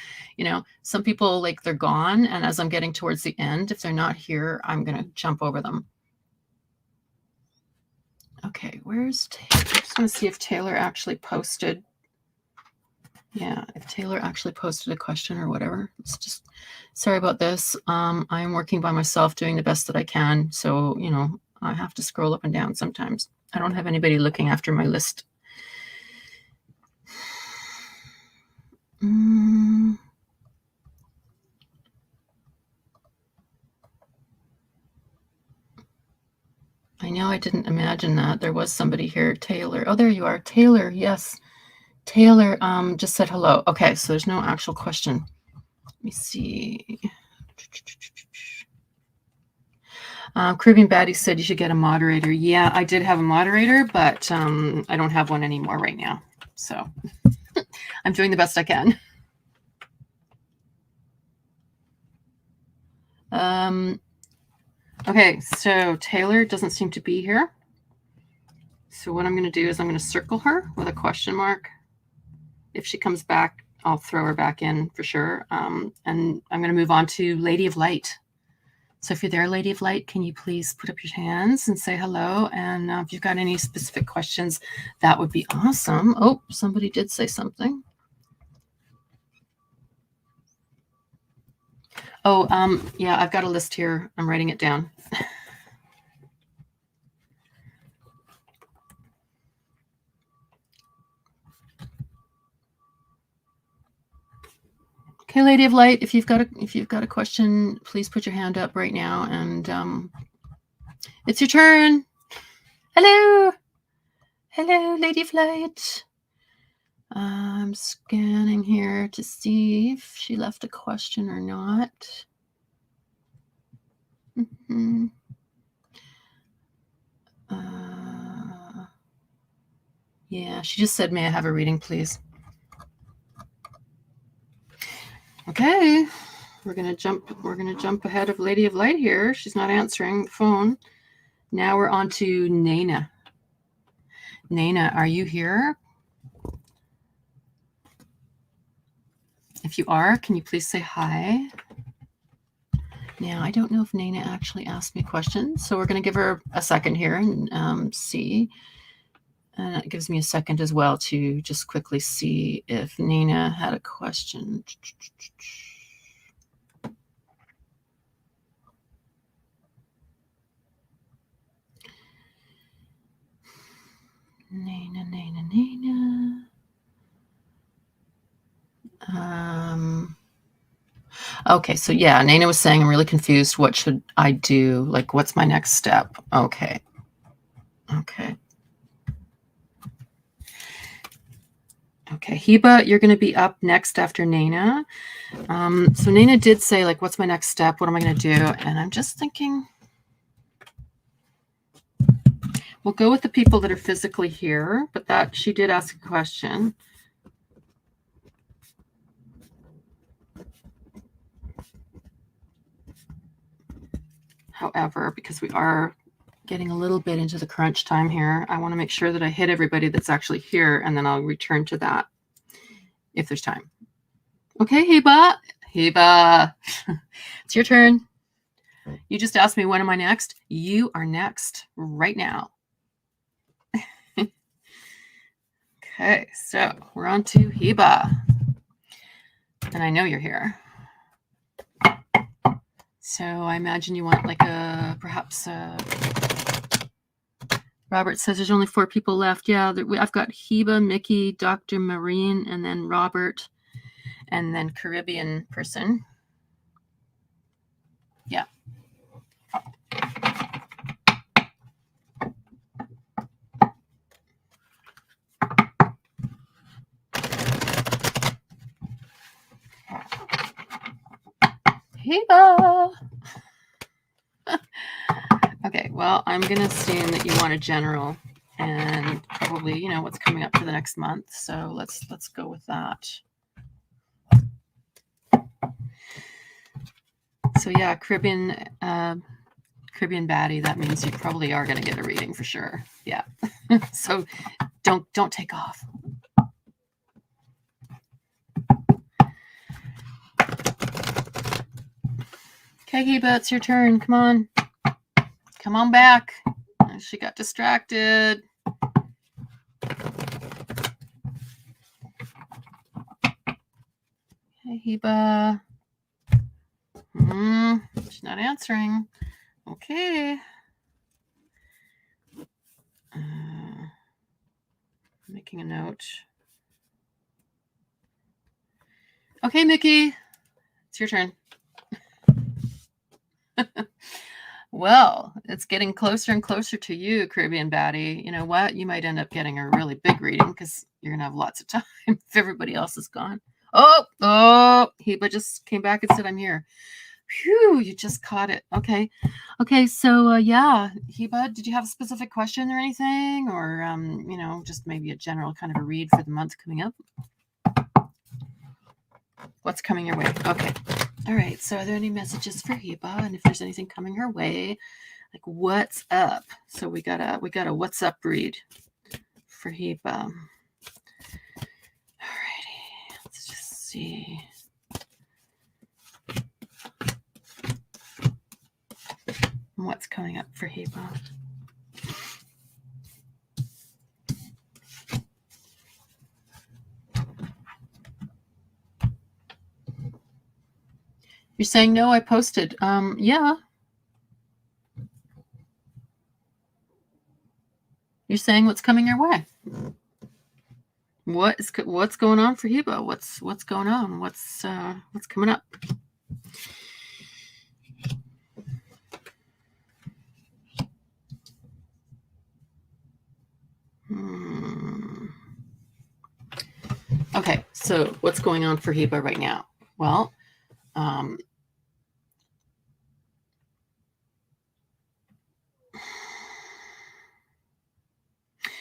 Some people, like, they're gone, and as I'm getting towards the end, if they're not here, I'm going to jump over them. Okay, where's Taylor? I just want to see if Taylor actually posted. Yeah, if Taylor actually posted a question or whatever. It's just, sorry about this. I'm working by myself, doing the best that I can. So, I have to scroll up and down sometimes. I don't have anybody looking after my list. I know I didn't imagine that. There was somebody here, Taylor. Oh, there you are. Taylor, yes. Taylor just said hello. Okay, so there's no actual question. Let me see. Caribbean Baddie said you should get a moderator. Yeah, I did have a moderator, but I don't have one anymore right now. So I'm doing the best I can. Okay, so Taylor doesn't seem to be here. So what I'm going to do is I'm going to circle her with a question mark. If she comes back, I'll throw her back in for sure. And I'm going to move on to Lady of Light. So if you're there, Lady of Light, can you please put up your hands and say hello? And if you've got any specific questions, that would be awesome. Oh, somebody did say something. Oh, yeah, I've got a list here. I'm writing it down. Okay, Lady of Light, if you've got a question, please put your hand up right now, and it's your turn. Hello, Lady of Light. I'm scanning here to see if she left a question or not. Yeah, she just said, "May I have a reading, please?" Okay, we're gonna jump ahead of Lady of Light here. She's not answering the phone. Now we're on to Nana. Nana, are you here? If you are, can you please say hi? Now, I don't know if Nana actually asked me questions, so we're going to give her a second here and see. And it gives me a second as well to just quickly see if Nana had a question. Nana. Okay, so yeah, Nana was saying, I'm really confused. What should I do? Like, what's my next step? Okay. Okay, Heba, you're going to be up next after Nana. So Nana did say, like, what's my next step? What am I going to do? And I'm just thinking, we'll go with the people that are physically here, but that she did ask a question. However, because we are getting a little bit into the crunch time here, I want to make sure that I hit everybody that's actually here, and then I'll return to that if there's time. Okay, Heba. Heba, it's your turn. You just asked me, when am I next? You are next right now. Okay, so we're on to Heba. And I know you're here. So I imagine you want like perhaps Robert says there's only 4 people left. Yeah, I've got Heba, Mickey, Dr. Marine, and then Robert, and then Caribbean person. Yeah. Heba. Okay, well, I'm going to assume that you want a general and probably, you know, what's coming up for the next month. So let's go with that. So yeah, Caribbean baddie, that means you probably are going to get a reading for sure. Yeah. So don't take off. Okay, Heba, it's your turn. Come on. Come on back. She got distracted. Hey, Heba. She's not answering. Okay. Making a note. Okay, Mickey. It's your turn. Well, it's getting closer and closer to you, Caribbean baddie. You know what? You might end up getting a really big reading because you're going to have lots of time if everybody else is gone. Oh, Heba just came back and said, I'm here. Phew, you just caught it. Okay. Okay, so yeah, Heba, did you have a specific question or anything? Or, you know, just maybe a general kind of a read for the month coming up? What's coming your way? Okay. All right. So are there any messages for Heba? And if there's anything coming her way, like what's up? So we got a what's up read for Heba. All righty. Let's just see. What's coming up for Heba? You're saying no, I posted. Yeah. You're saying what's coming your way. What's going on for Heba? What's going on? What's coming up? Okay, so what's going on for Heba right now? Well,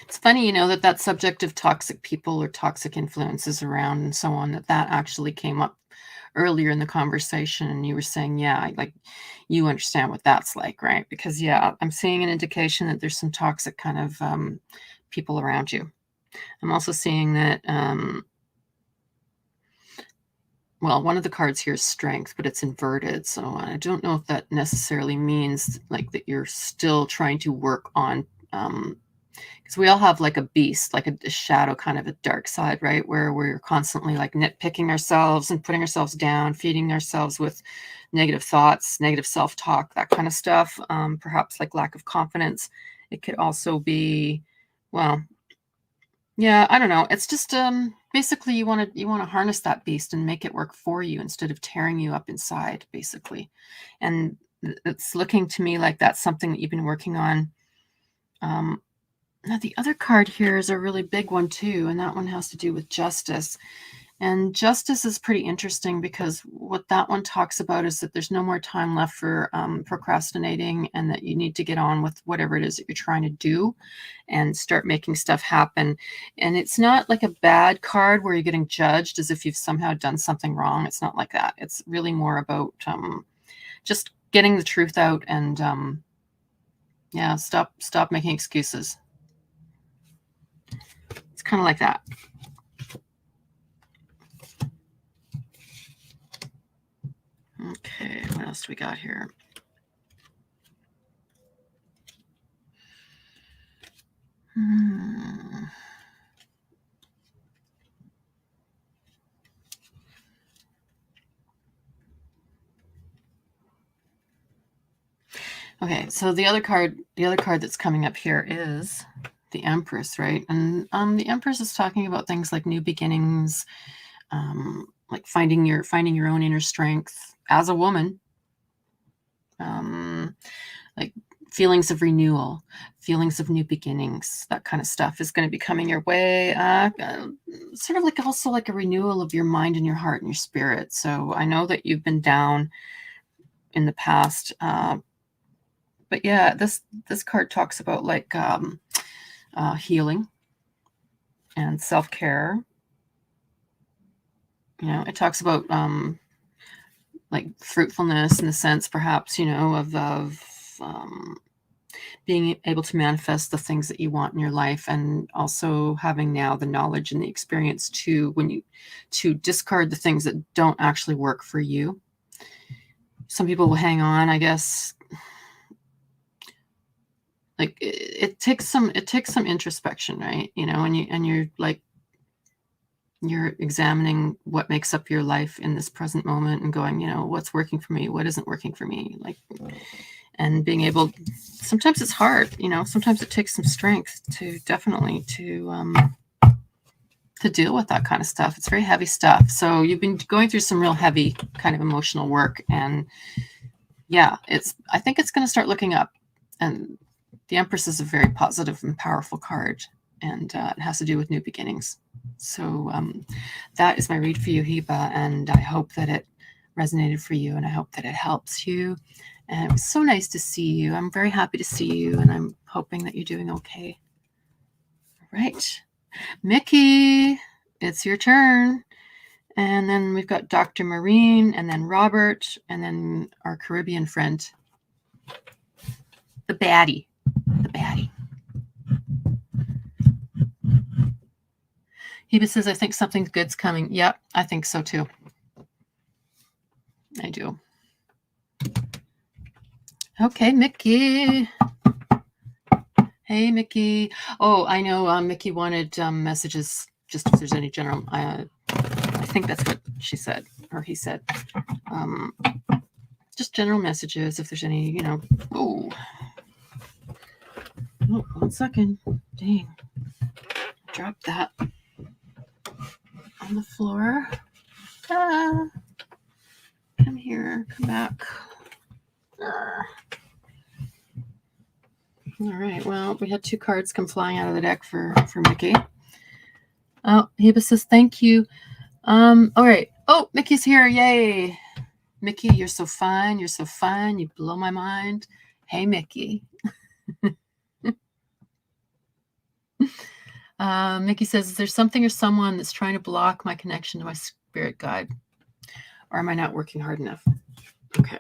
it's funny, you know, that subject of toxic people or toxic influences around and so on, that actually came up earlier in the conversation. And you were saying, yeah, like you understand what that's like, right? Because, yeah, I'm seeing an indication that there's some toxic kind of people around you. I'm also seeing that, well, one of the cards here is strength, but it's inverted. So I don't know if that necessarily means like that you're still trying to work on, because we all have like a beast, like a shadow, kind of a dark side, right? Where we're constantly like nitpicking ourselves and putting ourselves down, feeding ourselves with negative thoughts, negative self-talk, that kind of stuff. Perhaps like lack of confidence. It could also be, well, yeah, I don't know. It's just basically you want to harness that beast and make it work for you instead of tearing you up inside, basically. And it's looking to me like that's something that you've been working on. Now the other card here is a really big one too, and that one has to do with justice. And justice is pretty interesting because what that one talks about is that there's no more time left for procrastinating, and that you need to get on with whatever it is that you're trying to do and start making stuff happen. And it's not like a bad card where you're getting judged as if you've somehow done something wrong. It's not like that. It's really more about just getting the truth out, and yeah, stop making excuses. It's kind of like that. Okay, what else do we got here? Okay, so the other card that's coming up here is the Empress, right? And the Empress is talking about things like new beginnings, like finding your own inner strength as a woman, like feelings of renewal, feelings of new beginnings. That kind of stuff is going to be coming your way. Sort of like also like a renewal of your mind and your heart and your spirit. So I know that you've been down in the past. But yeah, this card talks about like healing and self-care. You know, it talks about like fruitfulness in the sense, perhaps, you know, of being able to manifest the things that you want in your life, and also having now the knowledge and the experience to discard the things that don't actually work for you. Some people will hang on, I guess. Like it takes some introspection, right? You know, and you're like, you're examining what makes up your life in this present moment and going, you know, what's working for me, what isn't working for me, like, and being able, sometimes it's hard, you know, sometimes it takes some strength to definitely to deal with that kind of stuff. It's very heavy stuff. So you've been going through some real heavy kind of emotional work, and yeah, I think it's going to start looking up. And the Empress is a very positive and powerful card, and it has to do with new beginnings. So that is my read for you, Heba, and I hope that it resonated for you, and I hope that it helps you. And it was so nice to see you. I'm very happy to see you, and I'm hoping that you're doing okay. All right. Mickey, it's your turn. And then we've got Dr. Marine, and then Robert, and then our Caribbean friend, the baddie. The baddie. Heba says, I think something good's coming. Yep, I think so too. I do. Okay, Mickey. Hey, Mickey. Oh, I know Mickey wanted messages, just if there's any general, I think that's what she said, or he said. Just general messages, if there's any, you know. Oh, 1 second. Dang. Dropped that on the floor. Come here. Come back. All right. Well, we had 2 cards come flying out of the deck for Mickey. Oh, Heba says, thank you. All right. Oh, Mickey's here. Yay. Mickey, you're so fine. You're so fine. You blow my mind. Hey, Mickey. Mickey says, is there something or someone that's trying to block my connection to my spirit guide? Or am I not working hard enough? Okay.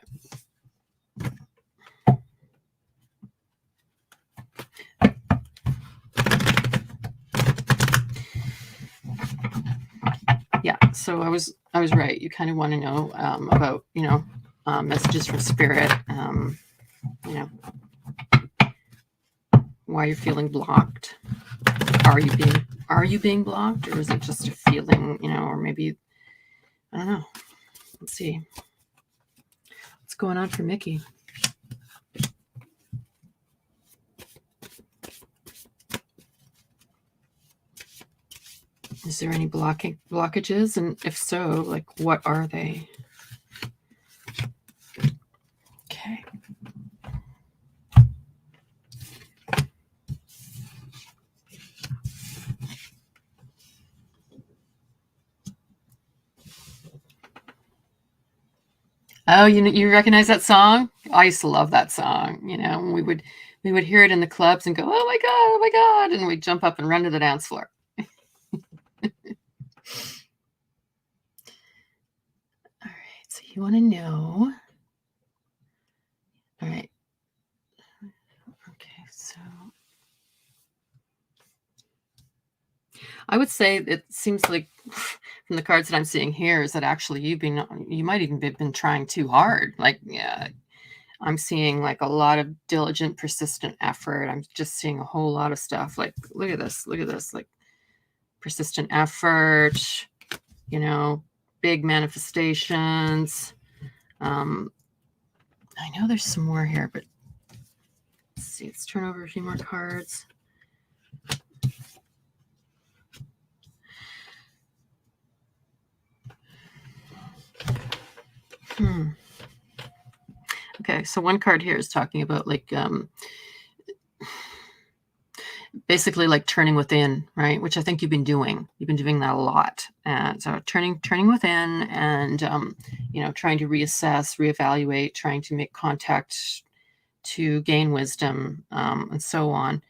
Yeah, so I was right. You kind of want to know about, you know, messages from spirit, you know, why you're feeling blocked. Are you being blocked, or is it just a feeling, you know, or maybe, I don't know. Let's see. What's going on for Mickey? Is there any blockages? And if so, like, what are they? Okay. Oh, you recognize that song? I used to love that song. You know, we would hear it in the clubs and go, oh my God, and we'd jump up and run to the dance floor. All right, so you want to know I would say it seems like from the cards that I'm seeing here is that actually you might even have been trying too hard. Like, yeah, I'm seeing like a lot of diligent, persistent effort. I'm just seeing a whole lot of stuff. Like, look at this, like persistent effort, you know, big manifestations. I know there's some more here, but let's see, let's turn over a few more cards. Okay, so one card here is talking about like basically like turning within, right? Which I think you've been doing. You've been doing that a lot. And so turning within and you know, trying to reassess, reevaluate, trying to make contact to gain wisdom, and so on.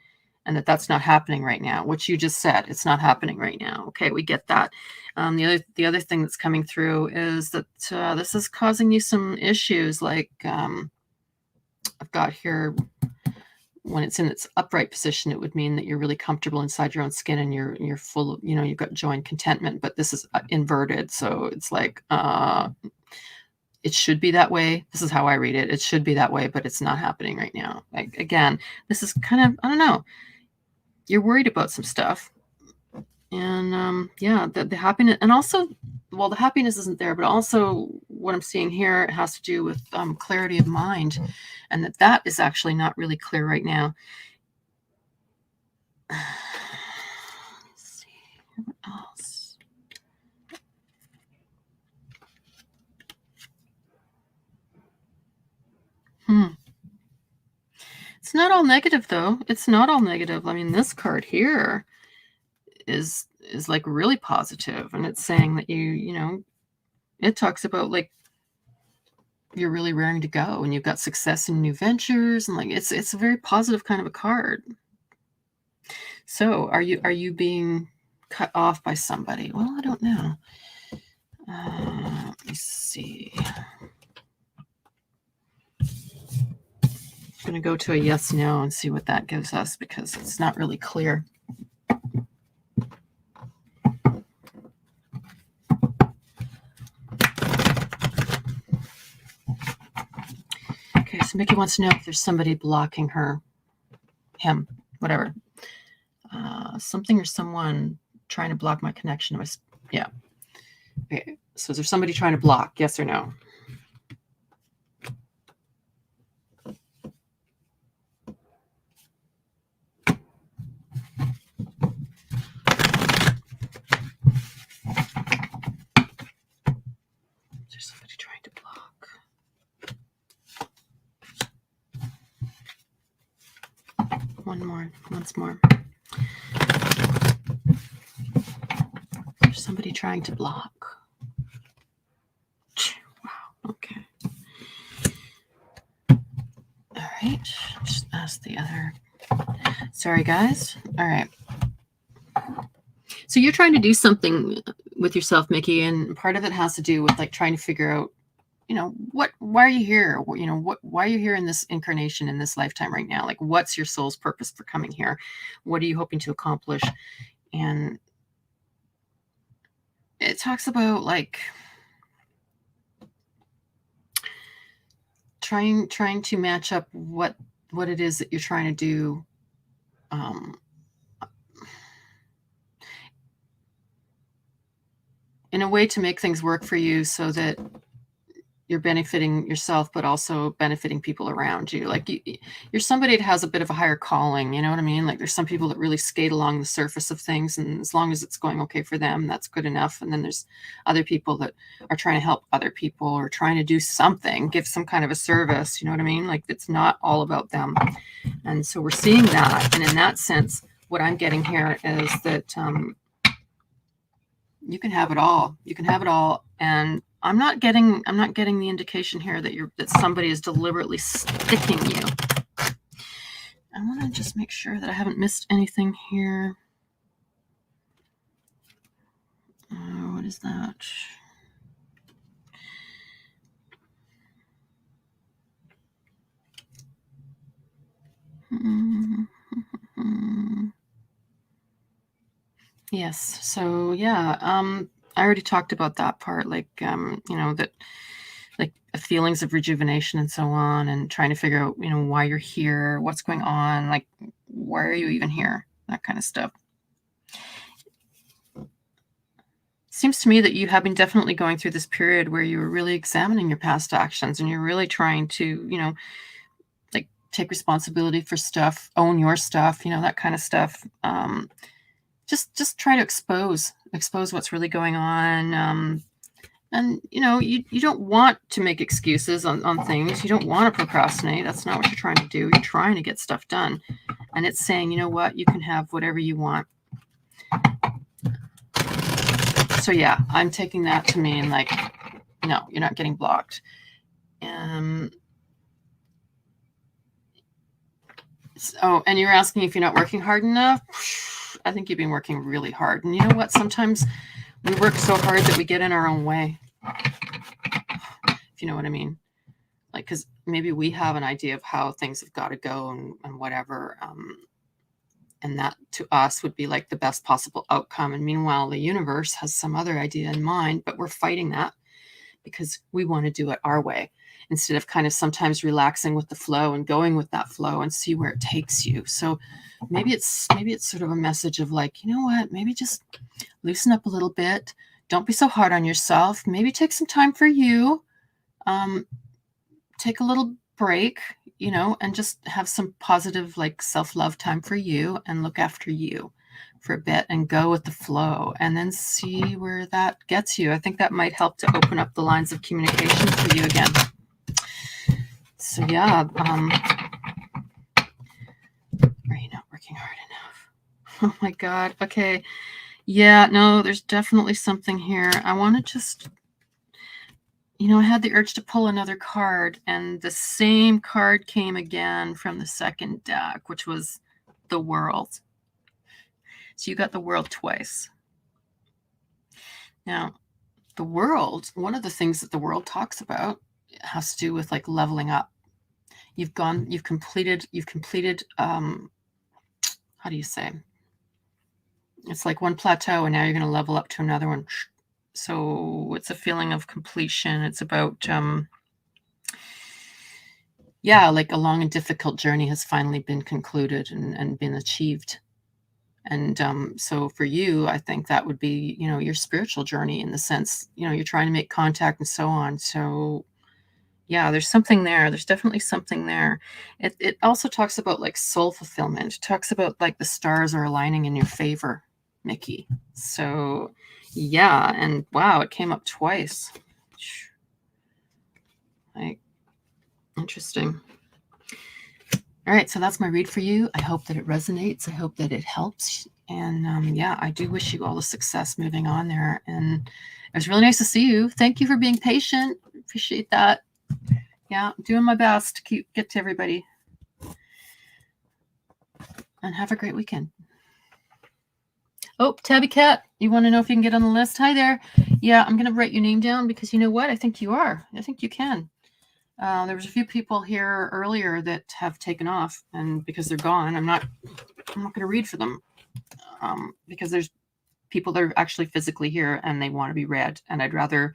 And that's not happening right now, which you just said, it's not happening right now. Okay, we get that. The other thing that's coming through is that this is causing you some issues. Like I've got here, when it's in its upright position, it would mean that you're really comfortable inside your own skin and you're full of, you know, you've got joy and contentment. But this is inverted, so it's like it should be that way. This is how I read it. It should be that way, but it's not happening right now. Like, again, this is kind of, I don't know. You're worried about some stuff. And yeah, the happiness, and also, well, the happiness isn't there, but also what I'm seeing here has to do with clarity of mind, and that is actually not really clear right now. Let's see, what else? It's not all negative, though. It's not all negative. I mean, this card here is like really positive, and it's saying that you know, it talks about like you're really raring to go and you've got success in new ventures, and like it's a very positive kind of a card. So are you being cut off by somebody? Well, I don't know. Let me see. I'm going to go to a yes, no, and see what that gives us, because it's not really clear. Okay, so Mickey wants to know if there's somebody blocking her, him, whatever. Something or someone trying to block my connection. Yeah. Okay, so is there somebody trying to block? Yes or no? There's somebody trying to block. Once more. There's somebody trying to block. Wow, okay. All right, just ask the other. Sorry, guys. All right. So you're trying to do something with yourself, Mickey, and part of it has to do with like trying to figure out, you know, why are you here? You know, why are you here in this incarnation, in this lifetime right now? Like, what's your soul's purpose for coming here? What are you hoping to accomplish? And it talks about like trying to match up what it is that you're trying to do, in a way to make things work for you so that you're benefiting yourself, but also benefiting people around you. Like you're somebody that has a bit of a higher calling, you know what I mean? Like there's some people that really skate along the surface of things, and as long as it's going okay for them, that's good enough. And then there's other people that are trying to help other people, or trying to do something, give some kind of a service, you know what I mean? Like it's not all about them. And so we're seeing that. And in that sense, what I'm getting here is that you can have it all. You can have it all. And I'm not getting the indication here that somebody is deliberately sticking you. I want to just make sure that I haven't missed anything here. What is that? Yes. So yeah, I already talked about that part, like that like feelings of rejuvenation and so on, and trying to figure out, why you're here, what's going on, like why are you even here, that kind of stuff. Seems to me that you have been definitely going through this period where you were really examining your past actions, and you're really trying to, like take responsibility for stuff, own your stuff, that kind of stuff. Just try to expose what's really going on. And you don't want to make excuses on things. You don't want to procrastinate. That's not what you're trying to do. You're trying to get stuff done. And it's saying, you know what, you can have whatever you want. So yeah, I'm taking that to mean like, no, you're not getting blocked. Oh, and you're asking if you're not working hard enough. I think you've been working really hard. And you know what? Sometimes we work so hard that we get in our own way, if you know what I mean. Like, because maybe we have an idea of how things have got to go and whatever. And that to us would be like the best possible outcome. And meanwhile, the universe has some other idea in mind, but we're fighting that because we want to do it our way instead of kind of sometimes relaxing with the flow and going with that flow and see where it takes you. So maybe it's sort of a message of like, you know what, maybe just loosen up a little bit. Don't be so hard on yourself. Maybe take some time for you. Take a little break, and just have some positive, like self-love time for you and look after you for a bit and go with the flow and then see where that gets you. I think that might help to open up the lines of communication for you again. So yeah, are you not working hard enough? Oh my God. Okay. Yeah, no, there's definitely something here. I want to just, I had the urge to pull another card, and the same card came again from the second deck, which was the World. So you got the World twice. Now, the World, one of the things that the World talks about has to do with like leveling up. You've completed, how do you say? It's like one plateau, and now you're going to level up to another one. So it's a feeling of completion. It's about, like a long and difficult journey has finally been concluded and been achieved. And so for you, I think that would be, your spiritual journey in the sense, you're trying to make contact and so on. So yeah, there's something there. There's definitely something there. It also talks about like soul fulfillment. It talks about like the stars are aligning in your favor, Mickey. So yeah, and wow, it came up twice. Like, interesting. All right, so that's my read for you. I hope that it resonates. I hope that it helps. And yeah, I do wish you all the success moving on there. And it was really nice to see you. Thank you for being patient. Appreciate that. Yeah, I'm doing my best to get to everybody. And have a great weekend. Oh, Tabby Cat, you want to know if you can get on the list? Hi there. Yeah, I'm going to write your name down because you know what? I think you are. I think you can. There was a few people here earlier that have taken off, and because they're gone, I'm not going to read for them because there's people that are actually physically here and they want to be read, and I'd rather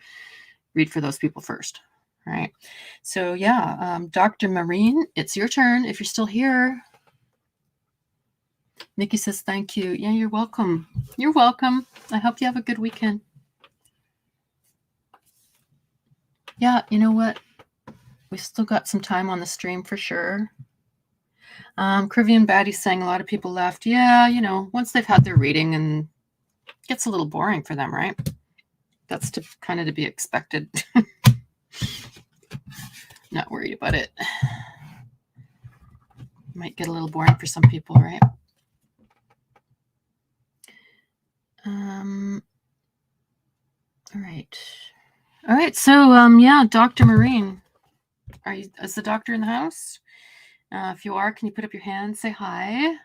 read for those people first. All right. So yeah, Dr. Marine, it's your turn if you're still here. Nikki says thank you. Yeah, you're welcome. You're welcome. I hope you have a good weekend. Yeah, you know what? We've still got some time on the stream for sure. Krivian Batty's saying a lot of people left. Yeah, once they've had their reading, and it gets a little boring for them, right? That's kind of to be expected. Not worried about it. Might get a little boring for some people, right? All right. So, yeah, Dr. Marine, is the doctor in the house? If you are, can you put up your hand? Say hi.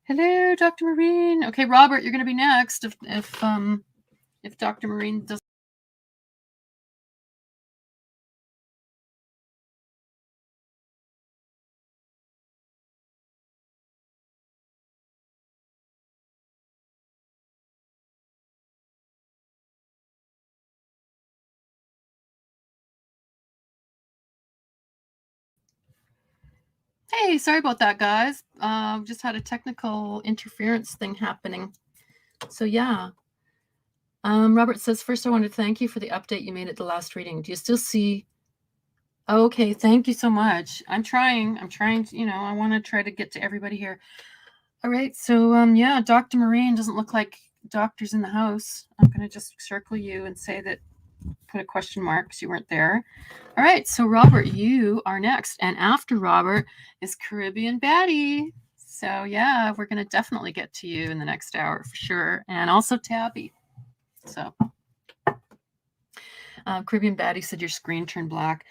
Hello, Dr. Marine. Okay, Robert, you're going to be next. If Dr. Marine doesn't. Hey, sorry about that, guys. Just had a technical interference thing happening. So yeah. Robert says, first I want to thank you for the update you made at the last reading. Do you still see? Oh, okay, thank you so much. I'm trying to, I want to try to get to everybody here. All right, so yeah, Dr. Moraine doesn't look like doctor's in the house. I'm going to just circle you and say that, put a question mark because you weren't there. All right, so Robert, you are next. And after Robert is Caribbean Batty. So yeah, we're going to definitely get to you in the next hour for sure. And also Tabby. So Caribbean Batty said your screen turned black.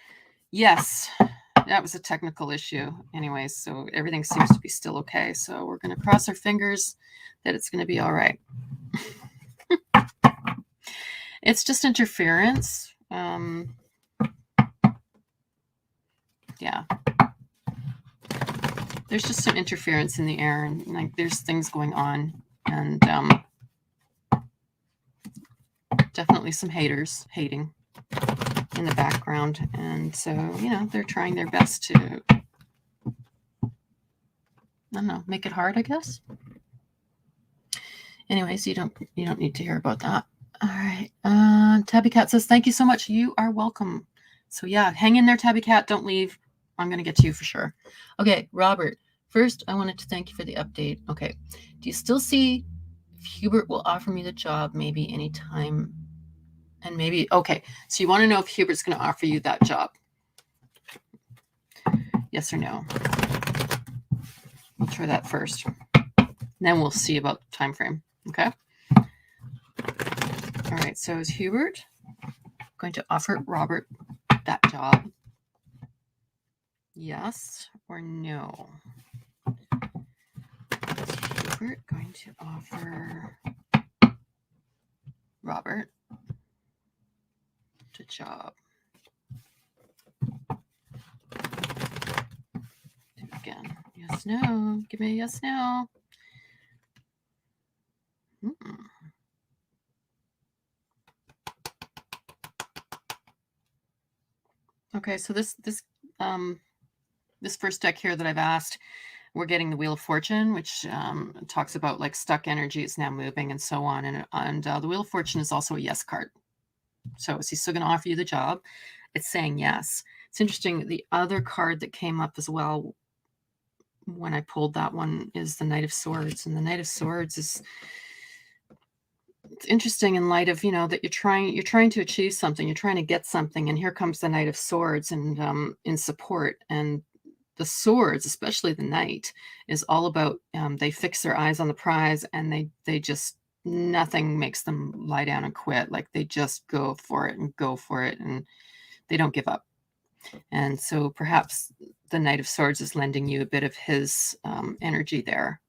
Yes, that was a technical issue. Anyways, so everything seems to be still okay. So we're going to cross our fingers that it's going to be all right. It's just interference. Yeah. There's just some interference in the air, and like there's things going on, and definitely some haters hating in the background. And so, they're trying their best to, I don't know, make it hard, I guess. Anyways, you don't need to hear about that. All right. Tabby Cat says, thank you so much. You are welcome. So yeah, hang in there, Tabby Cat. Don't leave. I'm going to get to you for sure. Okay, Robert. First, I wanted to thank you for the update. Okay. Do you still see if Hubert will offer me the job maybe anytime? And maybe, okay. So you want to know if Hubert's going to offer you that job? Yes or no? We'll try that first. Then we'll see about the time frame. Okay. All right. So is Hubert going to offer Robert that job? Yes or no? Is Hubert going to offer Robert the job? Do it again. Yes, no. Give me a yes, no. Okay, so this first deck here that I've asked, we're getting the Wheel of Fortune, which talks about like stuck energy is now moving and so on. And the Wheel of Fortune is also a yes card. So is he still going to offer you the job? It's saying yes. It's interesting. The other card that came up as well when I pulled that one is the Knight of Swords. And the Knight of Swords is, it's interesting in light of, that you're trying to achieve something, you're trying to get something, and here comes the Knight of Swords and in support. And the swords, especially the knight, is all about they fix their eyes on the prize, and they just, nothing makes them lie down and quit. Like they just go for it, and they don't give up. And so perhaps the Knight of Swords is lending you a bit of his energy there.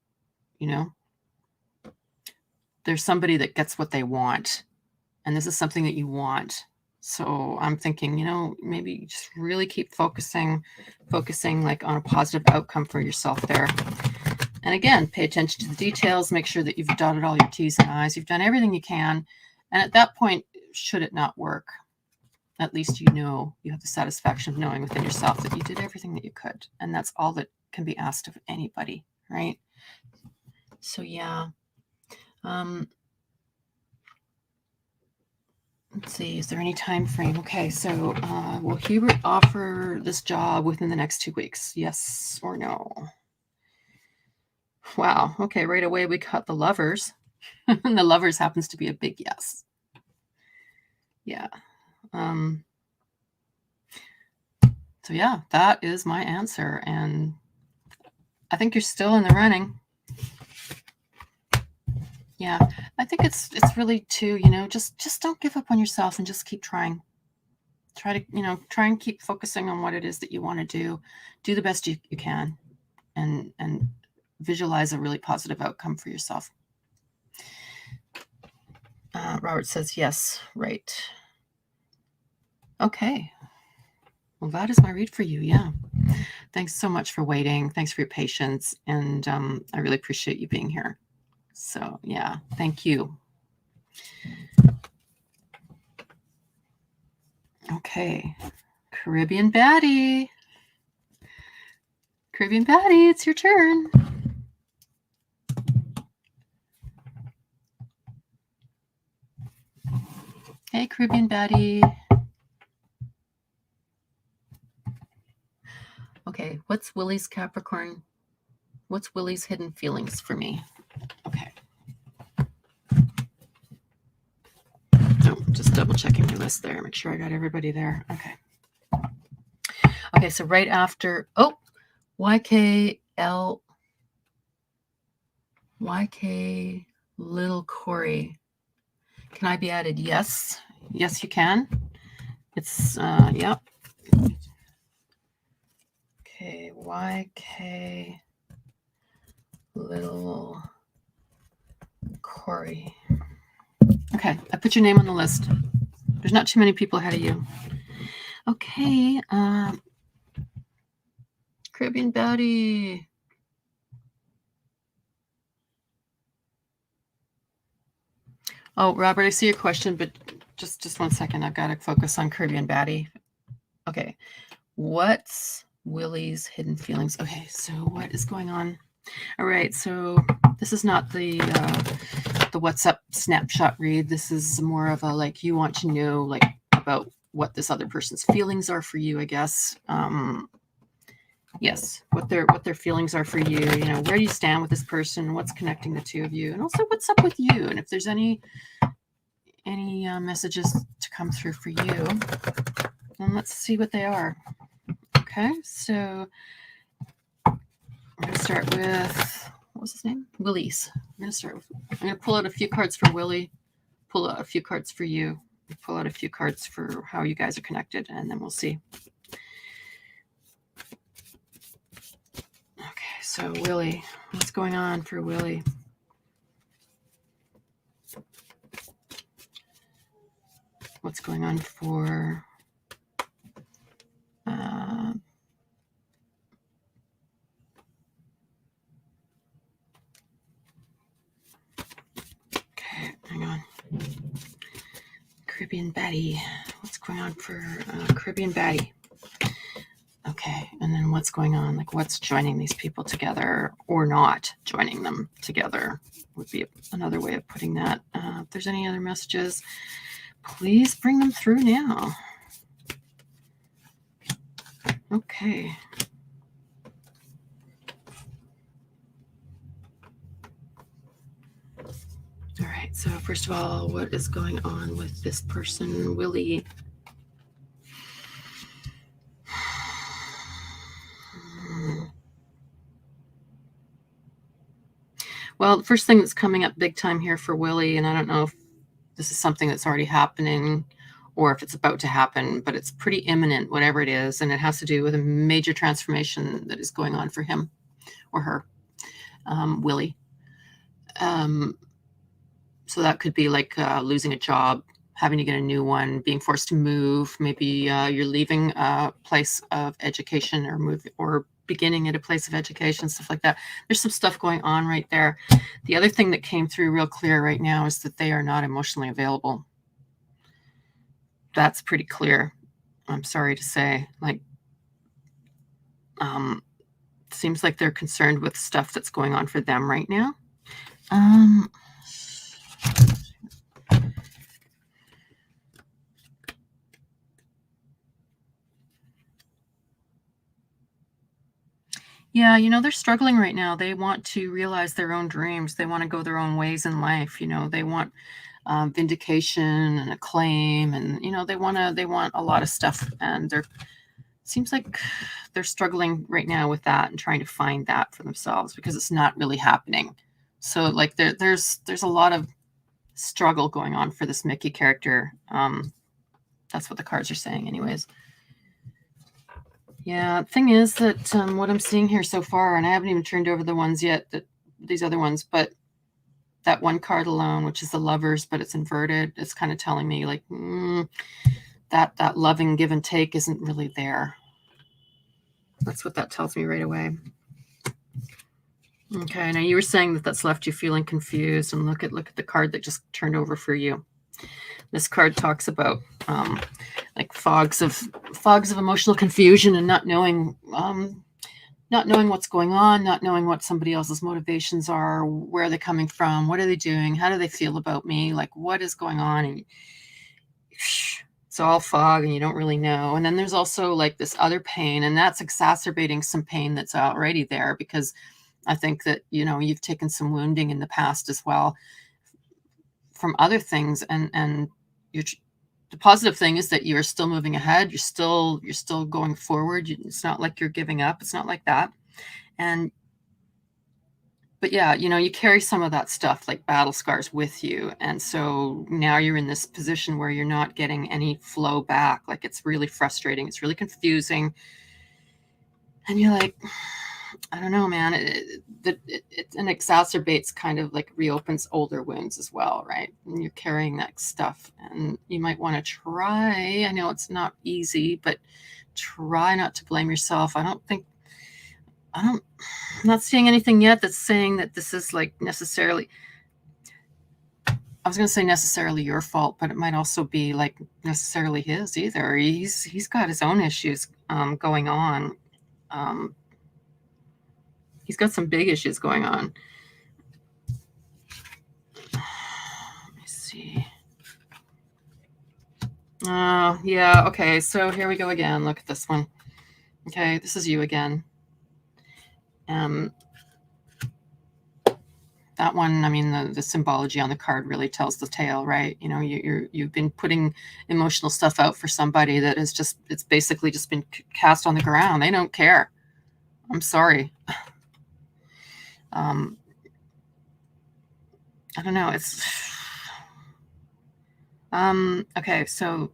There's somebody that gets what they want, and this is something that you want. So I'm thinking, maybe just really keep focusing like on a positive outcome for yourself there. And again, pay attention to the details, make sure that you've dotted all your T's and I's, you've done everything you can. And at that point, should it not work, at least you have the satisfaction of knowing within yourself that you did everything that you could. And that's all that can be asked of anybody, right? So yeah. Let's see, is there any time frame? Okay, so will Hubert offer this job within the next 2 weeks? Yes or no? Wow, okay, right away we got the Lovers. And the Lovers happens to be a big yes. Yeah. So yeah, that is my answer. And I think you're still in the running. Yeah, I think it's really too, just don't give up on yourself and just keep trying. Try and keep focusing on what it is that you want to do. Do the best you can, and visualize a really positive outcome for yourself. Robert says yes, right. Okay. Well, that is my read for you. Yeah. Thanks so much for waiting. Thanks for your patience. And I really appreciate you being here. So yeah, thank you. Okay. Caribbean Batty. Caribbean Patty, it's your turn. Hey, Caribbean Patty. Okay, what's Willie's Capricorn? What's Willie's hidden feelings for me? Okay. Oh, just double checking your list there. Make sure I got everybody there. Okay. Okay, so right after, YK Little Corey. Can I be added? Yes. Yes, you can. It's, yep. Okay, YK Little Corey. Okay, I put your name on the list. There's not too many people ahead of you. Okay, Caribbean Betty. Oh, Robert, I see your question, but just 1 second. I've got to focus on Caribbean Batty. Okay. What's Willie's hidden feelings? Okay, so what is going on? All right, so this is not the WhatsApp snapshot read. This is more of a like you want to know like about what this other person's feelings are for you, I guess. Yes, what their feelings are for you. You know, where do you stand with this person? What's connecting the two of you, and also what's up with you, and if there's any messages to come through for you. And let's see what they are. Okay, so we're going to start with, what was his name? Willie's. I'm going to pull out a few cards for Willie, pull out a few cards for you, pull out a few cards for how you guys are connected, and then we'll see. Okay, so Willie, what's going on for Willie? What's going on for okay, hang on. Caribbean Betty. What's going on for Caribbean Betty? Okay, and then what's going on? Like what's joining these people together or not joining them together would be another way of putting that. If there's any other messages, please bring them through now. Okay. All right, so first of all, what is going on with this person, Willie? Well, the first thing that's coming up big time here for Willie, and I don't know if this is something that's already happening or if it's about to happen, but it's pretty imminent, whatever it is, and it has to do with a major transformation that is going on for him or her, Willie. So that could be like losing a job, having to get a new one, being forced to move. Maybe you're leaving a place of education or beginning at a place of education, stuff like that. There's some stuff going on right there. The other thing that came through real clear right now is that they are not emotionally available. That's pretty clear. I'm sorry to say, like, seems like they're concerned with stuff that's going on for them right now. Yeah, you know, they're struggling right now. They want to realize their own dreams. They want to go their own ways in life. You know, they want vindication and acclaim, and you know, they want a lot of stuff. And seems like they're struggling right now with that and trying to find that for themselves because it's not really happening. So like there's a lot of struggle going on for this Mickey character. That's what the cards are saying, anyways. Yeah, thing is that what I'm seeing here so far, and I haven't even turned over the ones yet, these other ones, but that one card alone, which is the Lovers, but it's inverted, it's kind of telling me like that loving give and take isn't really there. That's what that tells me right away. Okay, now you were saying that that's left you feeling confused, and look at the card that just turned over for you. This card talks about like fogs of emotional confusion and not knowing not knowing what's going on, not knowing what somebody else's motivations are, where are they coming from, what are they doing, how do they feel about me, like what is going on, and it's all fog and you don't really know. And then there's also like this other pain, and that's exacerbating some pain that's already there, because I think that, you know, you've taken some wounding in the past as well from other things, and you're, the positive thing is that you're still moving ahead. You're still going forward. It's not like you're giving up. It's not like that. But yeah, you know, you carry some of that stuff like battle scars with you. And so now you're in this position where you're not getting any flow back. Like, it's really frustrating. It's really confusing. And you're like, I don't know, man. It and exacerbates, kind of like reopens older wounds as well, right? And you're carrying that stuff, and you might want to try. I know it's not easy, but try not to blame yourself. I'm not seeing anything yet that's saying that this is like necessarily, I was going to say necessarily your fault, but it might also be like necessarily his either. He's got his own issues going on. He's got some big issues going on. Let me see. Yeah, okay, so here we go again. Look at this one. Okay, this is you again. That one, I mean, the symbology on the card really tells the tale, right? You know, you've been putting emotional stuff out for somebody that is just, it's basically just been cast on the ground. They don't care. I'm sorry. I don't know. It's okay. So,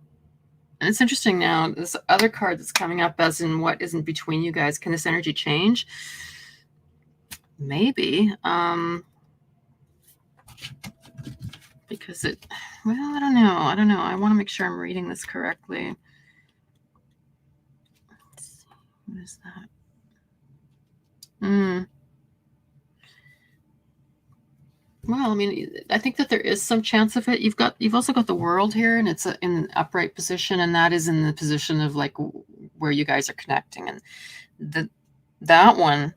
and it's interesting now. This other card that's coming up, as in what isn't between you guys. Can this energy change? Maybe. Because it, well, I don't know. I want to make sure I'm reading this correctly. Let's see. What is that? Well, I mean, I think that there is some chance of it. You've also got the world here, and it's in an upright position, and that is in the position of like where you guys are connecting. And that one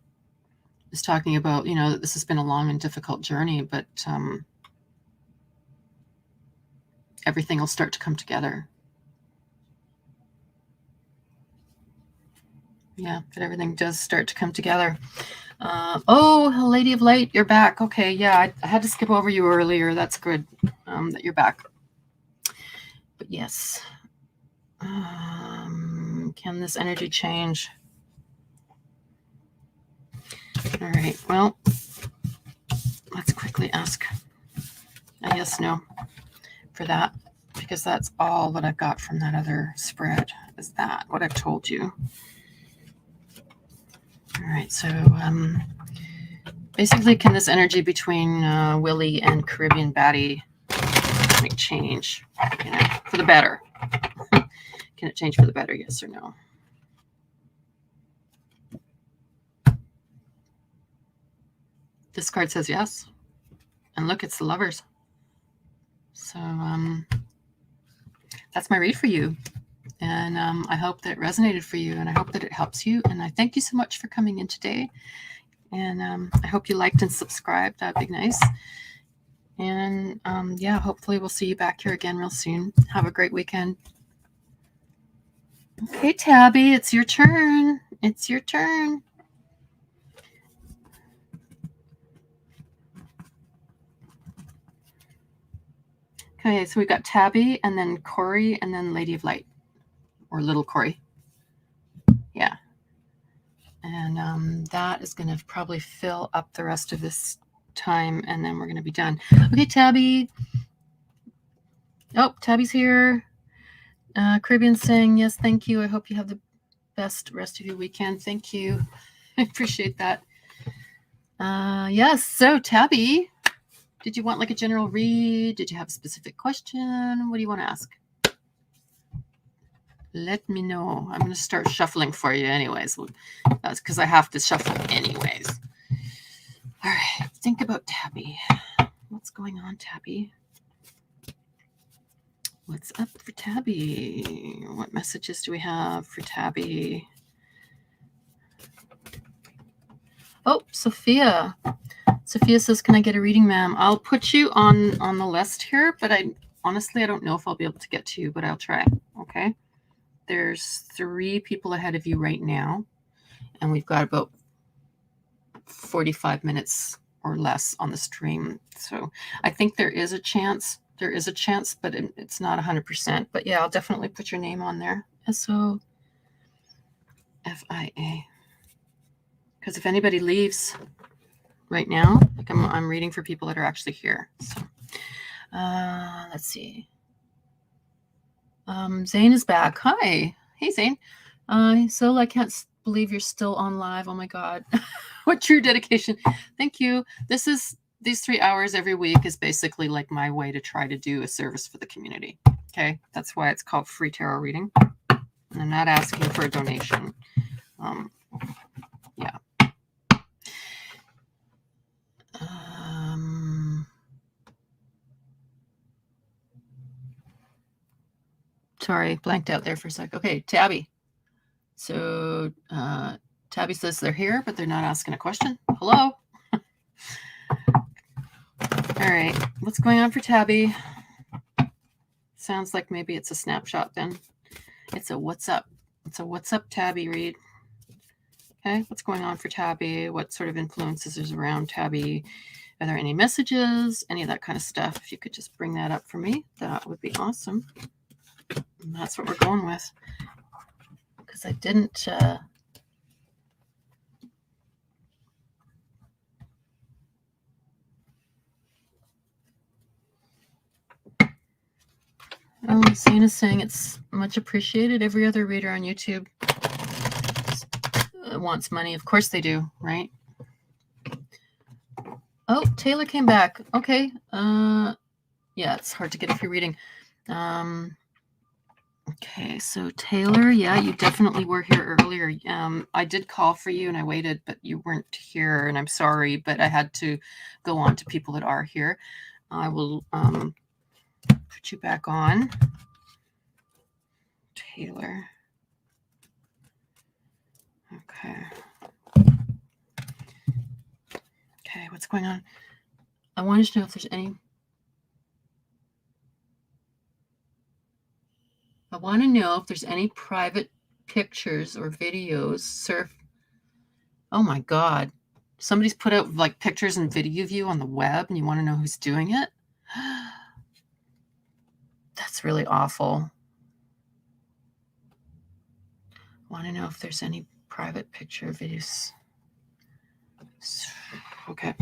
is talking about, you know, that this has been a long and difficult journey, but everything will start to come together. Yeah, that everything does start to come together. Oh, Lady of Light, you're back. Okay, yeah, I had to skip over you earlier. That's good that you're back. But yes. Can this energy change? All right, well, let's quickly ask a yes, no for that, because that's all that I've got from that other spread, is that what I've told you. All right, so basically, can this energy between Willie and Caribbean Batty change, you know, for the better? Can it change for the better, yes or no? This card says yes. And look, it's the Lovers. So that's my read for you. And I hope that it resonated for you, and I hope that it helps you. And I thank you so much for coming in today. And I hope you liked and subscribed. That'd be nice. And yeah, hopefully we'll see you back here again real soon. Have a great weekend. Okay, Tabby, it's your turn. It's your turn. Okay, so we got Tabby, and then Corey, and then Lady of Light, or Little Corey. Yeah. And that is going to probably fill up the rest of this time, and then we're going to be done. Okay, Tabby. Oh, Tabby's here. Caribbean's saying, yes, thank you. I hope you have the best rest of your weekend. Thank you. I appreciate that. Yes, so Tabby, did you want like a general read? Did you have a specific question? What do you want to ask? Let me know. I'm going to start shuffling for you anyways. That's because I have to shuffle anyways. All right, think about Tabby. What's going on, Tabby? What's up for Tabby? What messages do we have for Tabby? Oh, Sophia. Sophia says, can I get a reading, ma'am? I'll put you on the list here, but honestly, I don't know if I'll be able to get to you, but I'll try. Okay. There's 3 people ahead of you right now, and we've got about 45 minutes or less on the stream. So I think there is a chance. There is a chance, but it's not 100%. But yeah, I'll definitely put your name on there. SOFIA. Because if anybody leaves right now, like I'm reading for people that are actually here. So let's see. Zane is back. Hi. Hey, Zane. So I can't believe you're still on live. Oh my God. What true dedication. Thank you. These 3 hours every week is basically like my way to try to do a service for the community. Okay. That's why it's called free tarot reading. I'm not asking for a donation. Yeah. Sorry, blanked out there for a sec. Okay, Tabby. So Tabby says they're here, but they're not asking a question. Hello. All right, what's going on for Tabby? Sounds like maybe it's a snapshot then. It's a what's up. It's a what's up Tabby read. Okay, what's going on for Tabby? What sort of influences is around Tabby? Are there any messages? Any of that kind of stuff? If you could just bring that up for me, that would be awesome. And that's what we're going with. Because I didn't... Zane is saying it's much appreciated. Every other reader on YouTube wants money. Of course they do, right? Oh, Taylor came back. Okay. Yeah, it's hard to get if you're reading. Okay, so Taylor, yeah, you definitely were here earlier. I did call for you and I waited, but you weren't here, and I'm sorry, but I had to go on to people that are here. I will put you back on. Taylor. Okay. Okay, what's going on? I wanted to know if there's any... I want to know if there's any private pictures or videos. Oh my God. Somebody's put out like pictures and video of you on the web and you want to know who's doing it? That's really awful. I want to know if there's any private picture or videos. Okay.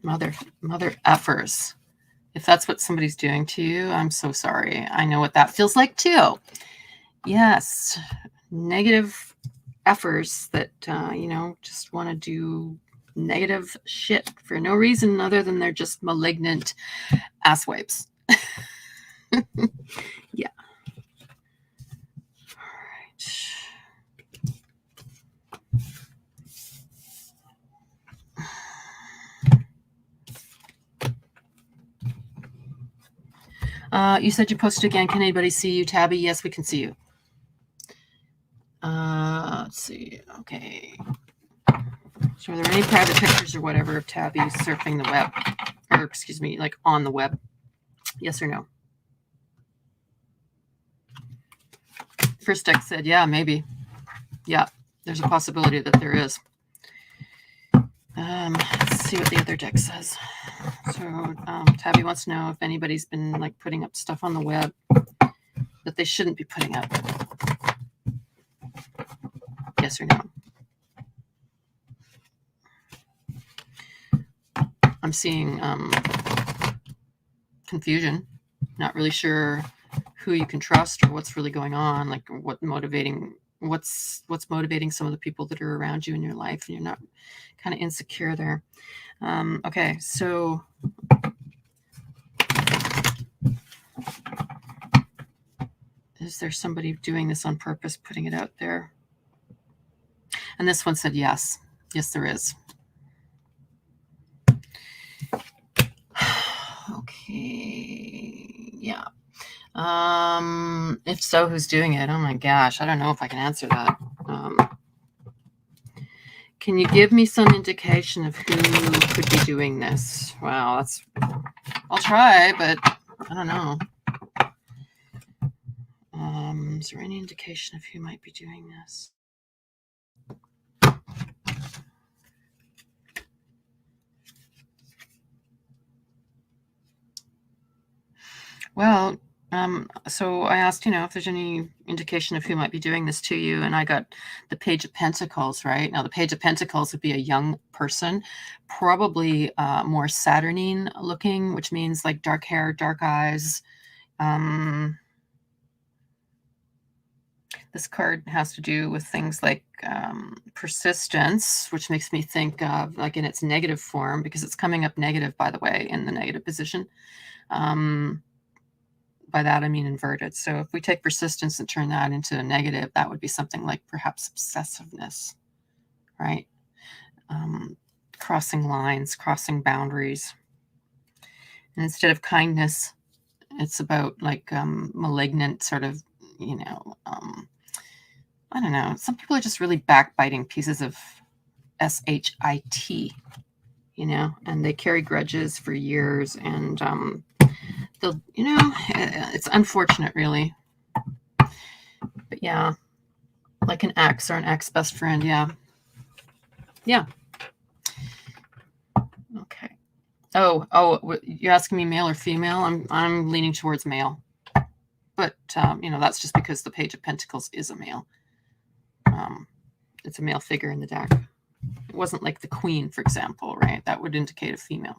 Mother effers. If that's what somebody's doing to you, I'm so sorry. I know what that feels like too. Yes. Negative effers that, just want to do negative shit for no reason other than they're just malignant asswipes. Yeah. You said you posted again. Can anybody see you, Tabby? Yes, we can see you. Let's see. Okay. So are there any private pictures or whatever of Tabby surfing the web? Or excuse me, like on the web? Yes or no? First deck said, yeah, maybe. Yeah, there's a possibility that there is. Let's see what the other deck says. So Tabby wants to know if anybody's been like putting up stuff on the web that they shouldn't be putting up. Yes or no? I'm seeing confusion. Not really sure who you can trust or what's really going on. Like what's motivating some of the people that are around you in your life, and you're not kind of insecure there. Okay, so is there somebody doing this on purpose, putting it out there? And this one said yes. Yes, there is. Okay. Yeah. If so, who's doing it? Oh my gosh, I don't know if I can answer that. Can you give me some indication of who could be doing this? Wow, I'll try, but I don't know. Is there any indication of who might be doing this? Well, so I asked, if there's any indication of who might be doing this to you, and I got the Page of Pentacles, right? Now, the Page of Pentacles would be a young person, probably more Saturnine looking, which means like dark hair, dark eyes. This card has to do with things like persistence, which makes me think of like in its negative form, because it's coming up negative, by the way, in the negative position. By that, I mean inverted. So if we take persistence and turn that into a negative, that would be something like perhaps obsessiveness, right? Crossing lines, crossing boundaries. And instead of kindness, it's about like malignant sort of, I don't know. Some people are just really backbiting pieces of shit, and they carry grudges for years, and it's unfortunate, really. But yeah, like an ex or an ex-best friend. Yeah. Okay. Oh, you're asking me male or female? I'm leaning towards male, but that's just because the Page of Pentacles is a male. It's a male figure in the deck. It wasn't like the Queen, for example, right? That would indicate a female.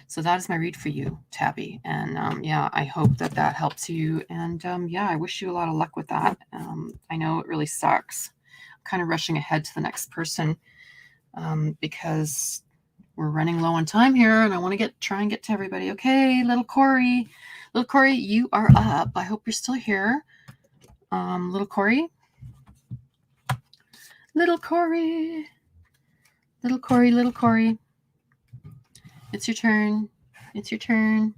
So that is my read for you, Tabby. And I hope that helps you. And I wish you a lot of luck with that. I know it really sucks. I'm kind of rushing ahead to the next person because we're running low on time here, and I want to try and get to everybody. Okay, little Corey. Little Corey, you are up. I hope you're still here. Little Corey. Little Corey. Little Corey, little Corey. It's your turn. It's your turn.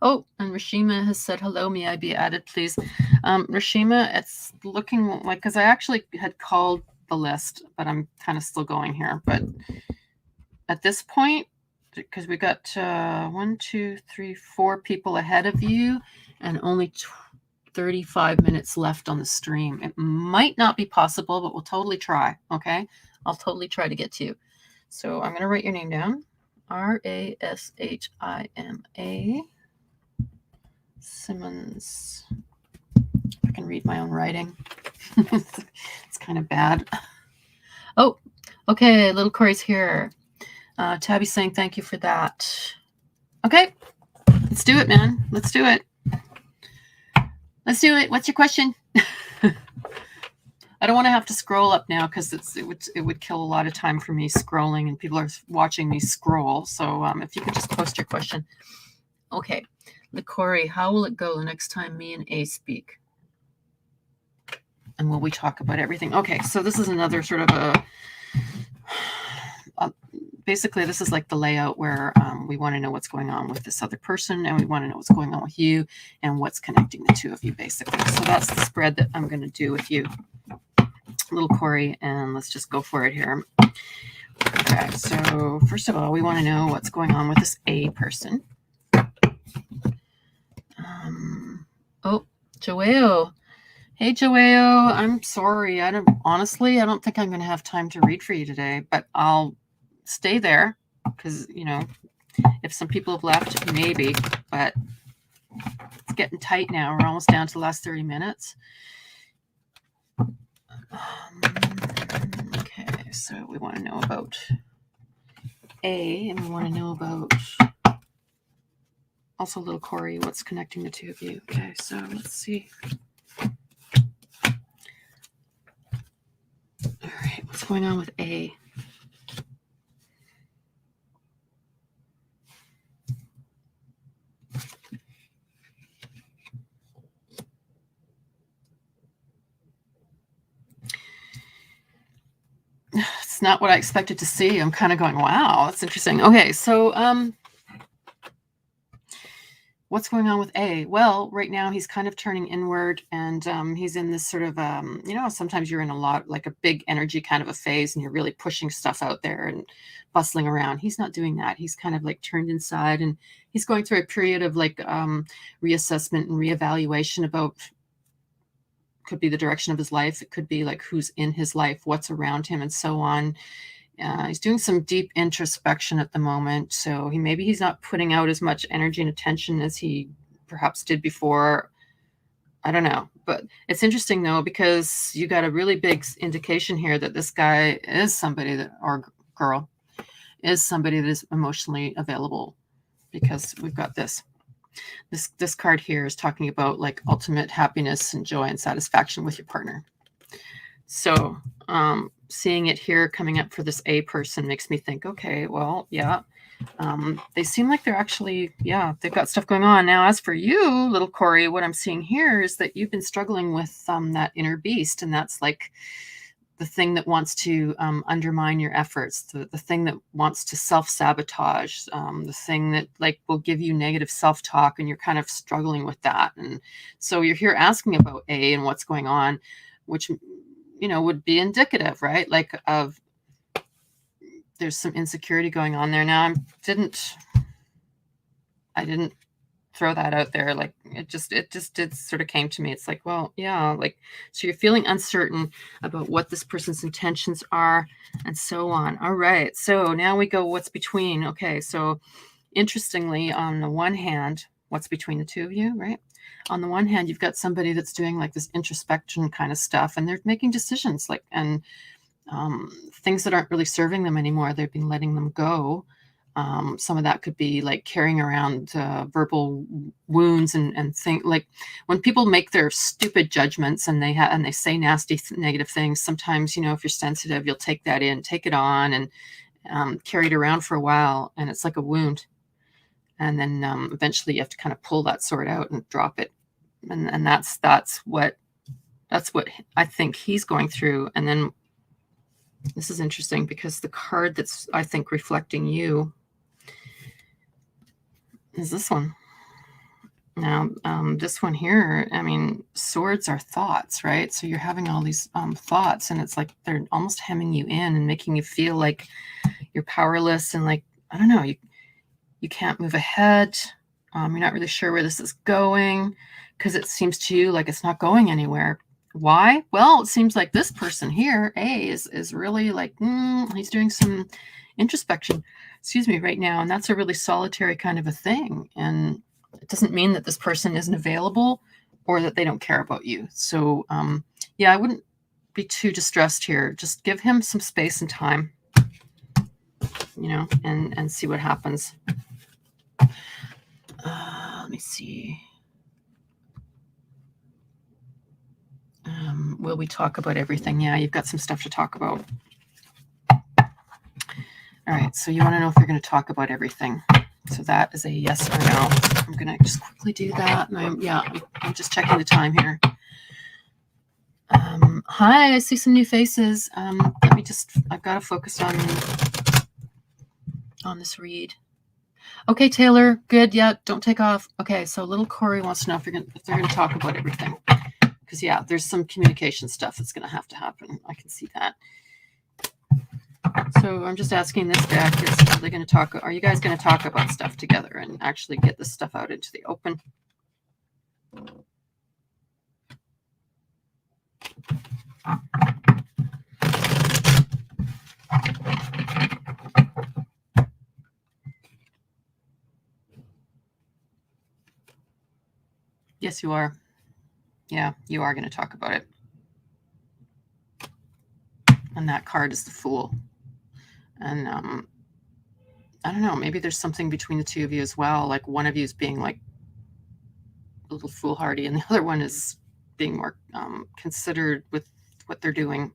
Oh, and Rashima has said, hello, may I be added, please? Rashima, it's looking like, because I actually had called the list, but I'm kind of still going here. But at this point, because we got 1, 2, 3, 4 people ahead of you and only 35 minutes left on the stream. It might not be possible, but we'll totally try, okay? I'll totally try to get to you. So I'm going to write your name down. Rashima Simmons. I can read my own writing. It's kind of bad. Oh, okay. Little Corey's here. Tabby's saying thank you for that. Okay. Let's do it, man. Let's do it. Let's do it. What's your question? I don't want to have to scroll up now because it would kill a lot of time for me scrolling, and people are watching me scroll. So if you could just post your question. Okay. Corey, how will it go the next time me and A speak? And will we talk about everything? Okay, so this is another sort of basically this is like the layout where we want to know what's going on with this other person, and we want to know what's going on with you and what's connecting the two of you, basically. So that's the spread that I'm going to do with you, little Corey, and let's just go for it here. Okay, so first of all, we want to know what's going on with this A person. Oh, Joao. Hey, Joao. I'm sorry. I don't think I'm going to have time to read for you today, but I'll stay there because, if some people have left, maybe, but it's getting tight now. We're almost down to the last 30 minutes. Okay, so we want to know about A, and we want to know about also little Corey, what's connecting the two of you. Okay, so let's see. All right, what's going on with A? It's not what I expected to see. I'm kind of going, wow, that's interesting. Okay, so what's going on with A? Well, right now he's kind of turning inward, and he's in this sort of, sometimes you're in a lot, like a big energy kind of a phase, and you're really pushing stuff out there and bustling around. He's not doing that. He's kind of like turned inside, and he's going through a period of like reassessment and reevaluation about, could be the direction of his life. It could be like who's in his life, what's around him, and so on. He's doing some deep introspection at the moment. So maybe he's not putting out as much energy and attention as he perhaps did before. I don't know. But it's interesting, though, because you got a really big indication here that this guy is somebody that, or girl, is somebody that is emotionally available, because we've got this. This card here is talking about like ultimate happiness and joy and satisfaction with your partner. So seeing it here coming up for this A person makes me think, okay, well, yeah, they seem like they're actually, yeah, they've got stuff going on. Now, as for you, little Corey, what I'm seeing here is that you've been struggling with that inner beast, and that's like the thing that wants to undermine your efforts, the thing that wants to self-sabotage, the thing that like will give you negative self-talk, and you're kind of struggling with that. And so you're here asking about A and what's going on, which would be indicative, right? Like of there's some insecurity going on there. Now I didn't throw that out there. Like it just did sort of came to me. It's like, well, yeah, like, so you're feeling uncertain about what this person's intentions are and so on. All right. So now we go, what's between? Okay. So interestingly, on the one hand, what's between the two of you, right? On the one hand, you've got somebody that's doing like this introspection kind of stuff, and they're making decisions like, and things that aren't really serving them anymore. They've been letting them go. Some of that could be like carrying around verbal wounds and think like when people make their stupid judgments and they say nasty negative things. Sometimes, if you're sensitive, you'll take that in, take it on, and carry it around for a while, and it's like a wound. And then eventually you have to kind of pull that sword out and drop it. And that's what I think he's going through. And then this is interesting because the card that's, I think, reflecting you is this one. Now, this one here, I mean, swords are thoughts, right? So you're having all these thoughts, and it's like they're almost hemming you in and making you feel like you're powerless and like, I don't know, you can't move ahead. You're not really sure where this is going because it seems to you like it's not going anywhere. Why? Well, it seems like this person here, A, is really like, he's doing some introspection, right now. And that's a really solitary kind of a thing. And it doesn't mean that this person isn't available or that they don't care about you. So, yeah, I wouldn't be too distressed here. Just give him some space and time, and see what happens. Let me see. Will we talk about everything? Yeah, you've got some stuff to talk about. All right, so you want to know if you're going to talk about everything. So that is a yes or no. I'm going to just quickly do that. And I'm just checking the time here. Hi, I see some new faces. I've got to focus on this read. Okay, Taylor, good. Yeah, don't take off. Okay, so little Corey wants to know if they're going to talk about everything. Because, yeah, there's some communication stuff that's going to have to happen. I can see that. So I'm just asking this deck, are you guys going to talk about stuff together and actually get this stuff out into the open? Yes, you are. Yeah, you are going to talk about it. And that card is the Fool. And I don't know, maybe there's something between the two of you as well. Like one of you is being like a little foolhardy, and the other one is being more considered with what they're doing.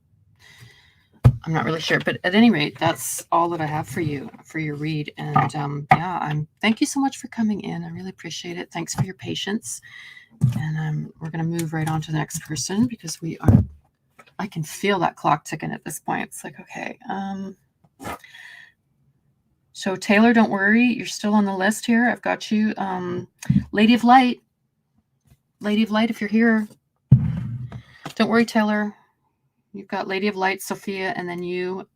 I'm not really sure, but at any rate, that's all that I have for you for your read. And thank you so much for coming in. I really appreciate it. Thanks for your patience. And we're going to move right on to the next person because I can feel that clock ticking at this point. It's like, okay, So Taylor, don't worry. You're still on the list here. I've got you. Lady of Light. Lady of Light, if you're here. Don't worry, Taylor. You've got Lady of Light, Sophia, and then you.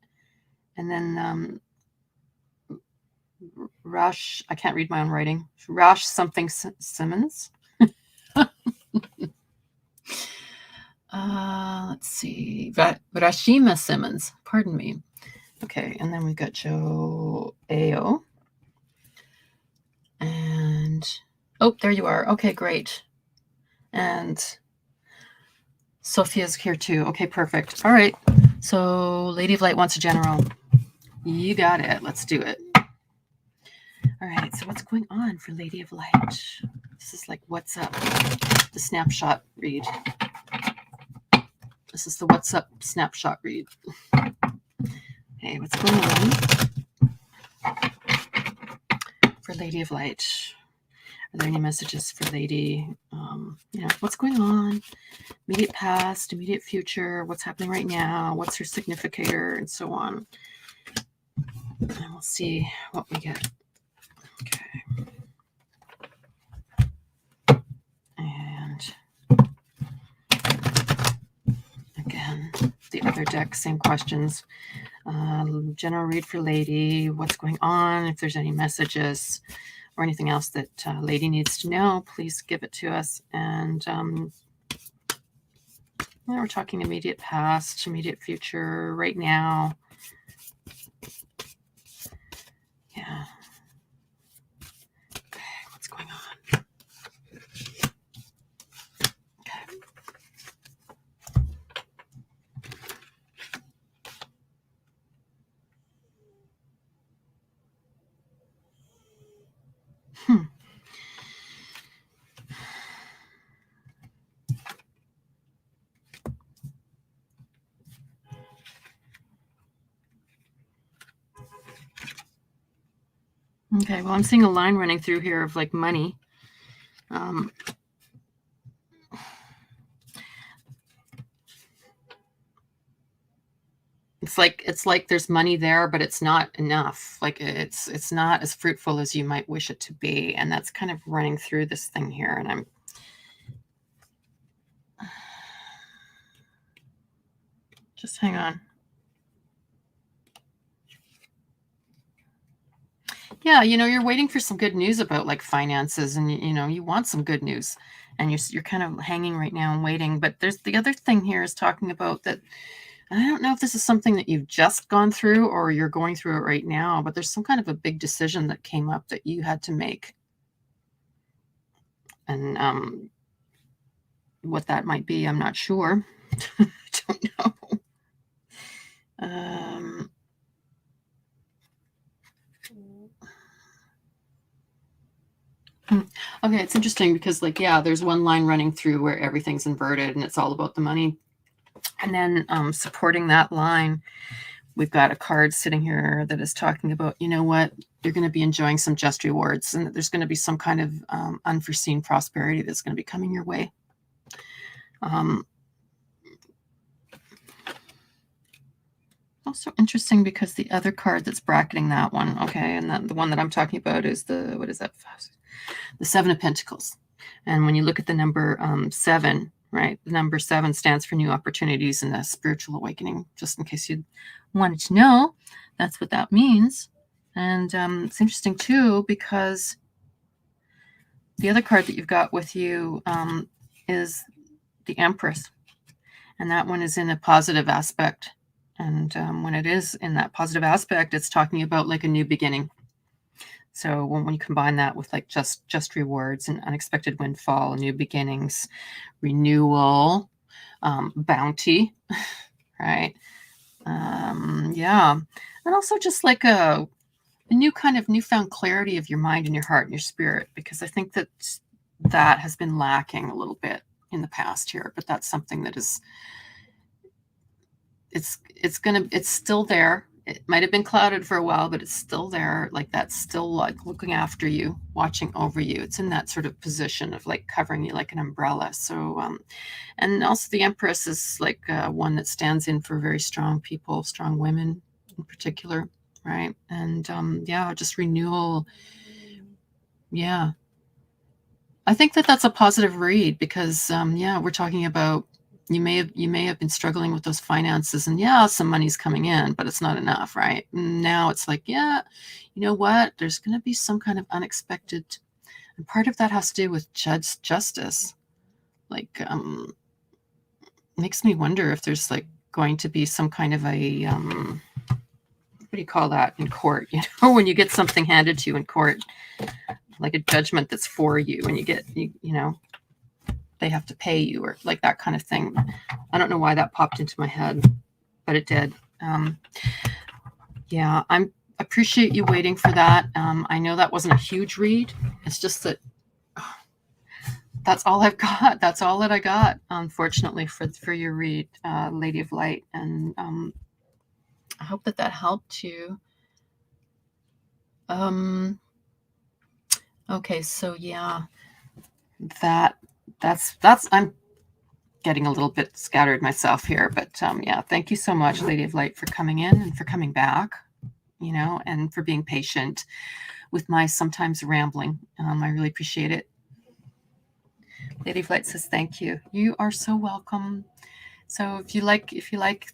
And then Rush. I can't read my own writing. Rush something Simmons. Let's see. Rashima Simmons. Pardon me. Okay, and then we've got Joe Ao. And, oh, there you are. Okay, great. And Sophia's here too. Okay, perfect. All right. So Lady of Light wants a general. You got it. Let's do it. All right. So what's going on for Lady of Light? This is like what's up, the snapshot read. This is the what's up snapshot read. Okay, what's going on for Lady of Light? Are there any messages for Lady? What's going on? Immediate past, immediate future, what's happening right now, what's her significator, and so on. And we'll see what we get. Okay. And again, the other deck, same questions. General read for Lady, what's going on, if there's any messages or anything else that Lady needs to know, please give it to us. And we're talking immediate past, immediate future, right now. Yeah. Okay, what's going on? Okay. Okay, well, I'm seeing a line running through here of like money. It's like there's money there, but it's not enough. Like it's not as fruitful as you might wish it to be, and that's kind of running through this thing here. And I'm just hang on. Yeah, you're waiting for some good news about like finances, and you want some good news, and you're kind of hanging right now and waiting. But there's the other thing here is talking about that. I don't know if this is something that you've just gone through or you're going through it right now, but there's some kind of a big decision that came up that you had to make. And what that might be, I'm not sure. I don't know. Okay, it's interesting because there's one line running through where everything's inverted and it's all about the money. And then supporting that line, we've got a card sitting here that is talking about, you know what, you're going to be enjoying some just rewards, and that there's going to be some kind of unforeseen prosperity that's going to be coming your way. Also interesting because the other card that's bracketing that one, okay, and the one that I'm talking about is what is that? The Seven of Pentacles. And when you look at the number 7, right, the number 7 stands for new opportunities and a spiritual awakening, just in case you wanted to know. That's what that means. And it's interesting too because the other card that you've got with you is the Empress, and that one is in a positive aspect. And when it is in that positive aspect, it's talking about like a new beginning. So when you combine that with like just rewards and unexpected windfall, new beginnings, renewal, bounty, right? Yeah. And also just like a new kind of newfound clarity of your mind and your heart and your spirit, because I think that has been lacking a little bit in the past here, but that's something that is, it's still there. It might have been clouded for a while, but it's still there. Like that's still like looking after you, watching over you. It's in that sort of position of like covering you like an umbrella. So, and also the Empress is like one that stands in for very strong people, strong women in particular. right? And yeah, just renewal. Yeah. I think that that's a positive read because yeah, we're talking about you may have been struggling with those finances, and yeah, some money's coming in, but it's not enough, right? And now it's like, yeah, you know what? There's going to be some kind of unexpected, and part of that has to do with justice. Like, makes me wonder if there's like going to be some kind of a what do you call that in court? You know, when you get something handed to you in court, like a judgment that's for you, and you know, they have to pay you or like that kind of thing. I don't know why that popped into my head, but it did. Yeah, I appreciate you waiting for that. I know that wasn't a huge read. It's just that that's all I've got. That's all that I got, unfortunately, for your read, Lady of Light. And I hope that that helped you. Okay, so yeah, that's I'm getting a little bit scattered myself here, but yeah, thank you so much, Lady of Light, for coming in and for coming back, you know, and for being patient with my sometimes rambling. I really appreciate it. Lady of Light says thank you. You are so welcome. So if you like,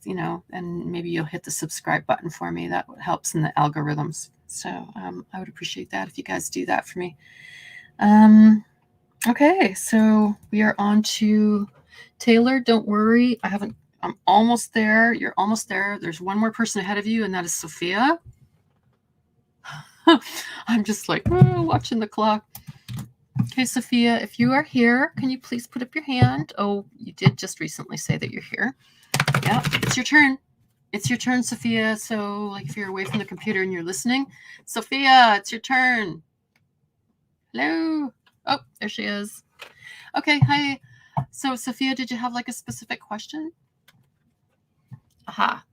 you know, and maybe you'll hit the subscribe button for me. That helps in the algorithms. So I would appreciate that if you guys do that for me. Okay, so we are on to Taylor. Don't worry, I'm almost there. You're almost there. There's one more person ahead of you, and that is Sophia. I'm just like watching the clock. Okay, Sophia, if you are here, can you please put up your hand? Oh, you did just recently say that you're here. Yeah, it's your turn. It's your turn, Sophia. So, like, if you're away from the computer and you're listening, Sophia, it's your turn. Hello. Oh, there she is. Okay, hi. So, Sophia, did you have like a specific question? Aha.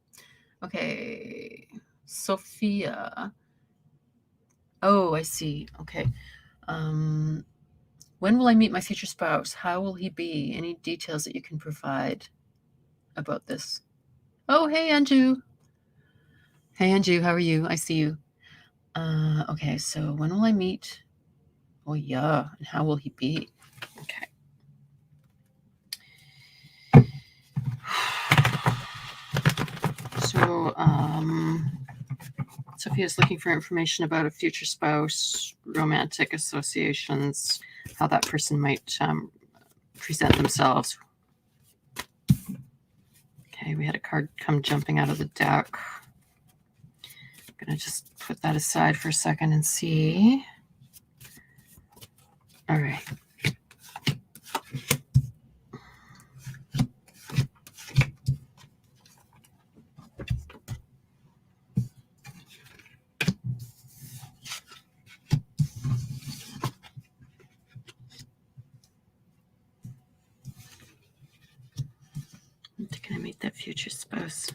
Okay. Sophia. Oh, I see. Okay. When will I meet my future spouse? How will he be? Any details that you can provide about this? Oh, hey, Anju. Hey, Anju, how are you? I see you. Okay, so when will I meet? Oh, yeah. And how will he be? Okay. So, Sophia's looking for information about a future spouse, romantic associations, how that person might present themselves. Okay, we had a card come jumping out of the deck. I'm going to just put that aside for a second and see. All right. Can I meet that future spouse?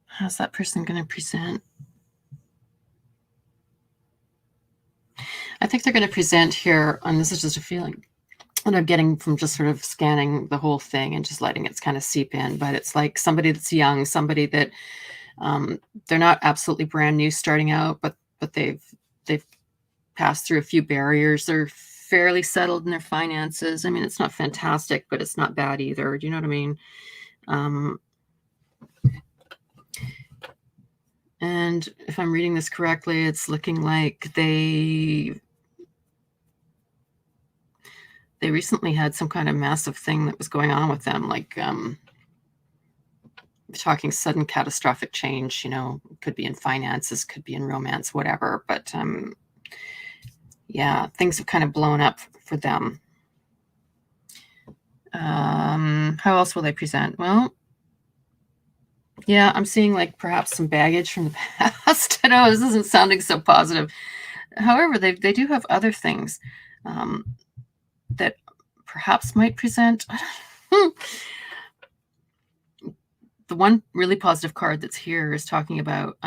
How's that person going to present? I think they're going to present here, and this is just a feeling that I'm getting from just sort of scanning the whole thing and just letting it kind of seep in. But it's like somebody that's young, somebody that they're not absolutely brand new starting out, but they've passed through a few barriers. They're fairly settled in their finances. I mean, it's not fantastic, but it's not bad either. Do you know what I mean? And if I'm reading this correctly, it's looking like they recently had some kind of massive thing that was going on with them, like talking sudden catastrophic change, you know, could be in finances, could be in romance, whatever. But yeah, things have kind of blown up for them. How else will they present? Well, yeah, I'm seeing like perhaps some baggage from the past. I know this isn't sounding so positive. However, they do have other things that perhaps might present. The one really positive card that's here is talking about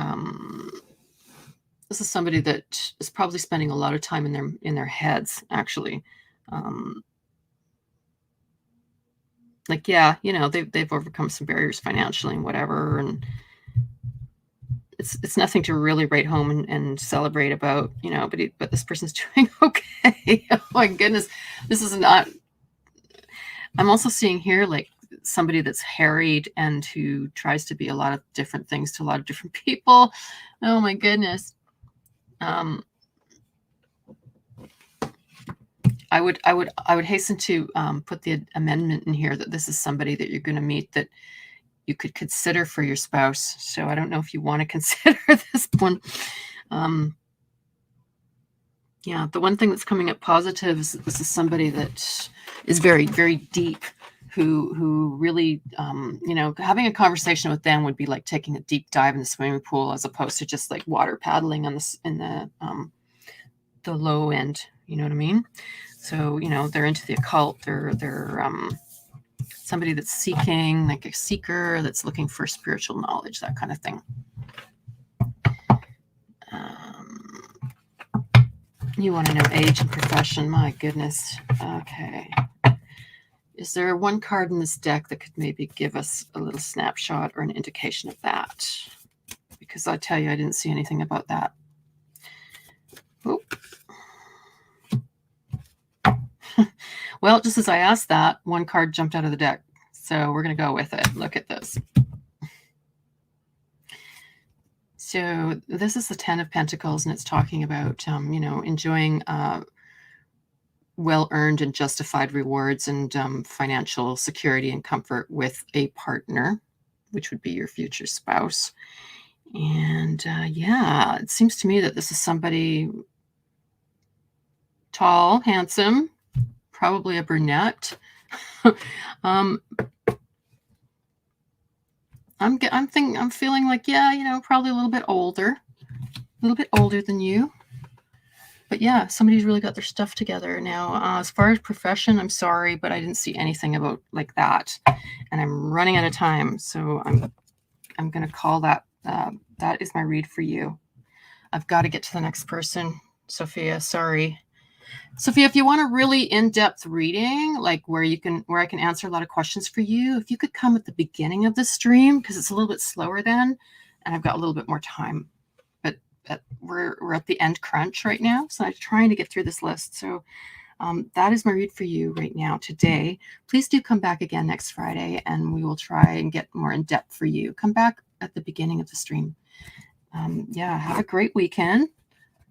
this is somebody that is probably spending a lot of time in their heads, actually. like, yeah, you know, they've overcome some barriers financially and whatever, and it's nothing to really write home and celebrate about, you know, but this person's doing okay. Oh my goodness. This is not, I'm also seeing here like somebody that's harried and who tries to be a lot of different things to a lot of different people. Oh my goodness. I would hasten to put the amendment in here that this is somebody that you're going to meet that you could consider for your spouse. So I don't know if you want to consider this one. Yeah, the one thing that's coming up positive is that this is somebody that is very, very deep, who really, you know, having a conversation with them would be like taking a deep dive in the swimming pool as opposed to just like water paddling on this in the low end. You know what I mean? So, you know, they're into the occult. They're somebody that's seeking, like a seeker that's looking for spiritual knowledge, that kind of thing. You want to know age and profession. My goodness. Okay. Is there one card in this deck that could maybe give us a little snapshot or an indication of that? Because I tell you, I didn't see anything about that. Oh. Well, just as I asked that, one card jumped out of the deck. So we're going to go with it. Look at this. So this is the 10 of Pentacles, and it's talking about, you know, enjoying well-earned and justified rewards and financial security and comfort with a partner, which would be your future spouse. And yeah, it seems to me that this is somebody tall, handsome, probably a brunette. I'm feeling like, yeah, you know, probably a little bit older than you. But yeah, somebody's really got their stuff together now. As far as profession, I'm sorry, but I didn't see anything about like that, and I'm running out of time, so I'm going to call that. That is my read for you. I've got to get to the next person, Sophia. Sorry, Sophia. If you want a really in-depth reading, like where I can answer a lot of questions for you, if you could come at the beginning of the stream because it's a little bit slower then, and I've got a little bit more time. We're at the end crunch right now, so I'm trying to get through this list. So that is my read for you right now today. Please do come back again next Friday, and we will try and get more in depth for you. Come back at the beginning of the stream. Yeah, have a great weekend.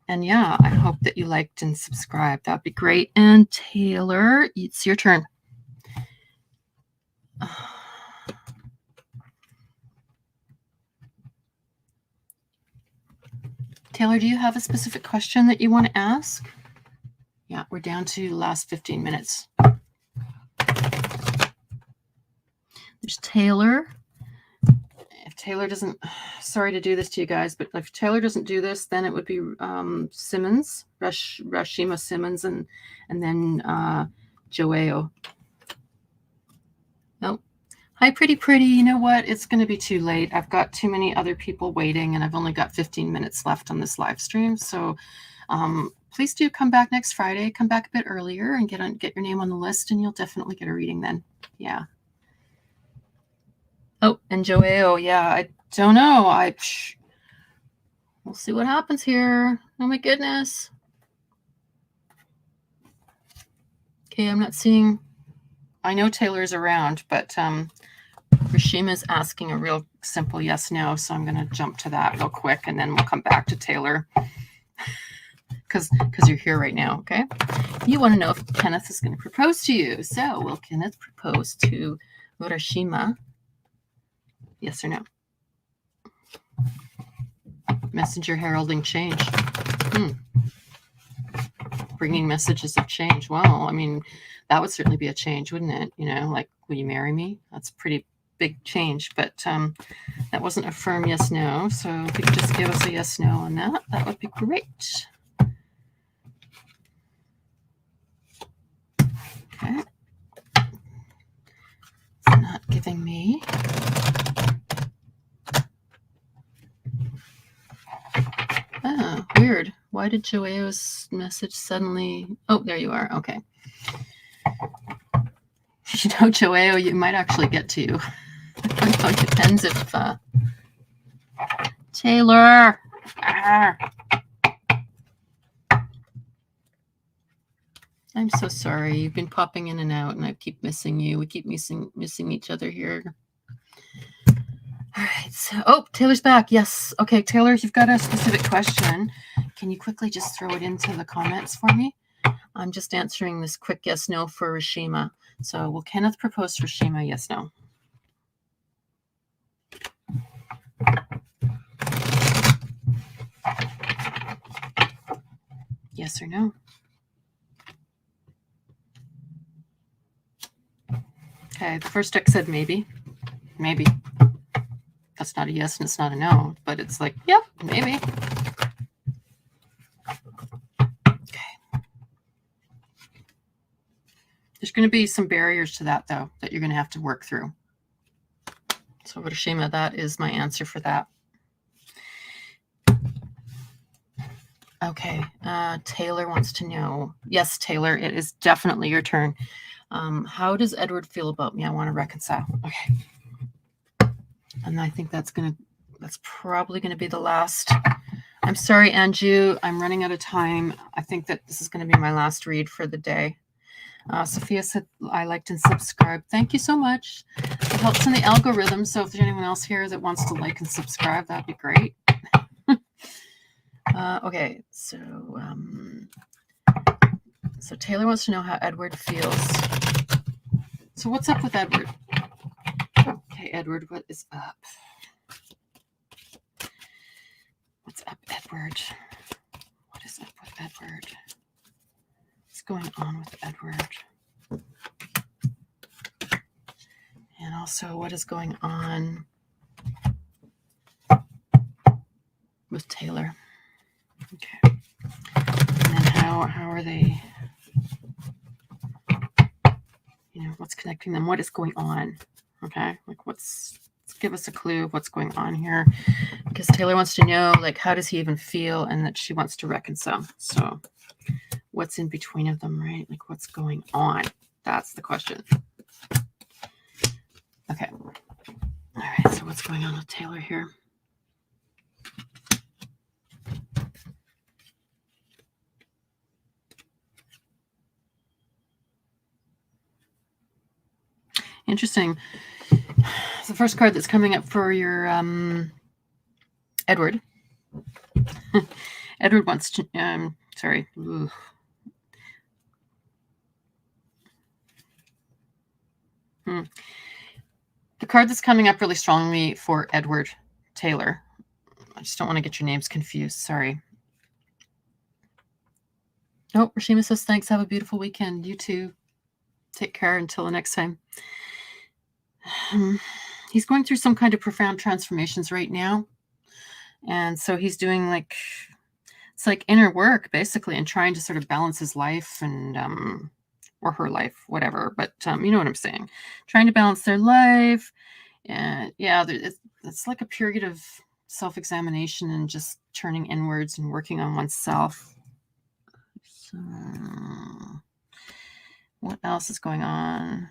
And yeah, I hope that you liked and subscribed. That'd be great. And Taylor, it's your turn. Taylor, do you have a specific question that you want to ask? Yeah, we're down to the last 15 minutes. There's Taylor. If Taylor doesn't, sorry to do this to you guys, but if Taylor doesn't do this, then it would be Simmons, Rashima Simmons, and then Joao. Nope. Hi, pretty. You know what? It's going to be too late. I've got too many other people waiting, and I've only got 15 minutes left on this live stream. So please do come back next Friday. Come back a bit earlier and get your name on the list, and you'll definitely get a reading then. Yeah. Oh, and Joao. Yeah, I don't know. We'll see what happens here. Oh my goodness. Okay, I'm not seeing. I know Taylor's around, but Rashima's asking a real simple yes/no, so I'm going to jump to that real quick, and then we'll come back to Taylor because you're here right now. Okay, you want to know if Kenneth is going to propose to you. So, will Kenneth propose to Rashima? Yes or no? Messenger heralding change. Bringing messages of change. Well, I mean, that would certainly be a change, wouldn't it? You know, like, will you marry me? That's pretty big change, but that wasn't a firm yes, no. So if you could just give us a yes, no on that, that would be great. Okay. It's not giving me. Oh, weird. Why did Joao's message suddenly... Oh, there you are. Okay. You know, Joao, you might actually get to. It depends if Taylor. I'm so sorry. You've been popping in and out, and I keep missing you. We keep missing each other here. All right. So, oh, Taylor's back. Yes. Okay, Taylor, you've got a specific question. Can you quickly just throw it into the comments for me? I'm just answering this quick yes, no for Rashima. So, will Kenneth propose to Rashima? Yes, no. Yes or no? Okay, the first deck said maybe. Maybe. That's not a yes and it's not a no, but it's like, yep, maybe. Okay. There's going to be some barriers to that, though, that you're going to have to work through. So, Rashima, that is my answer for that. Okay, Taylor wants to know. Yes, Taylor, it is definitely your turn. How does Edward feel about me? I want to reconcile. Okay. And I think that's probably going to be the last. I'm sorry, Anju. I'm running out of time. I think that this is going to be my last read for the day. Sophia said, I liked and subscribed. Thank you so much. It helps in the algorithm. So if there's anyone else here that wants to like and subscribe, that'd be great. Okay, so Taylor wants to know how Edward feels. So what's up with Edward? Okay, Edward, what is up? What's up, Edward? What is up with Edward? What's going on with Edward? And also, what is going on with Taylor? Okay. And then how are they, what's connecting them? What is going on? Okay. Like let's give us a clue of what's going on here. Because Taylor wants to know, like, how does he even feel? And that she wants to reconcile. So what's in between of them, right? Like what's going on? That's the question. Okay. All right. So what's going on with Taylor here? Interesting. The first card that's coming up for your Edward. Edward wants to. Sorry. Ooh. The card that's coming up really strongly for Edward Taylor. I just don't want to get your names confused. Sorry. Oh, Rashima says, thanks. Have a beautiful weekend. You too. Take care until the next time. He's going through some kind of profound transformations right now. And so he's doing it's like inner work, basically, and trying to sort of balance his life and, or her life, whatever. But you know what I'm saying. Trying to balance their life. And yeah, it's like a period of self-examination and just turning inwards and working on oneself. So, what else is going on?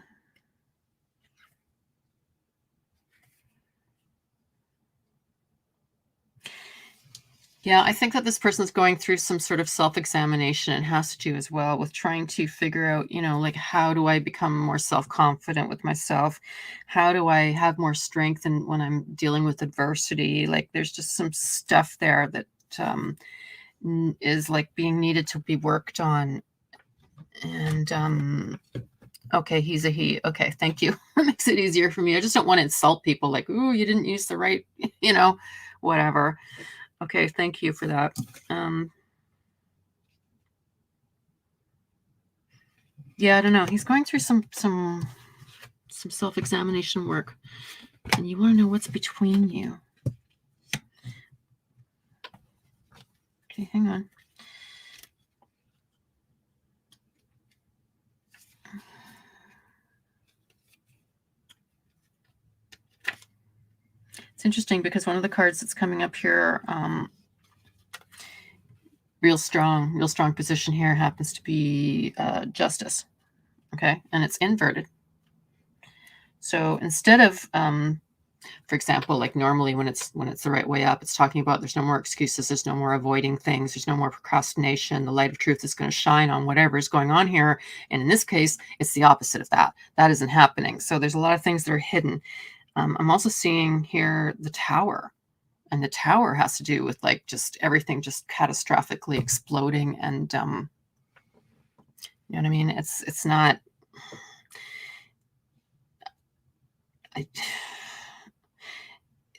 Yeah, I think that this person's going through some sort of self-examination and has to do as well with trying to figure out, like, how do I become more self-confident with myself? How do I have more strength when I'm dealing with adversity? Like, there's just some stuff there that is like being needed to be worked on. And okay, he's a he. Okay, thank you. That makes it easier for me. I just don't want to insult people like, ooh, you didn't use the right, whatever. Okay, thank you for that. Yeah, I don't know. He's going through some self-examination work, and you want to know what's between you. Okay, hang on. It's interesting because one of the cards that's coming up here, real strong position here happens to be Justice. Okay, and it's inverted. So instead of, for example, like normally when it's the right way up, it's talking about there's no more excuses, there's no more avoiding things, there's no more procrastination. The light of truth is going to shine on whatever is going on here. And in this case, it's the opposite of that. That isn't happening. So there's a lot of things that are hidden. I'm also seeing here the Tower. And the Tower has to do with like just everything just catastrophically exploding. And you know what I mean? It's not...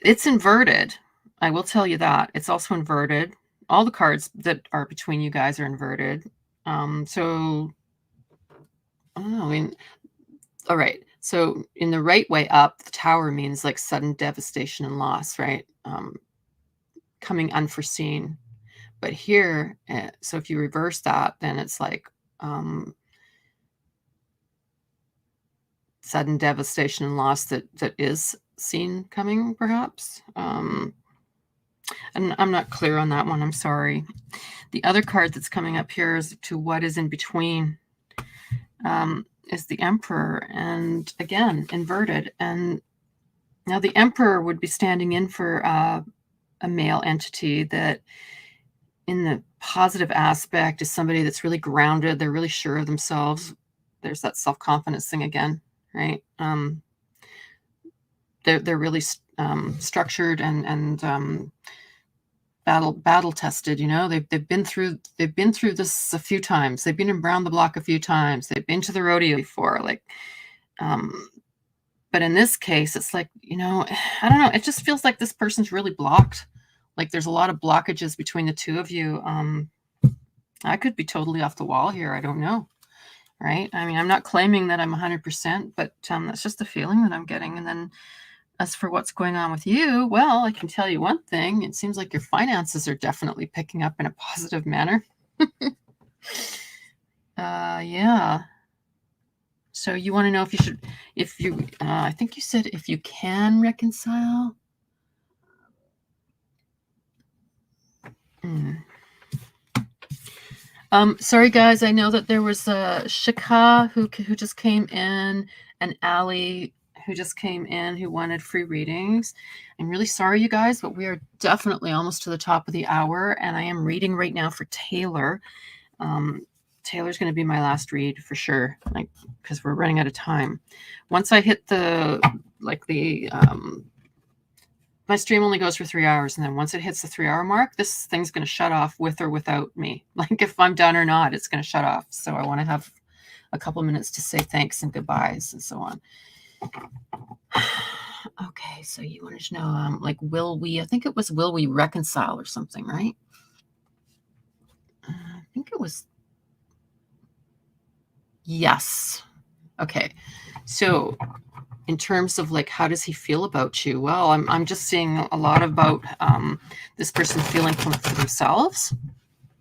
It's inverted. I will tell you that. It's also inverted. All the cards that are between you guys are inverted. So, I don't know. I mean, all right. So in the right way up, the Tower means like sudden devastation and loss, right? Coming unforeseen. But here, so if you reverse that, then it's like sudden devastation and loss that is seen coming, perhaps. And I'm not clear on that one. I'm sorry. The other card that's coming up here is to what is in between, is the Emperor, and again inverted. And now the Emperor would be standing in for a male entity that, in the positive aspect, is somebody that's really grounded. They're really sure of themselves. There's that self-confidence thing again, right? They're really structured and battle tested. You know, they've been through this a few times. They've been around the block a few times. They've been to the rodeo before. Like, but in this case, it's like, you know, I don't know. It just feels like this person's really blocked. Like there's a lot of blockages between the two of you. I could be totally off the wall here. I don't know. Right? I mean, I'm not claiming that I'm 100%, but that's just the feeling that I'm getting. And then as for what's going on with you, well, I can tell you one thing. It seems like your finances are definitely picking up in a positive manner. Yeah. So you want to know if you, I think you said if you can reconcile. Sorry guys, I know that there was a Shika who just came in, and Ali who just came in who wanted free readings. I'm really sorry, you guys, but we are definitely almost to the top of the hour, and I am reading right now for Taylor. Taylor's going to be my last read for sure, like, because we're running out of time. Once I hit my stream only goes for 3 hours, and then once it hits the 3 hour mark, this thing's going to shut off with or without me. Like if I'm done or not, it's going to shut off. So I want to have a couple minutes to say thanks and goodbyes and so on. Okay, so you wanted to know, like, I think it was, will we reconcile or something, right? I think it was, yes. Okay, so in terms of like, how does he feel about you? Well, I'm just seeing a lot about this person feeling for themselves,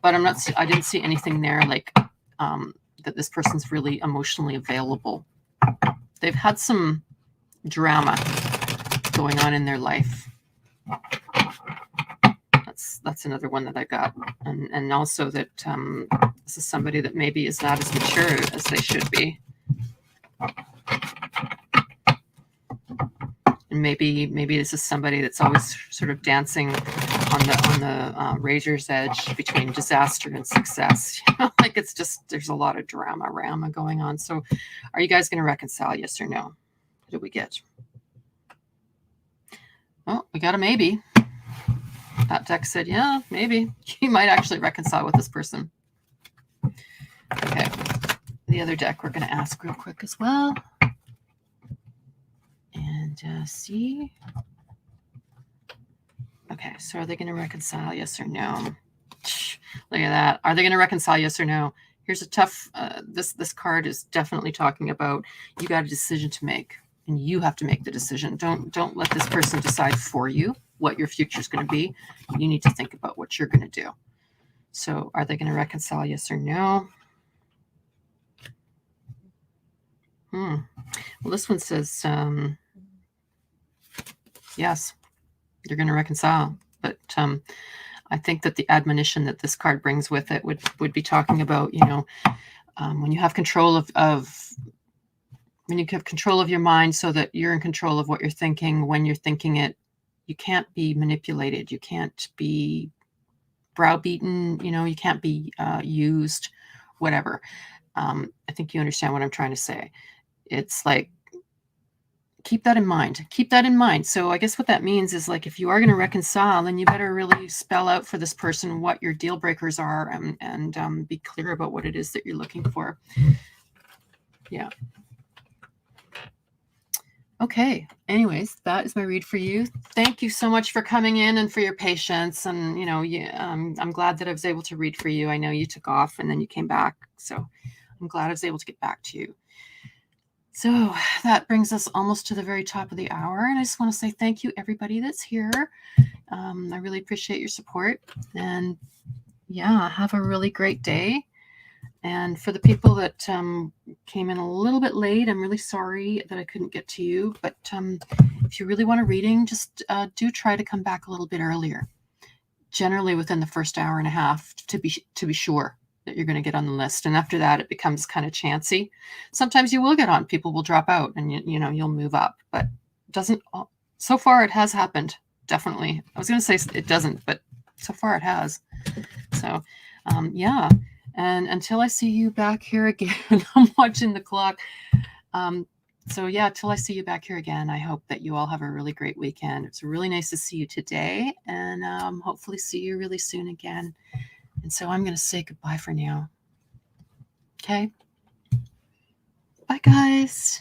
but I didn't see anything there like that this person's really emotionally available. They've had some drama going on in their life. That's another one that I got, and also that this is somebody that maybe is not as mature as they should be. And maybe this is somebody that's always sort of dancing on the razor's edge between disaster and success. You know, like it's just, there's a lot of drama going on. So are you guys going to reconcile, yes or no? What did we get? Oh, we got a maybe. That deck said, yeah, maybe. You might actually reconcile with this person. Okay. The other deck we're going to ask real quick as well. And see. Okay, so are they going to reconcile, yes or no? Look at that. Are they going to reconcile, yes or no? Here's a tough, this card is definitely talking about you got a decision to make, and you have to make the decision. Don't let this person decide for you what your future is going to be. You need to think about what you're going to do. So are they going to reconcile, yes or no? Well, this one says, yes, you're going to reconcile. But I think that the admonition that this card brings with it would be talking about, you know, when you have control of when you have control of your mind so that you're in control of what you're thinking when you're thinking it, you can't be manipulated. You can't be browbeaten. You can't be used, whatever. I think you understand what I'm trying to say. It's like, keep that in mind. Keep that in mind. So I guess what that means is, like, if you are going to reconcile, then you better really spell out for this person what your deal breakers are, and be clear about what it is that you're looking for. Yeah. Okay. Anyways, that is my read for you. Thank you so much for coming in and for your patience. And, I'm glad that I was able to read for you. I know you took off and then you came back. So I'm glad I was able to get back to you. So that brings us almost to the very top of the hour. And I just want to say thank you, everybody that's here. I really appreciate your support. And yeah, have a really great day. And for the people that came in a little bit late, I'm really sorry that I couldn't get to you. But if you really want a reading, just do try to come back a little bit earlier. Generally within the first hour and a half, to be sure that you're going to get on the list. And after that, it becomes kind of chancy. Sometimes you will get on. People will drop out, and you'll move up. But it doesn't. So far, it has happened. Definitely. I was going to say it doesn't, but so far it has. So, yeah. And until I see you back here again, I'm watching the clock. So yeah, till I see you back here again, I hope that you all have a really great weekend. It's really nice to see you today, and hopefully see you really soon again. And so I'm going to say goodbye for now. Okay. Bye, guys.